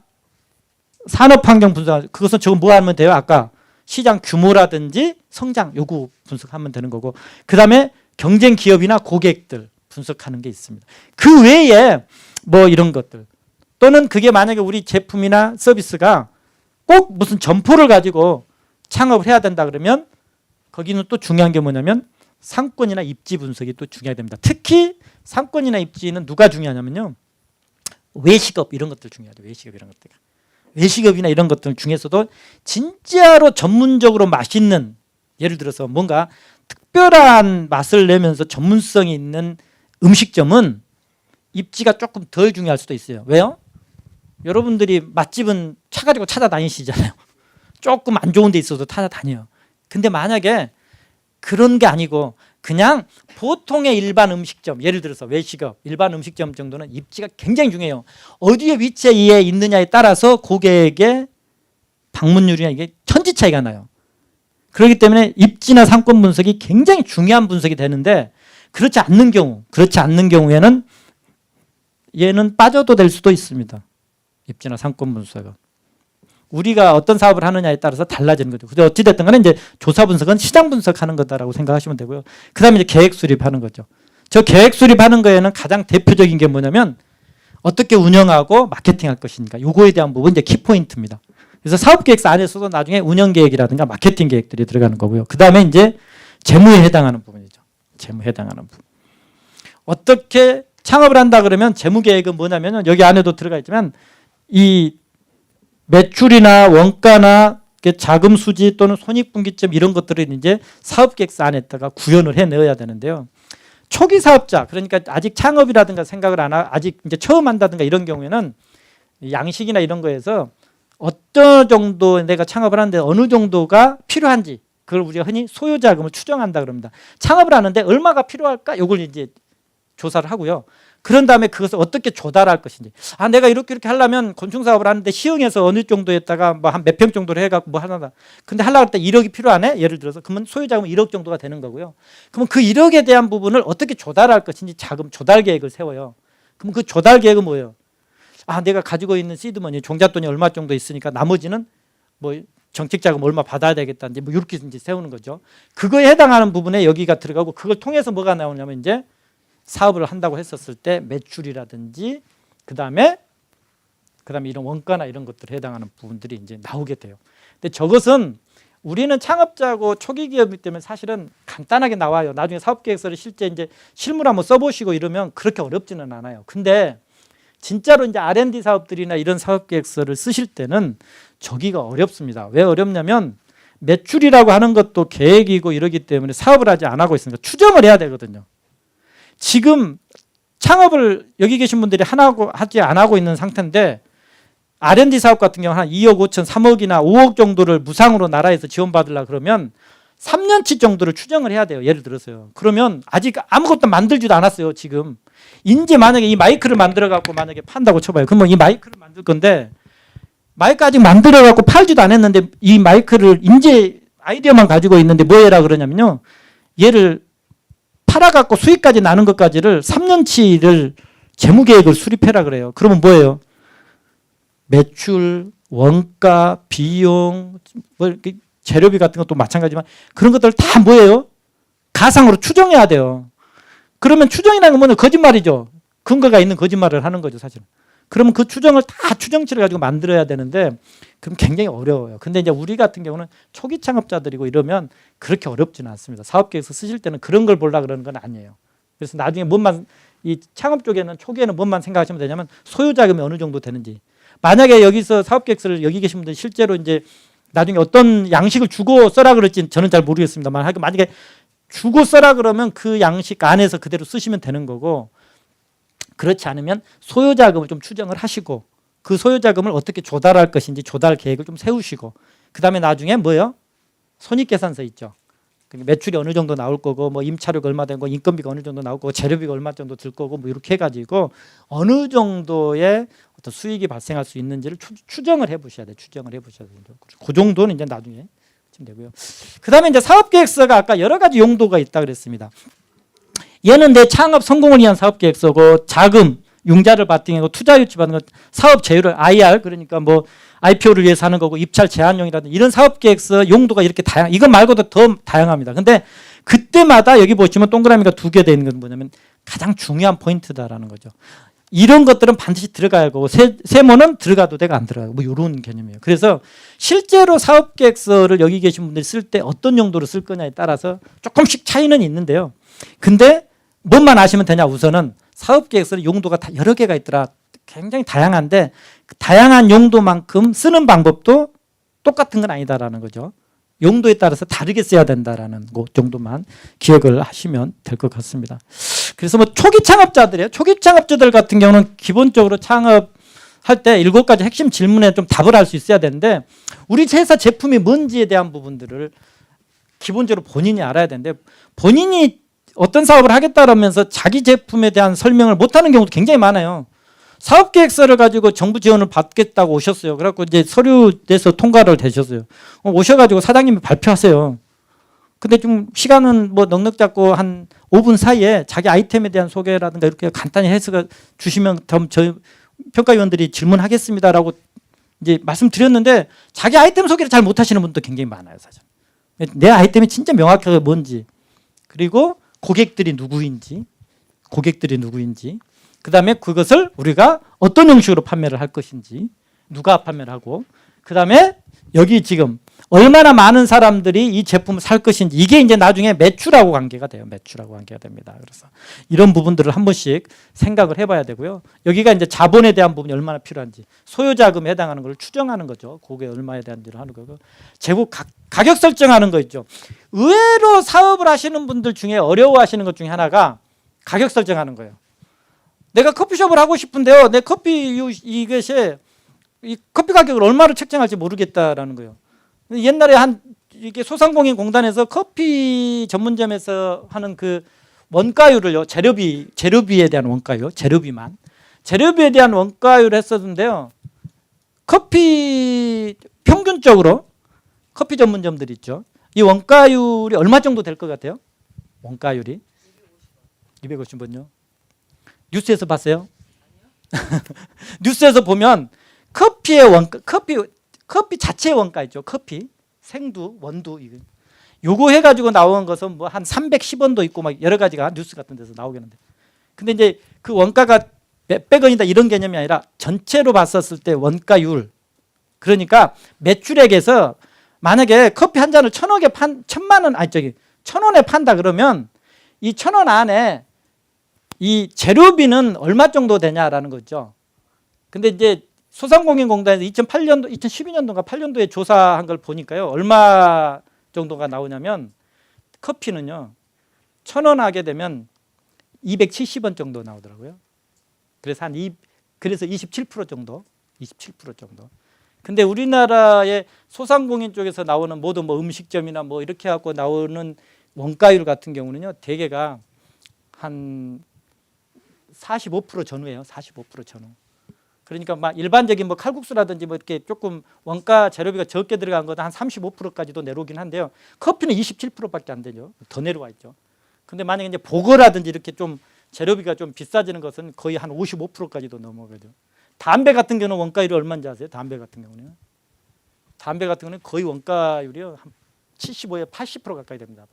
산업 환경 분석, 그것은 저거 뭐 하면 돼요? 아까 시장 규모라든지 성장 요구 분석하면 되는 거고, 그 다음에 경쟁 기업이나 고객들 분석하는 게 있습니다. 그 외에 뭐 이런 것들 또는 그게 만약에 우리 제품이나 서비스가 꼭 무슨 점포를 가지고 창업을 해야 된다 그러면 거기는 또 중요한 게 뭐냐면 상권이나 입지 분석이 또 중요하게 됩니다. 특히 상권이나 입지는 누가 중요하냐면요. 외식업 이런 것들 중요하죠. 외식업 이런 것들. 외식업이나 이런 것들 중에서도 진짜로 전문적으로 맛있는 예를 들어서 뭔가 특별한 맛을 내면서 전문성이 있는 음식점은 입지가 조금 덜 중요할 수도 있어요. 왜요? 여러분들이 맛집은 차 가지고 찾아다니시잖아요. 조금 안 좋은 데 있어도 찾아다녀요. 근데 만약에 그런 게 아니고 그냥 보통의 일반 음식점, 예를 들어서 외식업, 일반 음식점 정도는 입지가 굉장히 중요해요. 어디에 위치에 있느냐에 따라서 고객의 방문율이나 이게 천지 차이가 나요. 그렇기 때문에 입지나 상권 분석이 굉장히 중요한 분석이 되는데 그렇지 않는 경우에는 얘는 빠져도 될 수도 있습니다. 입지나 상권 분석은. 우리가 어떤 사업을 하느냐에 따라서 달라지는 거죠. 근데 어찌됐든 간에 이제 조사 분석은 시장 분석하는 거다라고 생각하시면 되고요. 그 다음에 이제 계획 수립하는 거죠. 저 계획 수립하는 거에는 가장 대표적인 게 뭐냐면 어떻게 운영하고 마케팅 할 것인가. 요거에 대한 부분 이제 키포인트입니다. 그래서 사업계획서 안에서도 나중에 운영계획이라든가 마케팅 계획들이 들어가는 거고요. 그 다음에 이제 재무에 해당하는 부분이죠. 재무에 해당하는 부분. 어떻게 창업을 한다 그러면 재무계획은 뭐냐면 여기 안에도 들어가 있지만 이 매출이나 원가나 자금 수지 또는 손익분기점 이런 것들을 이제 사업계획서 안에다가 구현을 해 넣어야 되는데요. 초기 사업자, 그러니까 아직 창업이라든가 생각을 안 하고 아직 이제 처음 한다든가 이런 경우에는 양식이나 이런 거에서 어떤 정도 내가 창업을 하는데 어느 정도가 필요한지 그걸 우리가 흔히 소요자금을 추정한다 그럽니다. 창업을 하는데 얼마가 필요할까? 이걸 이제 조사를 하고요. 그런 다음에 그것을 어떻게 조달할 것인지. 아, 내가 이렇게 하려면 건축 사업을 하는데 시흥에서 어느 정도에다가 뭐 한 몇 평 정도로 해갖고 뭐 하나. 근데 하려고 할 때 1억이 필요하네? 예를 들어서. 그러면 소유자금은 1억 정도가 되는 거고요. 그러면 그 1억에 대한 부분을 어떻게 조달할 것인지 자금 조달 계획을 세워요. 그럼 그 조달 계획은 뭐예요? 아, 내가 가지고 있는 시드머니, 종잣돈이 얼마 정도 있으니까 나머지는 뭐 정책 자금 얼마 받아야 되겠다는지 뭐 이렇게 이제 세우는 거죠. 그거에 해당하는 부분에 여기가 들어가고 그걸 통해서 뭐가 나오냐면 이제 사업을 한다고 했었을 때 매출이라든지 그다음에 이런 원가나 이런 것들에 해당하는 부분들이 이제 나오게 돼요. 근데 저것은 우리는 창업자고 초기 기업이기 때문에 사실은 간단하게 나와요. 나중에 사업계획서를 실제 이제 실무로 한번 써보시고 이러면 그렇게 어렵지는 않아요. 근데 진짜로 이제 R&D 사업들이나 이런 사업계획서를 쓰실 때는 저기가 어렵습니다. 왜 어렵냐면 매출이라고 하는 것도 계획이고 이러기 때문에 사업을 하지 안 하고 있으니까 추정을 해야 되거든요. 지금 창업을 여기 계신 분들이 하지 안 하고 있는 상태인데 R&D 사업 같은 경우는 한 2억 5천, 3억이나 5억 정도를 무상으로 나라에서 지원받으려고 그러면 3년치 정도를 추정을 해야 돼요. 예를 들어서요. 그러면 아직 아무것도 만들지도 않았어요. 지금. 이제 만약에 이 마이크를 만들어 갖고 만약에 판다고 쳐봐요. 그러면 이 마이크를 만들 건데 마이크 아직 만들어 갖고 팔지도 않았는데 이 마이크를 이제 아이디어만 가지고 있는데 뭐 해라 그러냐면요. 얘를 팔아갖고 수익까지 나는 것까지를 3년치를 재무계획을 수립해라 그래요. 그러면 뭐예요? 매출, 원가, 비용, 뭐 이렇게 재료비 같은 것도 마찬가지지만 그런 것들 다 뭐예요? 가상으로 추정해야 돼요. 그러면 추정이라는 건 뭐냐? 거짓말이죠. 근거가 있는 거짓말을 하는 거죠, 사실은. 그러면 그 추정을 다 추정치를 가지고 만들어야 되는데 그럼 굉장히 어려워요. 근데 이제 우리 같은 경우는 초기 창업자들이고 이러면 그렇게 어렵지는 않습니다. 사업계획서 쓰실 때는 그런 걸 보려고 그러는 건 아니에요. 그래서 나중에 뭔만 이 창업 쪽에는 초기에는 뭔만 생각하시면 되냐면 소요 자금이 어느 정도 되는지. 만약에 여기서 사업계획서를 여기 계신 분들 실제로 이제 나중에 어떤 양식을 주고 써라 그럴지 저는 잘 모르겠습니다만 만약에 주고 써라 그러면 그 양식 안에서 그대로 쓰시면 되는 거고 그렇지 않으면 소요자금을 좀 추정을 하시고 그 소요자금을 어떻게 조달할 것인지 조달 계획을 좀 세우시고 그 다음에 나중에 뭐예요? 손익계산서 있죠. 매출이 어느 정도 나올 거고 뭐 임차료가 얼마 된 거 인건비가 어느 정도 나올 거고 재료비가 얼마 정도 들 거고 뭐 이렇게 해가지고 어느 정도의 어떤 수익이 발생할 수 있는지를 추정을 해보셔야 돼요. 추정을 해보셔야 돼요. 그 정도는 이제 나중에 하시면 되고요. 그 다음에 이제 사업계획서가 아까 여러 가지 용도가 있다 그랬습니다. 얘는 내 창업 성공을 위한 사업계획서고 자금, 융자를 바탕이고 투자 유치 받는 것, 사업 제휴를 IR 그러니까 뭐 IPO를 위해서 하는 거고 입찰 제한용이라든지 이런 사업계획서 용도가 이렇게 이것 말고도 더 다양합니다. 근데 그때마다 여기 보시면 동그라미가 2개 되어 있는 건 뭐냐면 가장 중요한 포인트다라는 거죠. 이런 것들은 반드시 들어가야 하고 세모는 들어가도 되고 안 들어가고 뭐 이런 개념이에요. 그래서 실제로 사업계획서를 여기 계신 분들이 쓸 때 어떤 용도로 쓸 거냐에 따라서 조금씩 차이는 있는데요. 근데 뭔만 아시면 되냐 우선은 사업계획서는 용도가 다 여러 개가 있더라. 굉장히 다양한데 그 다양한 용도만큼 쓰는 방법도 똑같은 건 아니다라는 거죠. 용도에 따라서 다르게 써야 된다라는 것 정도만 기억을 하시면 될 것 같습니다. 그래서 뭐 초기 창업자들이에요. 초기 창업자들 같은 경우는 기본적으로 창업할 때 7가지 핵심 질문에 좀 답을 할 수 있어야 되는데 우리 회사 제품이 뭔지에 대한 부분들을 기본적으로 본인이 알아야 되는데 본인이 어떤 사업을 하겠다라면서 자기 제품에 대한 설명을 못하는 경우도 굉장히 많아요. 사업계획서를 가지고 정부 지원을 받겠다고 오셨어요. 그래갖고 이제 서류 내서 통과를 되셨어요. 오셔가지고 사장님이 발표하세요. 근데 좀 시간은 뭐 넉넉 잡고 한 5분 사이에 자기 아이템에 대한 소개라든가 이렇게 간단히 해서 주시면 저희 평가위원들이 질문하겠습니다라고 이제 말씀드렸는데 자기 아이템 소개를 잘 못하시는 분도 굉장히 많아요, 사실. 내 아이템이 진짜 명확하게 뭔지 그리고 고객들이 누구인지 그다음에 그것을 우리가 어떤 형식으로 판매를 할 것인지 누가 판매를 하고 그다음에 여기 지금 얼마나 많은 사람들이 이 제품을 살 것인지 이게 이제 나중에 매출하고 관계가 돼요. 매출하고 관계가 됩니다. 그래서 이런 부분들을 한 번씩 생각을 해봐야 되고요. 여기가 이제 자본에 대한 부분이 얼마나 필요한지 소요자금에 해당하는 걸 추정하는 거죠. 그게 얼마에 대한지를 하는 거고 재고 가격 설정하는 거 있죠. 의외로 사업을 하시는 분들 중에 어려워하시는 것 중에 하나가 가격 설정하는 거예요. 내가 커피숍을 하고 싶은데요. 내 커피 이것이 이 커피 가격을 얼마로 책정할지 모르겠다라는 거예요. 옛날에 이게 소상공인공단에서 커피 전문점에서 하는 그 원가율을요. 재료비에 대한 원가율, 재료비에 대한 원가율을 했었는데요. 커피 평균적으로 커피 전문점들 있죠. 이 원가율이 얼마 정도 될 것 같아요? 원가율이 250원요. 뉴스에서 봤어요? 뉴스에서 보면 커피의 원가, 커피 자체의 원가 있죠. 커피, 생두, 원두 요거 해가지고 나온 것은 뭐 한 310원도 있고 막 여러 가지가 뉴스 같은 데서 나오겠는데. 근데 이제 그 원가가 몇백 원이다 이런 개념이 아니라 전체로 봤었을 때 원가율. 그러니까 매출액에서 만약에 커피 한 잔을 1,000원에 판다 그러면 이 1,000원 안에 이 재료비는 얼마 정도 되냐라는 거죠. 근데 이제 소상공인공단에서 2008년도, 2012년도인가 8년도에 조사한 걸 보니까요. 얼마 정도가 나오냐면 커피는요. 1,000원 하게 되면 270원 정도 나오더라고요. 그래서 그래서 27% 정도. 근데 우리나라의 소상공인 쪽에서 나오는 모든 뭐 음식점이나 뭐 이렇게 갖고 나오는 원가율 같은 경우는요. 대개가 한 45% 전후예요. 45% 전후. 그러니까 막 일반적인 뭐 칼국수라든지 뭐 이렇게 조금 원가 재료비가 적게 들어간 거는 한 35%까지도 내려오긴 한데요. 커피는 27%밖에 안 되죠. 더 내려와 있죠. 근데 만약에 이제 보거라든지 이렇게 좀 재료비가 좀 비싸지는 것은 거의 한 55%까지도 넘어가죠. 담배 같은 경우는 원가율이 얼마인지 아세요? 담배 같은 경우는 거의 원가율이요 한 75에 80% 가까이 됩니다.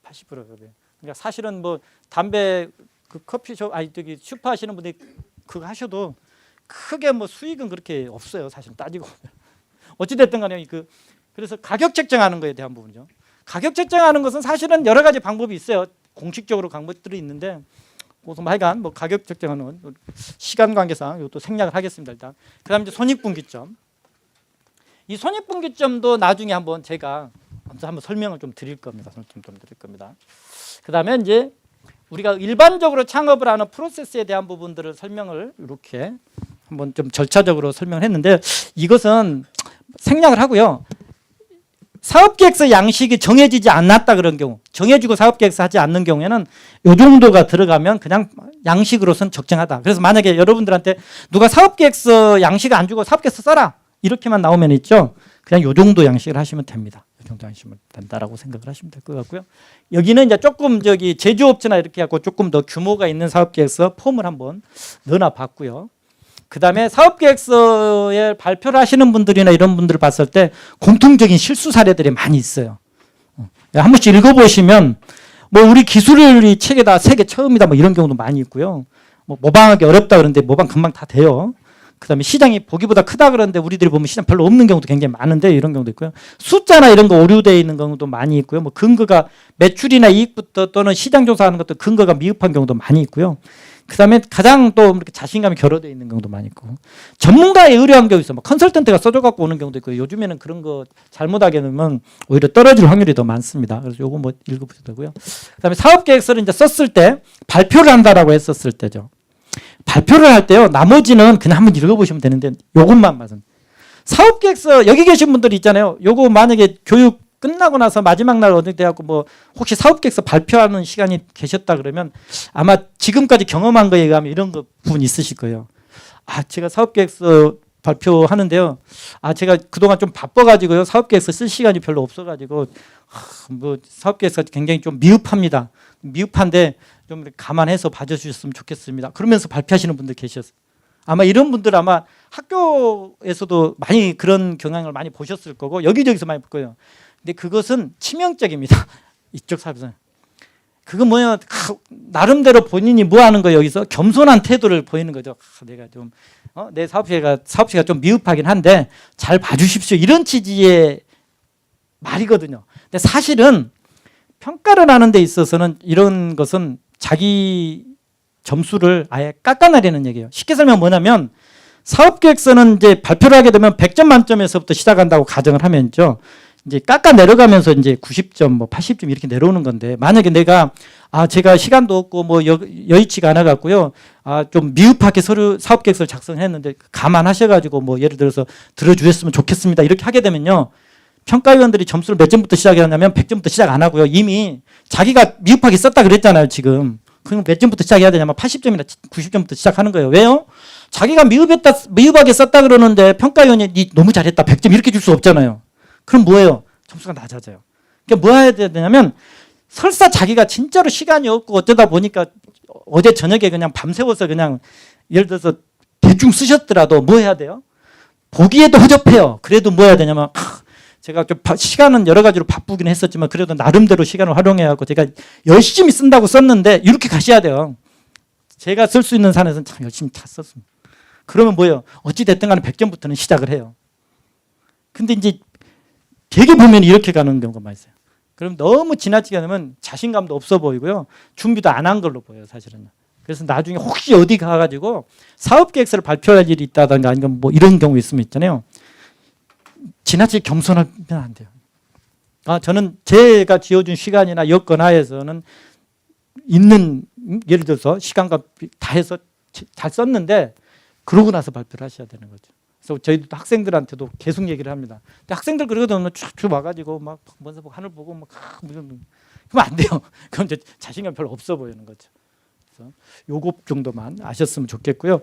80%. 그러니까 사실은 뭐 담배 그 커피숍 저기 슈퍼 하시는 분들이 그거 하셔도 크게 뭐 수익은 그렇게 없어요. 사실 따지고 보면. 어찌 됐든 간에 그래서 가격 책정하는 거에 대한 부분이죠. 가격 책정하는 것은 사실은 여러 가지 방법이 있어요. 공식적으로 방법들이 있는데 그것은 하여간 뭐 가격 책정하는 시간 관계상 이것도 생략을 하겠습니다. 일단 그다음에 이제 손익분기점. 이 손익분기점도 나중에 한번 제가 한번 설명을 좀 드릴 겁니다. 그다음에 이제 우리가 일반적으로 창업을 하는 프로세스에 대한 부분들을 설명을 이렇게 한번 좀 절차적으로 설명을 했는데 이것은 생략을 하고요. 사업계획서 양식이 정해지지 않았다 그런 경우, 정해지고 사업계획서 하지 않는 경우에는 이 정도가 들어가면 그냥 양식으로선 적정하다. 그래서 만약에 여러분들한테 누가 사업계획서 양식 안 주고 사업계획서 써라 이렇게만 나오면 있죠. 그냥 이 정도 양식을 하시면 됩니다. 이 정도 하시면 된다라고 생각을 하시면 될 것 같고요. 여기는 이제 조금 제조업체나 이렇게 하고 조금 더 규모가 있는 사업계획서 폼을 한번 넣어놔 봤고요. 그다음에 사업계획서에 발표를 하시는 분들이나 이런 분들을 봤을 때 공통적인 실수 사례들이 많이 있어요. 한 번씩 읽어보시면 뭐 우리 기술이 책에다 세계 처음이다 뭐 이런 경우도 많이 있고요. 뭐 모방하기 어렵다 그러는데 모방 금방 다 돼요. 그다음에 시장이 보기보다 크다 그러는데 우리들이 보면 시장 별로 없는 경우도 굉장히 많은데 이런 경우도 있고요. 숫자나 이런 거 오류되어 있는 경우도 많이 있고요. 뭐 근거가 매출이나 이익부터 또는 시장 조사하는 것도 근거가 미흡한 경우도 많이 있고요. 그다음에 가장 또 이렇게 자신감이 결여되어 있는 경우도 많이 있고 전문가에 의뢰한 경우 있어. 뭐 컨설턴트가 써줘 갖고 오는 경우도 있고 요즘에는 그런 거 잘못하게 되면 오히려 떨어질 확률이 더 많습니다. 그래서 요거 뭐 읽어보셔도 되고요. 그다음에 사업계획서를 이제 썼을 때 발표를 한다라고 했었을 때죠. 발표를 할 때요. 나머지는 그냥 한번 읽어보시면 되는데 요것만 말씀. 사업계획서 여기 계신 분들 있잖아요. 요거 만약에 교육 끝나고 나서 마지막 날 어디 돼갖고 뭐 혹시 사업계획서 발표하는 시간이 계셨다 그러면 아마 지금까지 경험한 거에 의하면 이런 거 부분 있으실 거예요. 아 제가 사업계획서 발표하는데요. 아 제가 그동안 좀 바빠가지고요. 사업계획서 쓸 시간이 별로 없어가지고 뭐 사업계획서 굉장히 좀 미흡합니다. 미흡한데 좀 감안해서 봐주셨으면 좋겠습니다. 그러면서 발표하시는 분들 계셨어요. 아마 이런 분들 아마 학교에서도 많이 그런 경향을 많이 보셨을 거고 여기저기서 많이 볼 거예요. 근데 그것은 치명적입니다. 이쪽 사업에서. 그건 뭐냐 나름대로 본인이 뭐 하는 거예요. 여기서 겸손한 태도를 보이는 거죠. 내가 좀 내 사업체가 좀 미흡하긴 한데 잘 봐주십시오. 이런 취지의 말이거든요. 근데 사실은 평가를 하는 데 있어서는 이런 것은 자기 점수를 아예 깎아내리는 얘기예요. 쉽게 설명 뭐냐면 사업계획서는 이제 발표를 하게 되면 100점 만점에서부터 시작한다고 가정을 하면죠. 이제 깎아 내려가면서 이제 90점, 뭐 80점 이렇게 내려오는 건데 만약에 내가 제가 시간도 없고 뭐 여의치가 않아 갖고요. 좀 미흡하게 사업계획서를 작성했는데 감안하셔가지고 뭐 예를 들어서 들어주셨으면 좋겠습니다. 이렇게 하게 되면요. 평가위원들이 점수를 몇 점부터 시작하냐면 100점부터 시작 안 하고요. 이미 자기가 미흡하게 썼다 그랬잖아요. 지금. 그럼 몇 점부터 시작해야 되냐면 80점이나 90점부터 시작하는 거예요. 왜요? 자기가 미흡하게 썼다 그러는데 평가위원이 니 너무 잘했다 100점 이렇게 줄 수 없잖아요. 그럼 뭐예요? 점수가 낮아져요. 그러니까 뭐 해야 되냐면 설사 자기가 진짜로 시간이 없고 어쩌다 보니까 어제 저녁에 그냥 밤새워서 그냥 예를 들어서 대충 쓰셨더라도 뭐 해야 돼요? 보기에도 허접해요. 그래도 뭐 해야 되냐면 제가 좀 시간은 여러 가지로 바쁘긴 했었지만 그래도 나름대로 시간을 활용해갖고 제가 열심히 쓴다고 썼는데 이렇게 가셔야 돼요. 제가 쓸 수 있는 산에서는 참 열심히 다 썼습니다. 그러면 뭐예요? 어찌 됐든 간에 100점부터는 시작을 해요. 근데 이제 되게 보면 이렇게 가는 경우가 많이 있어요. 그럼 너무 지나치게 되면 자신감도 없어 보이고요. 준비도 안 한 걸로 보여요, 사실은. 그래서 나중에 혹시 어디 가가지고 사업계획서를 발표할 일이 있다든가 아니면 뭐 이런 경우 있으면 있잖아요. 지나치게 겸손하면 안 돼요. 저는 제가 지어준 시간이나 여건 하에서는 있는 예를 들어서 시간과 다 해서 잘 썼는데 그러고 나서 발표를 하셔야 되는 거죠. 그래서 저희도 학생들한테도 계속 얘기를 합니다. 근데 학생들 그러거든요. 쭉 와가지고 막 먼저 보고 하늘 보고 막 무슨 그러면 안 돼요. 그럼 이제 자신감 별로 없어 보이는 거죠. 그래서 요것 정도만 아셨으면 좋겠고요.